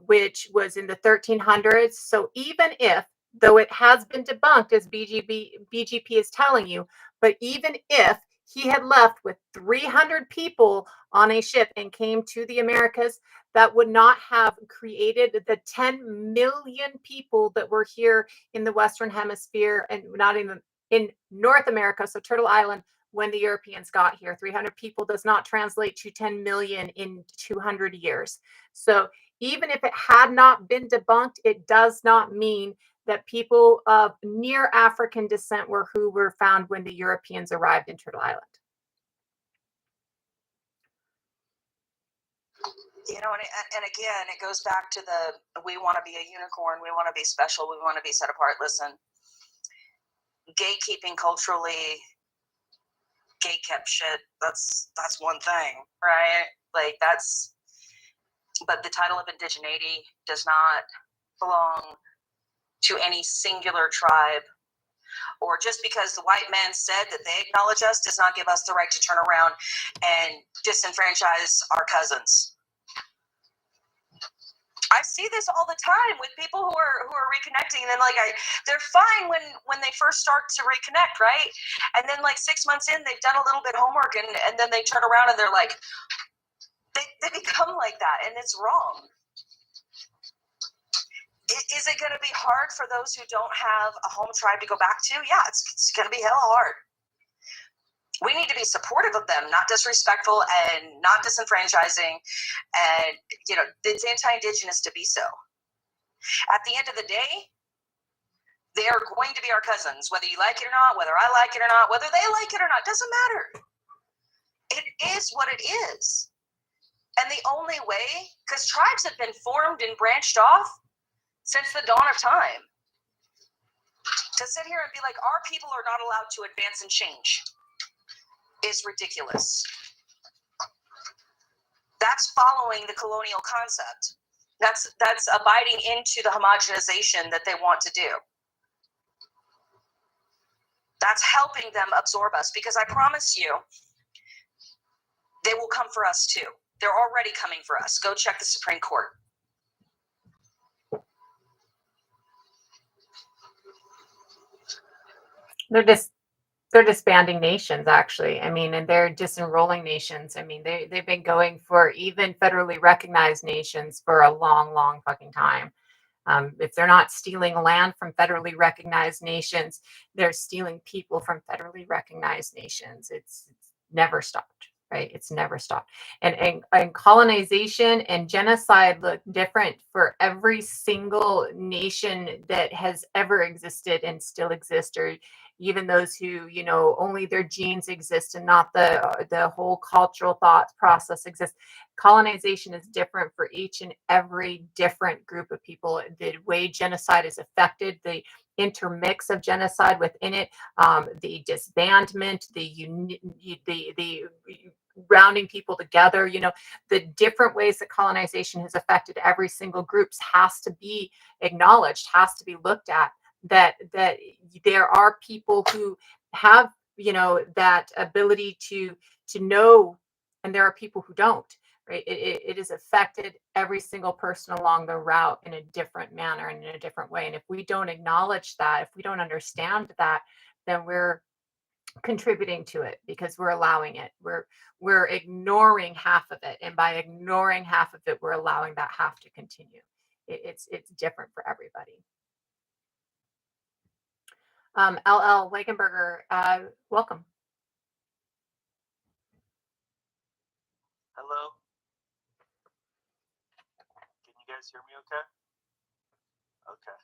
which was in the 1300s. So even if, though it has been debunked, as BGP is telling you, but even if he had left with 300 people on a ship and came to the Americas, that would not have created the 10 million people that were here in the Western Hemisphere, and not even in North America, so Turtle Island, when the Europeans got here. 300 people does not translate to 10 million in 200 years. So even if it had not been debunked, it does not mean that people of near African descent were who were found when the Europeans arrived in Turtle Island. And again, it goes back to we want to be a unicorn, we want to be special, we want to be set apart. Listen, gatekeeping culturally, gatekept shit, that's one thing, right? Like but the title of indigeneity does not belong to any singular tribe, or just because the white man said that they acknowledge us does not give us the right to turn around and disenfranchise our cousins. I see this all the time with people who are reconnecting, and then they're fine when they first start to reconnect, right? And then 6 months in, they've done a little bit of homework, and then they turn around and they're like, they become like that, and it's wrong. Is it going to be hard for those who don't have a home tribe to go back to? Yeah, it's going to be hella hard. We need to be supportive of them, not disrespectful and not disenfranchising, and it's anti-Indigenous to be so. At the end of the day, they are going to be our cousins, whether you like it or not, whether I like it or not, whether they like it or not, doesn't matter. It is what it is. And the only way, because tribes have been formed and branched off since the dawn of time. To sit here and be like, our people are not allowed to advance and change is ridiculous. That's following the colonial concept. That's abiding into the homogenization that they want to do. That's helping them absorb us, because I promise you, they will come for us too. They're already coming for us. Go check the Supreme Court. They're disbanding nations, actually. I mean, and they're disenrolling nations. I mean, they've been going for even federally recognized nations for a long, long fucking time. If they're not stealing land from federally recognized nations, they're stealing people from federally recognized nations. It's never stopped, right? It's never stopped. And colonization and genocide look different for every single nation that has ever existed and still exists, or even those who, only their genes exist and not the whole cultural thought process exists. Colonization is different for each and every different group of people. The way genocide is affected, the intermix of genocide within it, the disbandment, the rounding people together, the different ways that colonization has affected every single groups has to be acknowledged, has to be looked at. That there are people who have, that ability to know, and there are people who don't. Right? It has affected every single person along the route in a different manner and in a different way. And if we don't acknowledge that, if we don't understand that, then we're contributing to it because we're allowing it. We're ignoring half of it, and by ignoring half of it, we're allowing that half to continue. It's different for everybody. LL Wagenberger, welcome. Hello. Can you guys hear me okay? Okay.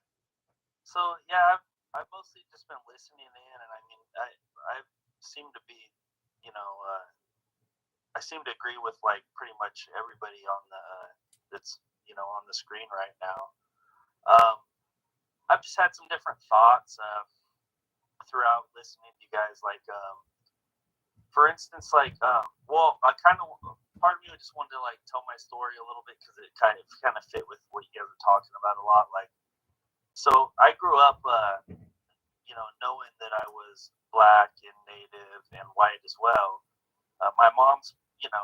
So yeah, I've mostly just been listening in, and I mean, I seem to be, you know, I seem to agree with like pretty much everybody on the that's on the screen right now. I've just had some different thoughts throughout listening to you guys. Like, for instance, like, well, I kind of part of me just wanted to like tell my story a little bit because it kind of fit with what you guys are talking about a lot. Like, so I grew up, knowing that I was black and native and white as well. My mom's,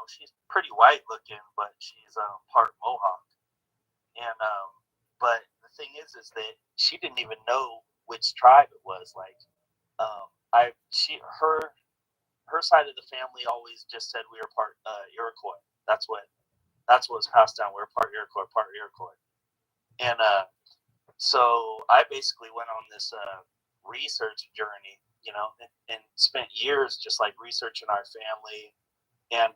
she's pretty white looking, but she's part Mohawk. And but the thing is that she didn't even know which tribe it was. Like, her side of the family always just said we were part Iroquois. That's what was passed down. We're part Iroquois, and so I basically went on this research journey, and spent years just like researching our family. And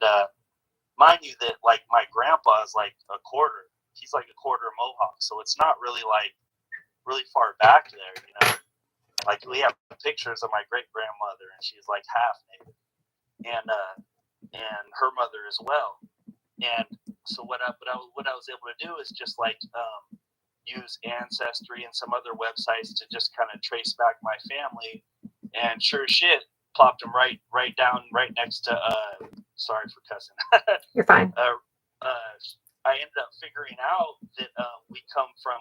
mind you, that like my grandpa is like a quarter. He's like a quarter Mohawk, so it's not really like really far back there. Like we have pictures of my great grandmother, and she's like half native, and her mother as well. And so what I was able to do is just like use Ancestry and some other websites to just kind of trace back my family, and sure as shit plopped them right down right next to sorry for cussing. You're fine. I ended up figuring out that we come from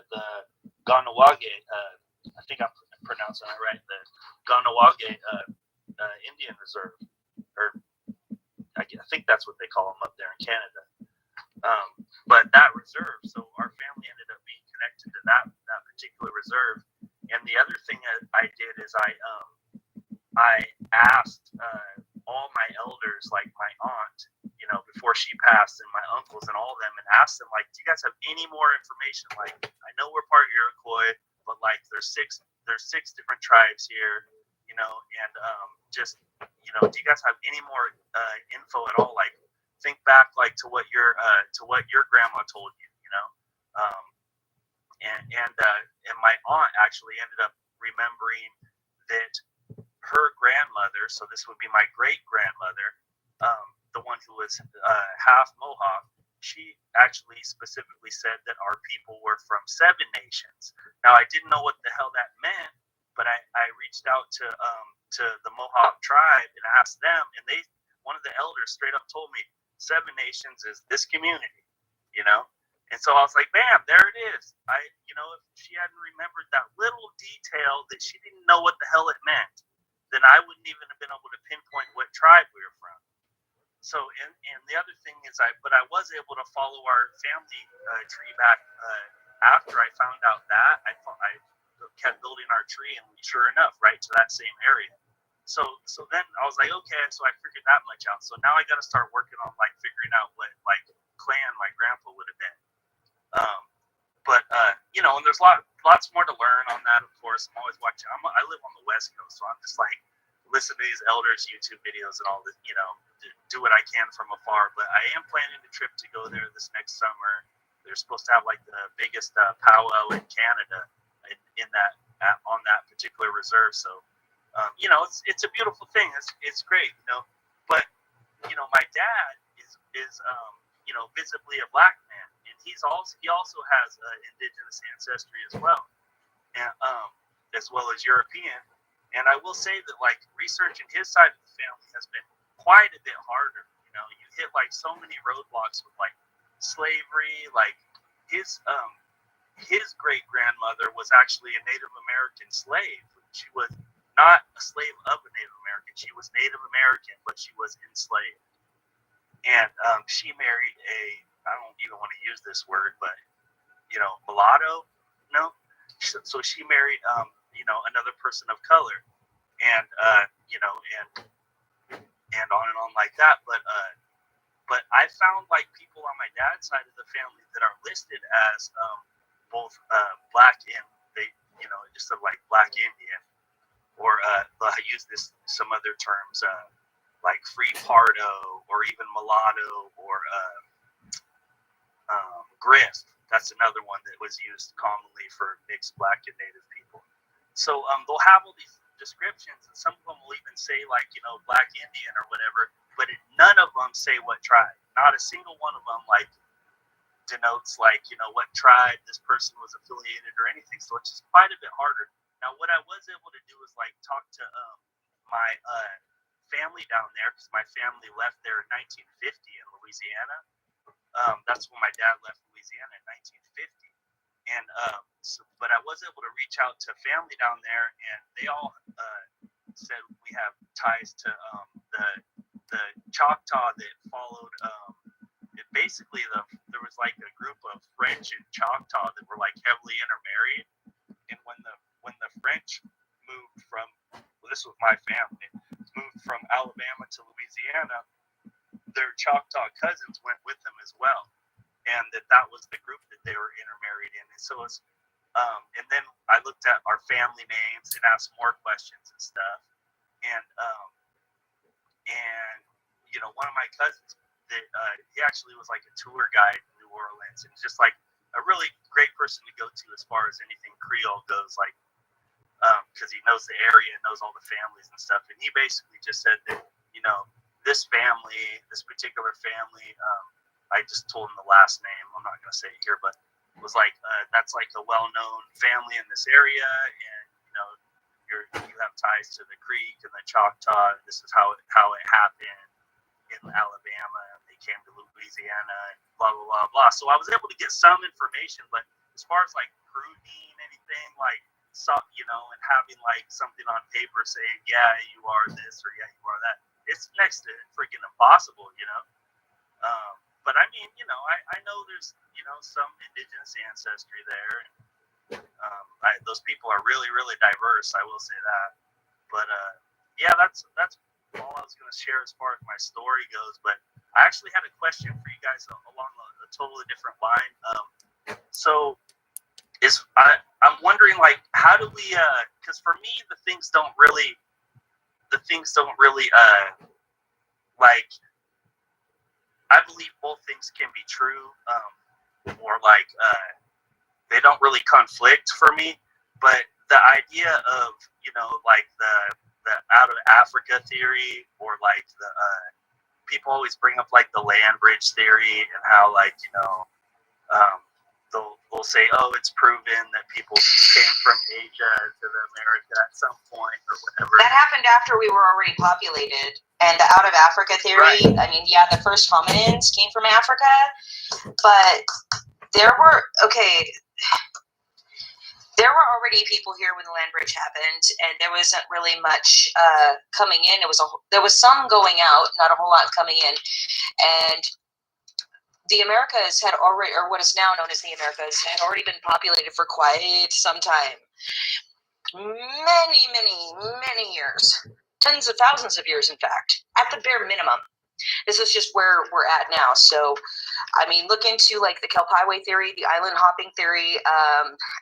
the Ganawage, I think I'm pronouncing that right, the Ganawage Indian Reserve, or I think that's what they call them up there in Canada. But that reserve, so our family ended up being connected to that particular reserve. And the other thing that I did is I asked all my elders, like my aunt, before she passed, and my uncles and all of them, and asked them, like, do you guys have any more information? Like, I know we're part Iroquois, but like there's six different tribes here, and just do you guys have any more info at all? Like, think back like to what your grandma told you, and my aunt actually ended up remembering that her grandmother, so this would be my great grandmother, the one who was half Mohawk, she actually specifically said that our people were from 7 nations. Now I didn't know what the hell that meant, but I reached out to the Mohawk tribe and asked them, and one of the elders straight up told me 7 nations is this community, And so I was like, bam, there it is. If she hadn't remembered that little detail that she didn't know what the hell it meant, then I wouldn't even have been able to pinpoint what tribe we were from. So, and the other thing is, I was able to follow our family tree back after I found out that. kept building our tree, and sure enough, right to that same area. So then I was like, okay, so I figured that much out. So now I got to start working on like figuring out what like clan my grandpa would have been. You know, and there's lots more to learn on that. Of course, I'm always watching. I live on the West Coast, so I'm just like listen to these elders' YouTube videos and all this. You know, do what I can from afar. But I am planning a trip to go there this next summer. They're supposed to have like the biggest powwow in Canada in that on that particular reserve. So. You know, it's a beautiful thing. It's great, you know. But you know, my dad is you know, visibly a black man, and he also has indigenous ancestry as well, and as well as European. And I will say that like researching his side of the family has been quite a bit harder. You know, you hit like so many roadblocks with like slavery. Like his great grandmother was actually a Native American slave. She was not a slave of a Native American. She was Native American, but she was enslaved. And she married I don't even want to use this word, but, you know, mulatto? No? So she married, you know, another person of color. And, you know, and on like that. But I found, like, people on my dad's side of the family that are listed as both black and, you know, just like black Indian. Or I use some other terms like free pardo or even mulatto or griff. That's another one that was used commonly for mixed black and native people. So they'll have all these descriptions, and some of them will even say like, you know, black Indian or whatever, but none of them say what tribe. Not a single one of them like denotes like, you know, what tribe this person was affiliated or anything. So it's just quite a bit harder. Now, what I was able to do is like talk to my family down there, because my family left there in 1950 in Louisiana. That's when my dad left Louisiana in 1950. And but I was able to reach out to family down there, and they all said we have ties to the Choctaw that followed. Basically, there was like a group of French and Choctaw that were like heavily intermarried, and when the French moved from, well, this was my family, moved from Alabama to Louisiana, their Choctaw cousins went with them as well, and that was the group that they were intermarried in. And so it's, and then I looked at our family names and asked more questions and stuff, and you know, one of my cousins that he actually was like a tour guide in New Orleans, and just like a really great person to go to as far as anything Creole goes, like. Because he knows the area, knows all the families and stuff. And he basically just said that, you know, this particular family, I just told him the last name. I'm not going to say it here, but it was like, that's like a well-known family in this area. And, you know, you have ties to the Creek and the Choctaw. And this is how it happened in Alabama. And they came to Louisiana and blah, blah, blah, blah. So I was able to get some information. But as far as like proving anything, like, you know, and having like something on paper saying, yeah, you are this or yeah, you are that, it's next to freaking impossible, you know. But I mean, you know, I know there's, you know, some indigenous ancestry there, and those people are really, really diverse. I will say that. But yeah, that's all I was going to share as far as my story goes. But I actually had a question for you guys along a totally different line. So. I'm wondering, like, how do we, because for me, the things don't really, like, I believe both things can be true, or like, they don't really conflict for me, but the idea of, you know, like the out of Africa theory, or like the, people always bring up like the land bridge theory, and how like, you know, they'll say, oh, it's proven that people came from Asia to America at some point or whatever. That happened after we were already populated. And the out of Africa theory, right. I mean, yeah, the first hominins came from Africa, but there were already people here when the land bridge happened, and there wasn't really much coming in. There was some going out, not a whole lot coming in. And the Americas had already, or what is now known as the Americas, had already been populated for quite some time. many years, tens of thousands of years, in fact, at the bare minimum. This is just where we're at now. So, I mean, look into like the kelp highway theory, the island hopping theory,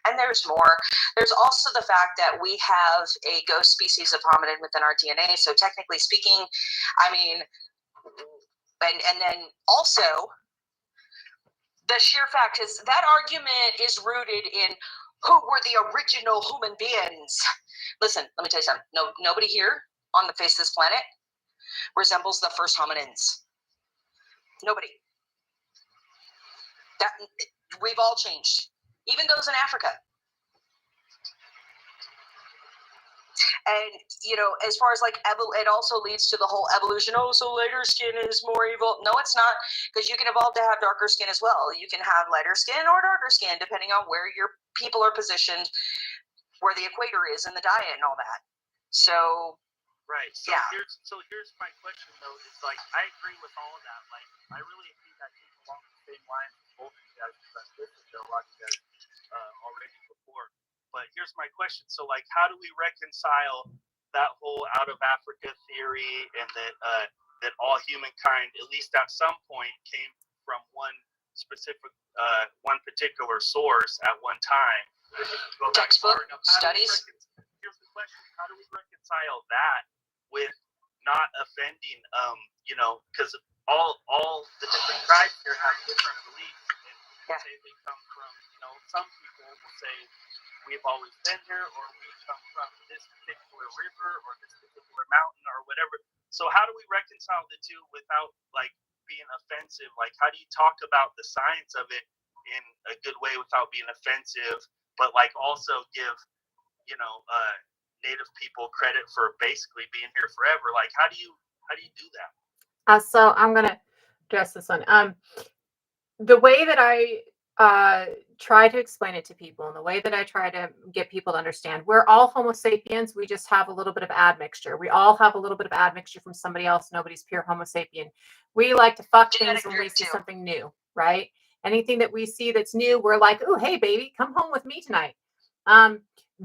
and there's more. There's also the fact that we have a ghost species of hominid within our DNA. So technically speaking, I mean, and then also the sheer fact is that argument is rooted in who were the original human beings. Listen, let me tell you something. Nobody here on the face of this planet resembles the first hominins. Nobody. That we've all changed, even those in Africa. And you know, as far as like it also leads to the whole evolution. Oh, so lighter skin is more evil. No, it's not, because you can evolve to have darker skin as well. You can have lighter skin or darker skin depending on where your people are positioned, where the equator is in the diet and all that. So right. So yeah. Here's my question though. Is like I agree with all of that. Like I really think I came along the same lines as both of you guys, because I've listened to a lot of you guys already before. But here's my question. So like, how do we reconcile that whole out of Africa theory, and that all humankind, at least at some point, came from one specific one particular source at one time? Textbook studies. Here's the question: how do we reconcile that with not offending? You know, because all the different tribes here have different beliefs, and say they come from, you know, some people will say we've always been here, or we come from this particular river or this particular mountain or whatever. So how do we reconcile the two without like being offensive? Like, how do you talk about the science of it in a good way without being offensive, but like also give, you know, Native people credit for basically being here forever? Like, how do you do that? So I'm gonna address this one. The way that I try to explain it to people, and the way that I try to get people to understand, we're all Homo sapiens. We just have a little bit of admixture. We all have a little bit of admixture from somebody else. Nobody's pure Homo sapien. We like to fuck things when we see something new, right? Anything that we see that's new, we're like, oh, hey, baby, come home with me tonight.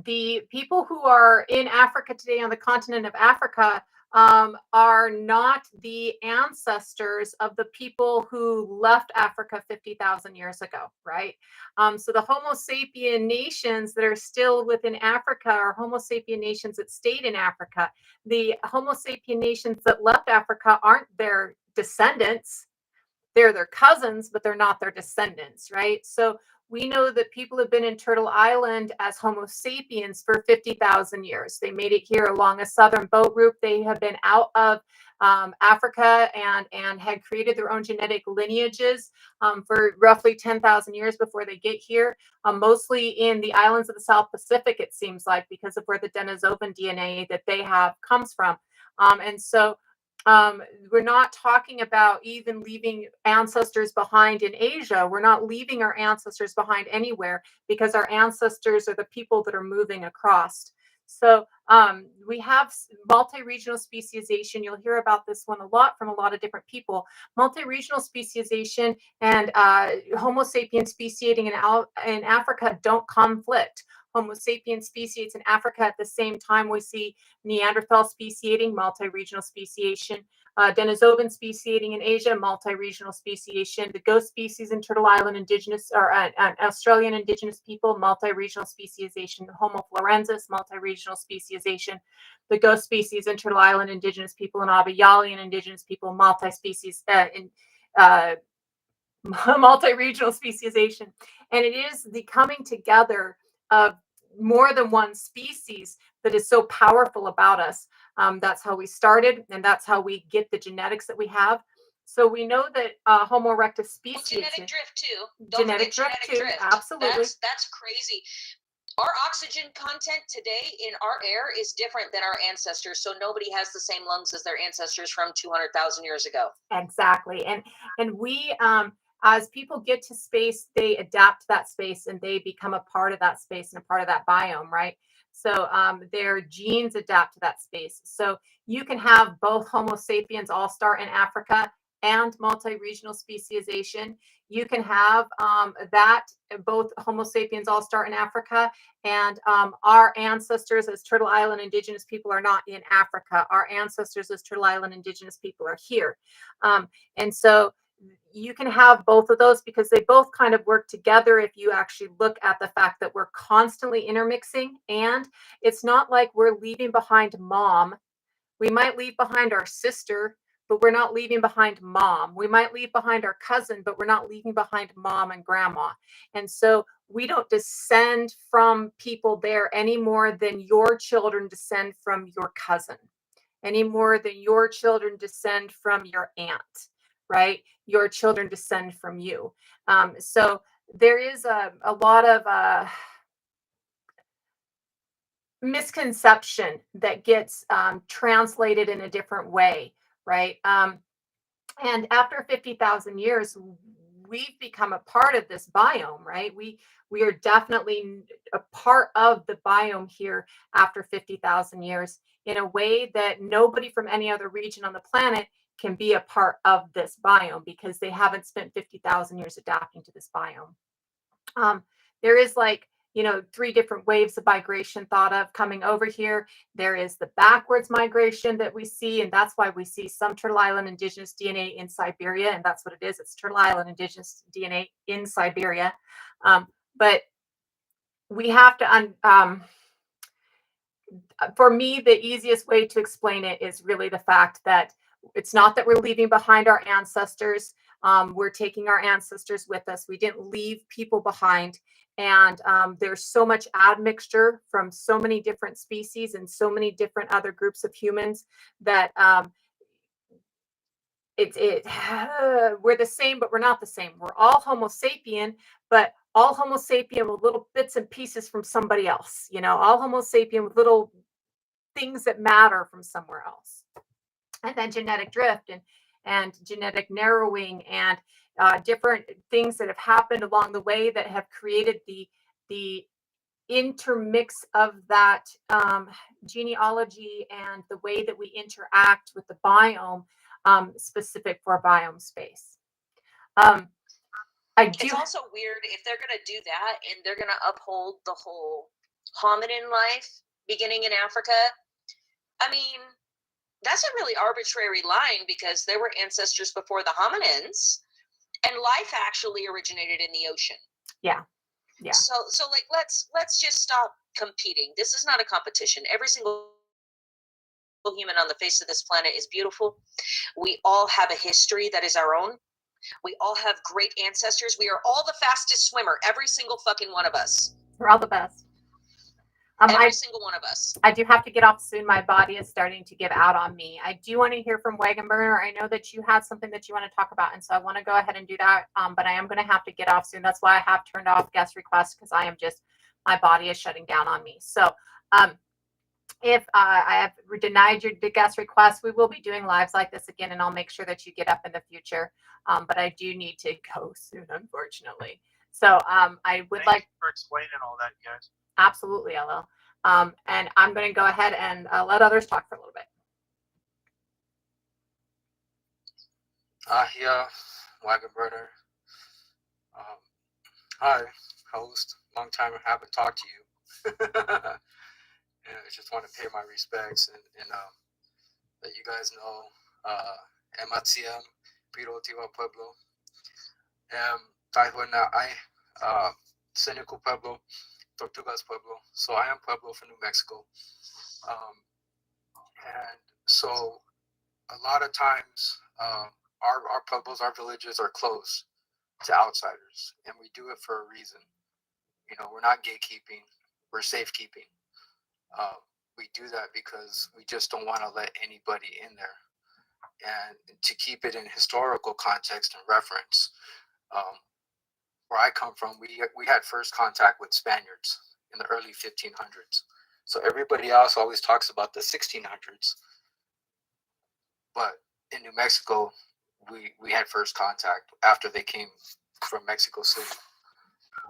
The people who are in Africa today, on the continent of Africa, are not the ancestors of the people who left Africa 50,000 years ago, right? So the Homo sapien nations that are still within Africa are Homo sapien nations that stayed in Africa. The Homo sapien nations that left Africa aren't their descendants. They're their cousins, but they're not their descendants, right? So we know that people have been in Turtle Island as Homo sapiens for 50,000 years. They made it here along a southern boat route. They have been out of Africa and had created their own genetic lineages for roughly 10,000 years before they get here, mostly in the islands of the South Pacific, it seems like, because of where the Denisovan DNA that they have comes from. And so we're not talking about even leaving ancestors behind in Asia. We're not leaving our ancestors behind anywhere, because our ancestors are the people that are moving across. So we have multi-regional speciation. You'll hear about this one a lot from a lot of different people. Multi-regional speciation and Homo sapiens speciating in Africa don't conflict. Homo sapiens speciates in Africa at the same time we see Neanderthal speciating, multi-regional speciation. Denisovan speciating in Asia, multi-regional speciation. The ghost species in Turtle Island indigenous or Australian indigenous people, multi-regional speciation. Homo florensis, multi-regional speciation. The ghost species in Turtle Island indigenous people and Aboriginal indigenous people, multi-species multi-regional speciation. And it is the coming together of more than one species that is so powerful about us. That's how we started, and that's how we get the genetics that we have. So we know that Homo erectus species. Genetic drift too. Genetic drift too. Absolutely. That's crazy. Our oxygen content today in our air is different than our ancestors, so nobody has the same lungs as their ancestors from 200,000 years ago. Exactly. And we as people get to space, they adapt to that space and they become a part of that space and a part of that biome, right? So their genes adapt to that space. So you can have both Homo sapiens all start in Africa and multi-regional speciation. you can have that both Homo sapiens all start in Africa, and our ancestors as Turtle Island Indigenous people are not in Africa. Our ancestors as Turtle Island Indigenous people are here. And so you can have both of those because they both kind of work together if you actually look at the fact that we're constantly intermixing. And it's not like we're leaving behind mom. We might leave behind our sister, but we're not leaving behind mom. We might leave behind our cousin, but we're not leaving behind mom and grandma. And so we don't descend from people there any more than your children descend from your cousin, any more than your children descend from your aunt, right? Your children descend from you. So there is a lot of misconception that gets translated in a different way, right? And after 50,000 years, we've become a part of this biome, right? We are definitely a part of the biome here after 50,000 years in a way that nobody from any other region on the planet can be a part of this biome because they haven't spent 50,000 years adapting to this biome. There is like, 3 different waves of migration thought of coming over here. There is the backwards migration that we see, and that's why we see some Turtle Island Indigenous DNA in Siberia, and that's what it is. It's Turtle Island Indigenous DNA in Siberia. But we have to, for me, the easiest way to explain it is really the fact that it's not that we're leaving behind our ancestors. We're taking our ancestors with us. We didn't leave people behind. And there's so much admixture from so many different species and so many different other groups of humans that we're the same, but we're not the same. We're all Homo sapien, but all Homo sapien with little bits and pieces from somebody else. All Homo sapien with little things that matter from somewhere else. And then genetic drift and genetic narrowing and different things that have happened along the way that have created the intermix of that genealogy and the way that we interact with the biome specific for biome space. It's also weird if they're going to do that and they're going to uphold the whole hominin life beginning in Africa. I mean, that's a really arbitrary line because there were ancestors before the hominins, and life actually originated in the ocean. Yeah. So like let's just stop competing. This is not a competition. Every single human on the face of this planet is beautiful. We all have a history that is our own. We all have great ancestors. We are all the fastest swimmer. Every single fucking one of us. We're all the best. Every single one of us. I do have to get off soon. My body is starting to give out on me. I do want to hear from Wagon Burner. I know that you had something that you want to talk about, and so I want to go ahead and do that. But I am going to have to get off soon. That's why I have turned off guest requests because my body is shutting down on me. So if I have denied the guest request, we will be doing lives like this again, and I'll make sure that you get up in the future. But I do need to go soon, unfortunately. So I would Thank you for explaining all that, guys. Absolutely, I will. And I'm going to go ahead and let others talk for a little bit. Yeah, Wagon Burner. Hi, host. Long time I haven't talked to you. And I just want to pay my respects and let you guys know MATM, Piro Tiva Pueblo. Tahuana, Seneca Pueblo, Tortugas Pueblo. So I am Pueblo from New Mexico. And so a lot of times our pueblos, our villages are closed to outsiders, and we do it for a reason. We're not gatekeeping, we're safekeeping. We do that because we just don't want to let anybody in there. And to keep it in historical context and reference, where I come from, we had first contact with Spaniards in the early 1500s. So everybody else always talks about the 1600s. But in New Mexico, we had first contact after they came from Mexico City.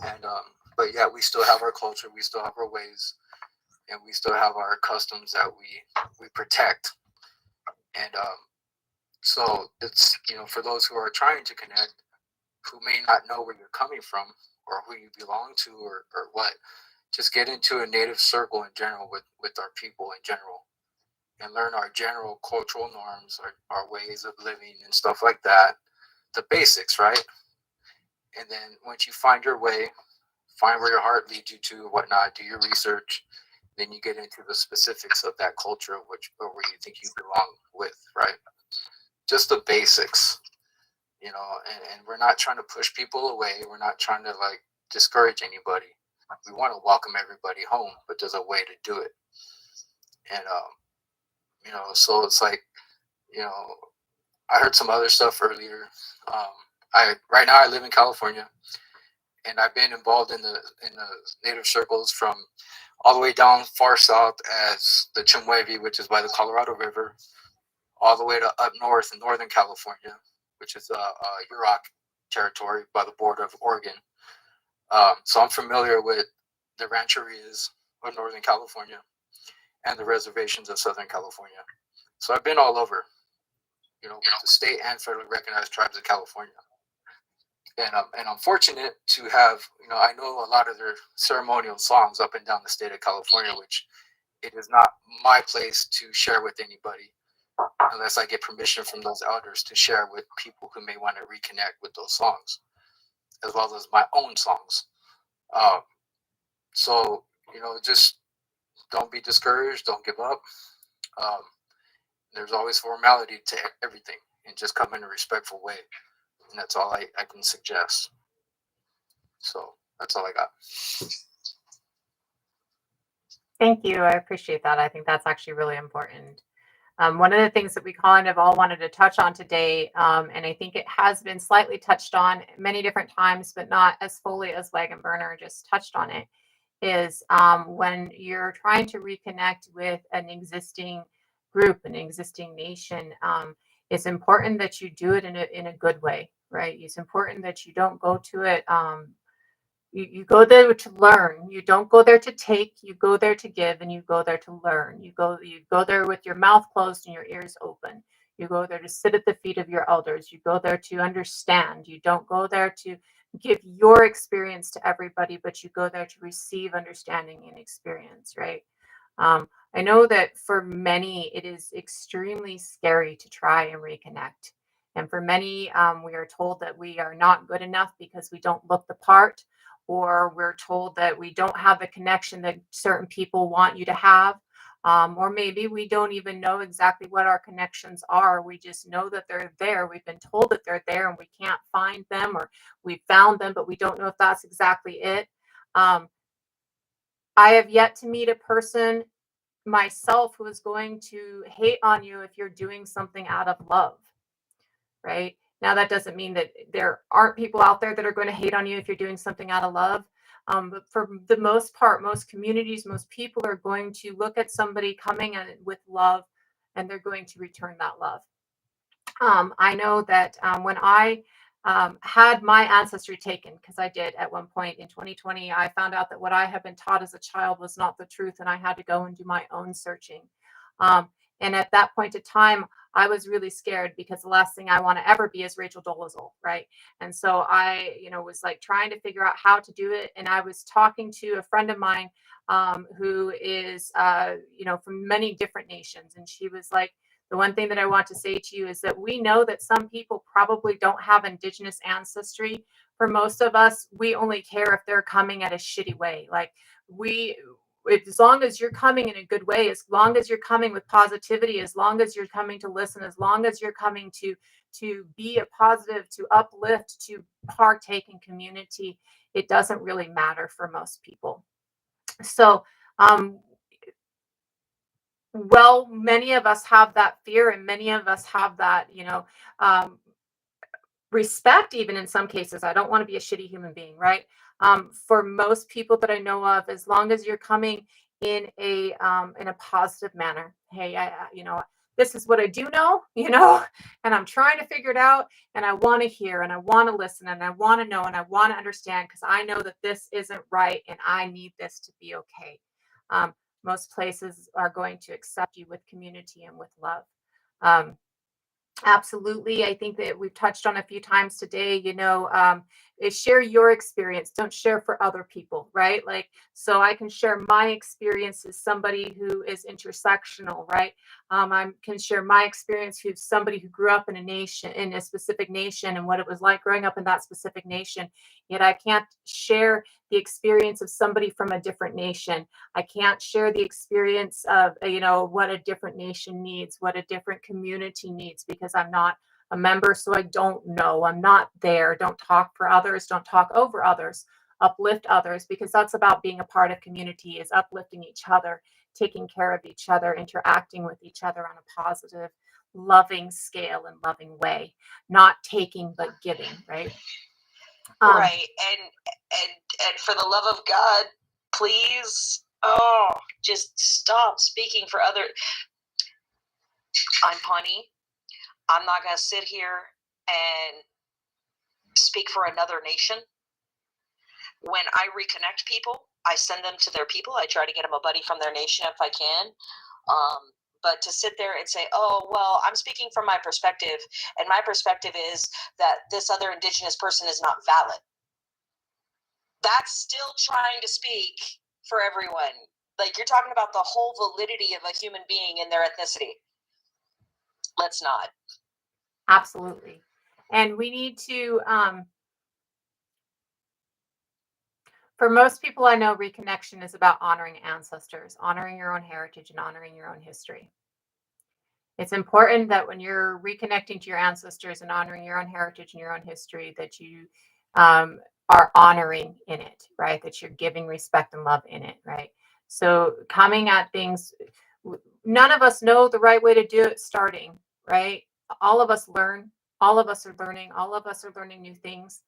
And but yeah, we still have our culture, we still have our ways, and we still have our customs that we protect. And so it's, for those who are trying to connect, who may not know where you're coming from or who you belong to or what, just get into a native circle in general with our people in general and learn our general cultural norms, our ways of living and stuff like that. The basics, right? And then once you find your way, find where your heart leads you to, whatnot, do your research, then you get into the specifics of that culture of where you think you belong with, right? Just the basics, you know, and we're not trying to push people away. We're not trying to like discourage anybody. We want to welcome everybody home, but there's a way to do it. And, you know, so it's like, you know, I heard some other stuff earlier. Right now I live in California, and I've been involved in the native circles from all the way down far south as the Chimwavy, which is by the Colorado River, all the way to up north in Northern California, which is Yurok territory by the border of Oregon. So I'm familiar with the rancherias of Northern California and the reservations of Southern California. So I've been all over, you know, with the state and federally recognized tribes of California. And I'm fortunate to have, you know, I know a lot of their ceremonial songs up and down the state of California, which it is not my place to share with anybody unless I get permission from those elders to share with people who may want to reconnect with those songs, as well as my own songs. So, you know, just don't be discouraged, don't give up. There's always formality to everything, and just come in a respectful way. And that's all I can suggest. So that's all I got. Thank you. I appreciate that. I think that's actually really important. One of the things that we kind of all wanted to touch on today, and I think it has been slightly touched on many different times, but not as fully as Wagon Burner just touched on it, is when you're trying to reconnect with an existing group, an existing nation, it's important that you do it in a good way, right? It's important that you don't go to it. You go there to learn. You don't go there to take. You go there to give, and you go there to learn. You go there with your mouth closed and your ears open. You go there to sit at the feet of your elders. You go there to understand. You don't go there to give your experience to everybody, but you go there to receive understanding and experience, right? I know that for many, it is extremely scary to try and reconnect. And for many, we are told that we are not good enough because we don't look the part, or we're told that we don't have the connection that certain people want you to have. Or maybe we don't even know exactly what our connections are. We just know that they're there. We've been told that they're there and we can't find them, or we found them, but we don't know if that's exactly it. I have yet to meet a person myself who is going to hate on you if you're doing something out of love, right? Now, that doesn't mean that there aren't people out there that are going to hate on you if you're doing something out of love. But for the most part, most communities, most people are going to look at somebody coming at it with love, and they're going to return that love. I know that when I had my ancestry taken, because I did at one point in 2020, I found out that what I had been taught as a child was not the truth, and I had to go and do my own searching. And at that point in time, I was really scared because the last thing I want to ever be is Rachel Dolezal, right? And so I, was like trying to figure out how to do it. And I was talking to a friend of mine who is, from many different nations. And she was like, the one thing that I want to say to you is that we know that some people probably don't have indigenous ancestry. For most of us, we only care if they're coming at a shitty way. Like as long as you're coming in a good way, as long as you're coming with positivity, as long as you're coming to listen, as long as you're coming to be a positive, to uplift, to partake in community, it doesn't really matter for most people. So, well, many of us have that fear, and many of us have that, respect, even in some cases. I don't want to be a shitty human being, right? For most people that I know of, as long as you're coming in a positive manner, hey, this is what I do know, and I'm trying to figure it out, and I want to hear, and I want to listen, and I want to know, and I want to understand, because I know that this isn't right, and I need this to be okay. Most places are going to accept you with community and with love. Absolutely. I think that we've touched on a few times today, is share your experience. Don't share for other people, right? Like, so I can share my experience as somebody who is intersectional, right? I can share my experience who's somebody who grew up in a specific nation, and what it was like growing up in that specific nation. Yet I can't share the experience of somebody from a different nation. I can't share the experience of, what a different nation needs, what a different community needs, because I'm not a member. So I don't know. I'm not there. Don't talk for others. Don't talk over others. Uplift others, because that's about being a part of community, is uplifting each other, taking care of each other, interacting with each other on a positive, loving scale and loving way, not taking but giving, right? Right. And for the love of God, please, just stop speaking for other. I'm Pawnee. I'm not going to sit here and speak for another nation. When I reconnect people, I send them to their people. I try to get them a buddy from their nation if I can. But to sit there and say, oh, well, I'm speaking from my perspective, and my perspective is that this other Indigenous person is not valid. That's still trying to speak for everyone. Like, you're talking about the whole validity of a human being in their ethnicity. Let's not. Absolutely. And we need to, for most people I know, reconnection is about honoring ancestors, honoring your own heritage, and honoring your own history. It's important that when you're reconnecting to your ancestors and honoring your own heritage and your own history, that you are honoring in it, right? That you're giving respect and love in it, right? So coming at things, none of us know the right way to do it starting, right? All of us learn. All of us are learning. All of us are learning new things.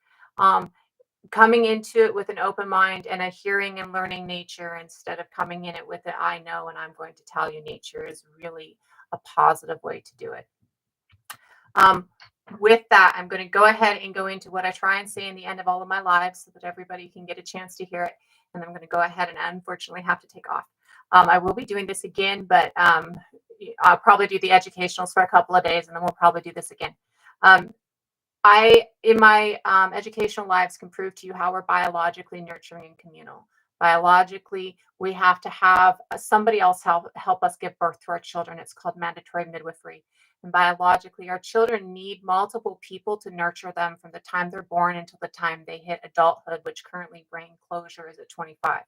Coming into it with an open mind and a hearing and learning nature, instead of coming in it with an I know and I'm going to tell you nature, is really a positive way to do it. With that, I'm going to go ahead and go into what I try and say in the end of all of my lives so that everybody can get a chance to hear it. And I'm going to go ahead and unfortunately have to take off. I will be doing this again, but I'll probably do the educationals for a couple of days, and then we'll probably do this again. I, in my educational lives, can prove to you how we're biologically nurturing and communal. Biologically, we have to have somebody else help us give birth to our children. It's called mandatory midwifery. And biologically, our children need multiple people to nurture them from the time they're born until the time they hit adulthood, which currently brain closure is at 25.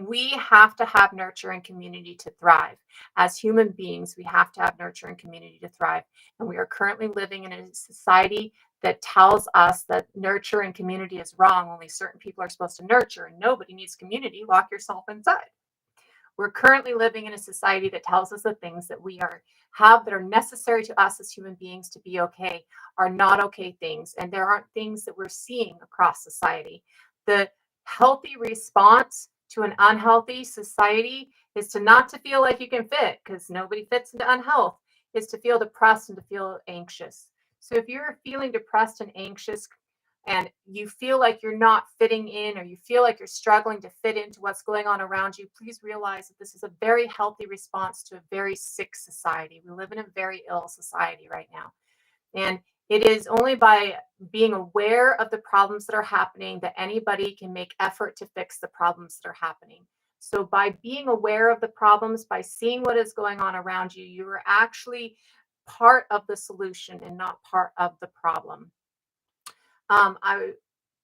We have to have nurture and community to thrive. As human beings, we have to have nurture and community to thrive. And we are currently living in a society that tells us that nurture and community is wrong. Only certain people are supposed to nurture, and nobody needs community. Lock yourself inside. We're currently living in a society that tells us the things that we have that are necessary to us as human beings to be okay are not okay things. And there aren't things that we're seeing across society. The healthy response to an unhealthy society is to not to feel like you can fit, because nobody fits into unhealth, is to feel depressed and to feel anxious. So if you're feeling depressed and anxious, and you feel like you're not fitting in, or you feel like you're struggling to fit into what's going on around you, please realize that this is a very healthy response to a very sick society. We live in a very ill society right now. And it is only by being aware of the problems that are happening that anybody can make effort to fix the problems that are happening. So by being aware of the problems, by seeing what is going on around you, you are actually part of the solution and not part of the problem. I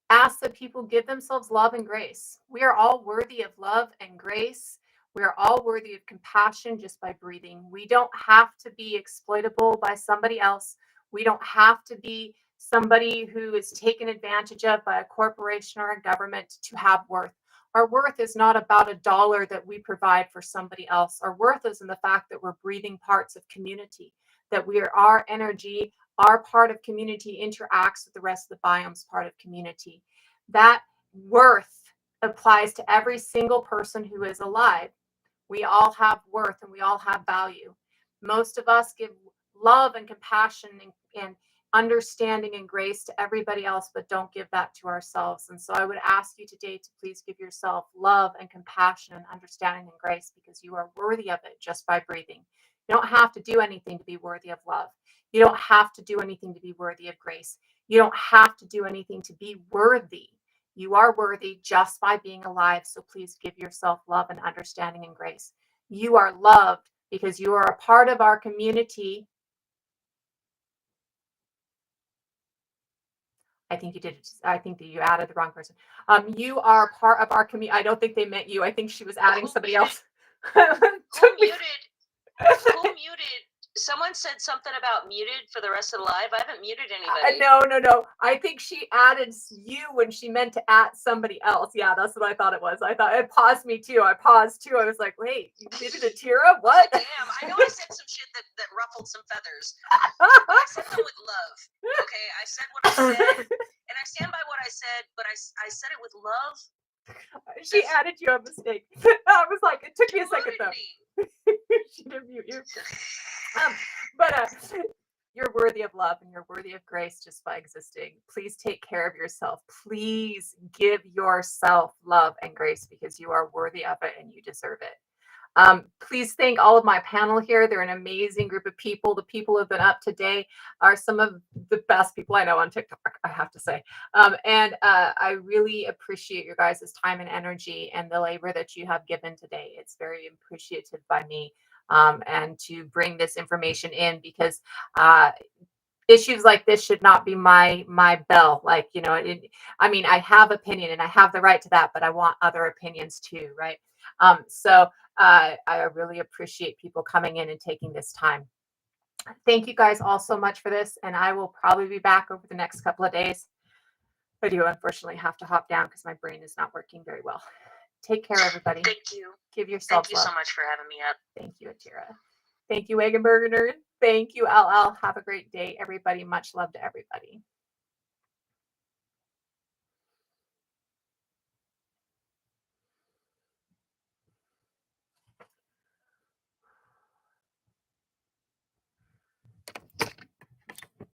ask that people give themselves love and grace. We are all worthy of love and grace. We are all worthy of compassion just by breathing. We don't have to be exploitable by somebody else. We don't have to be somebody who is taken advantage of by a corporation or a government to have worth. Our worth is not about a dollar that we provide for somebody else. Our worth is in the fact that we're breathing parts of community, that we are our energy, our part of community interacts with the rest of the biome's part of community. That worth applies to every single person who is alive. We all have worth and we all have value. Most of us give love and compassion and understanding and grace to everybody else, but don't give that to ourselves. And so I would ask you today to please give yourself love and compassion and understanding and grace, because you are worthy of it just by breathing. You don't have to do anything to be worthy of love. You don't have to do anything to be worthy of grace. You don't have to do anything to be worthy. You are worthy just by being alive. So please give yourself love and understanding and grace. You are loved because you are a part of our community. I think you did. I think that you added the wrong person. You are part of our community. I don't think they meant you. I think she was adding somebody else. Who muted? Who muted? Someone said something about muted for the rest of the live. I haven't muted anybody. No. I think she added you when she meant to add somebody else. Yeah, that's what I thought it was. I thought it paused me too. I paused too. I was like, wait, you muted a Tira? What? Damn, I know I said some shit that ruffled some feathers. But I said them with love. Okay, I said what I said, and I stand by what I said. But I said it with love. She added you a mistake. I was like, it took me a second though. She didn't mute you. But you're worthy of love and you're worthy of grace just by existing. Please take care of yourself. Please give yourself love and grace because you are worthy of it and you deserve it. Please thank all of my panel here. They're an amazing group of people. The people who have been up today are some of the best people I know on TikTok, I have to say. And I really appreciate your guys' time and energy and the labor that you have given today. It's very appreciated by me. And to bring this information in because issues like this should not be my bell. Like, you know, I mean, I have opinion and I have the right to that, but I want other opinions too, right? So I really appreciate people coming in and taking this time. Thank you guys all so much for this, and I will probably be back over the next couple of days. I do unfortunately have to hop down because my brain is not working very well. Take care, everybody. Thank you. Give yourself Thank you love. so much for having me up. Thank you, Atira. Thank you, Egenberger. Thank you, LL. Have a great day, everybody. Much love to everybody.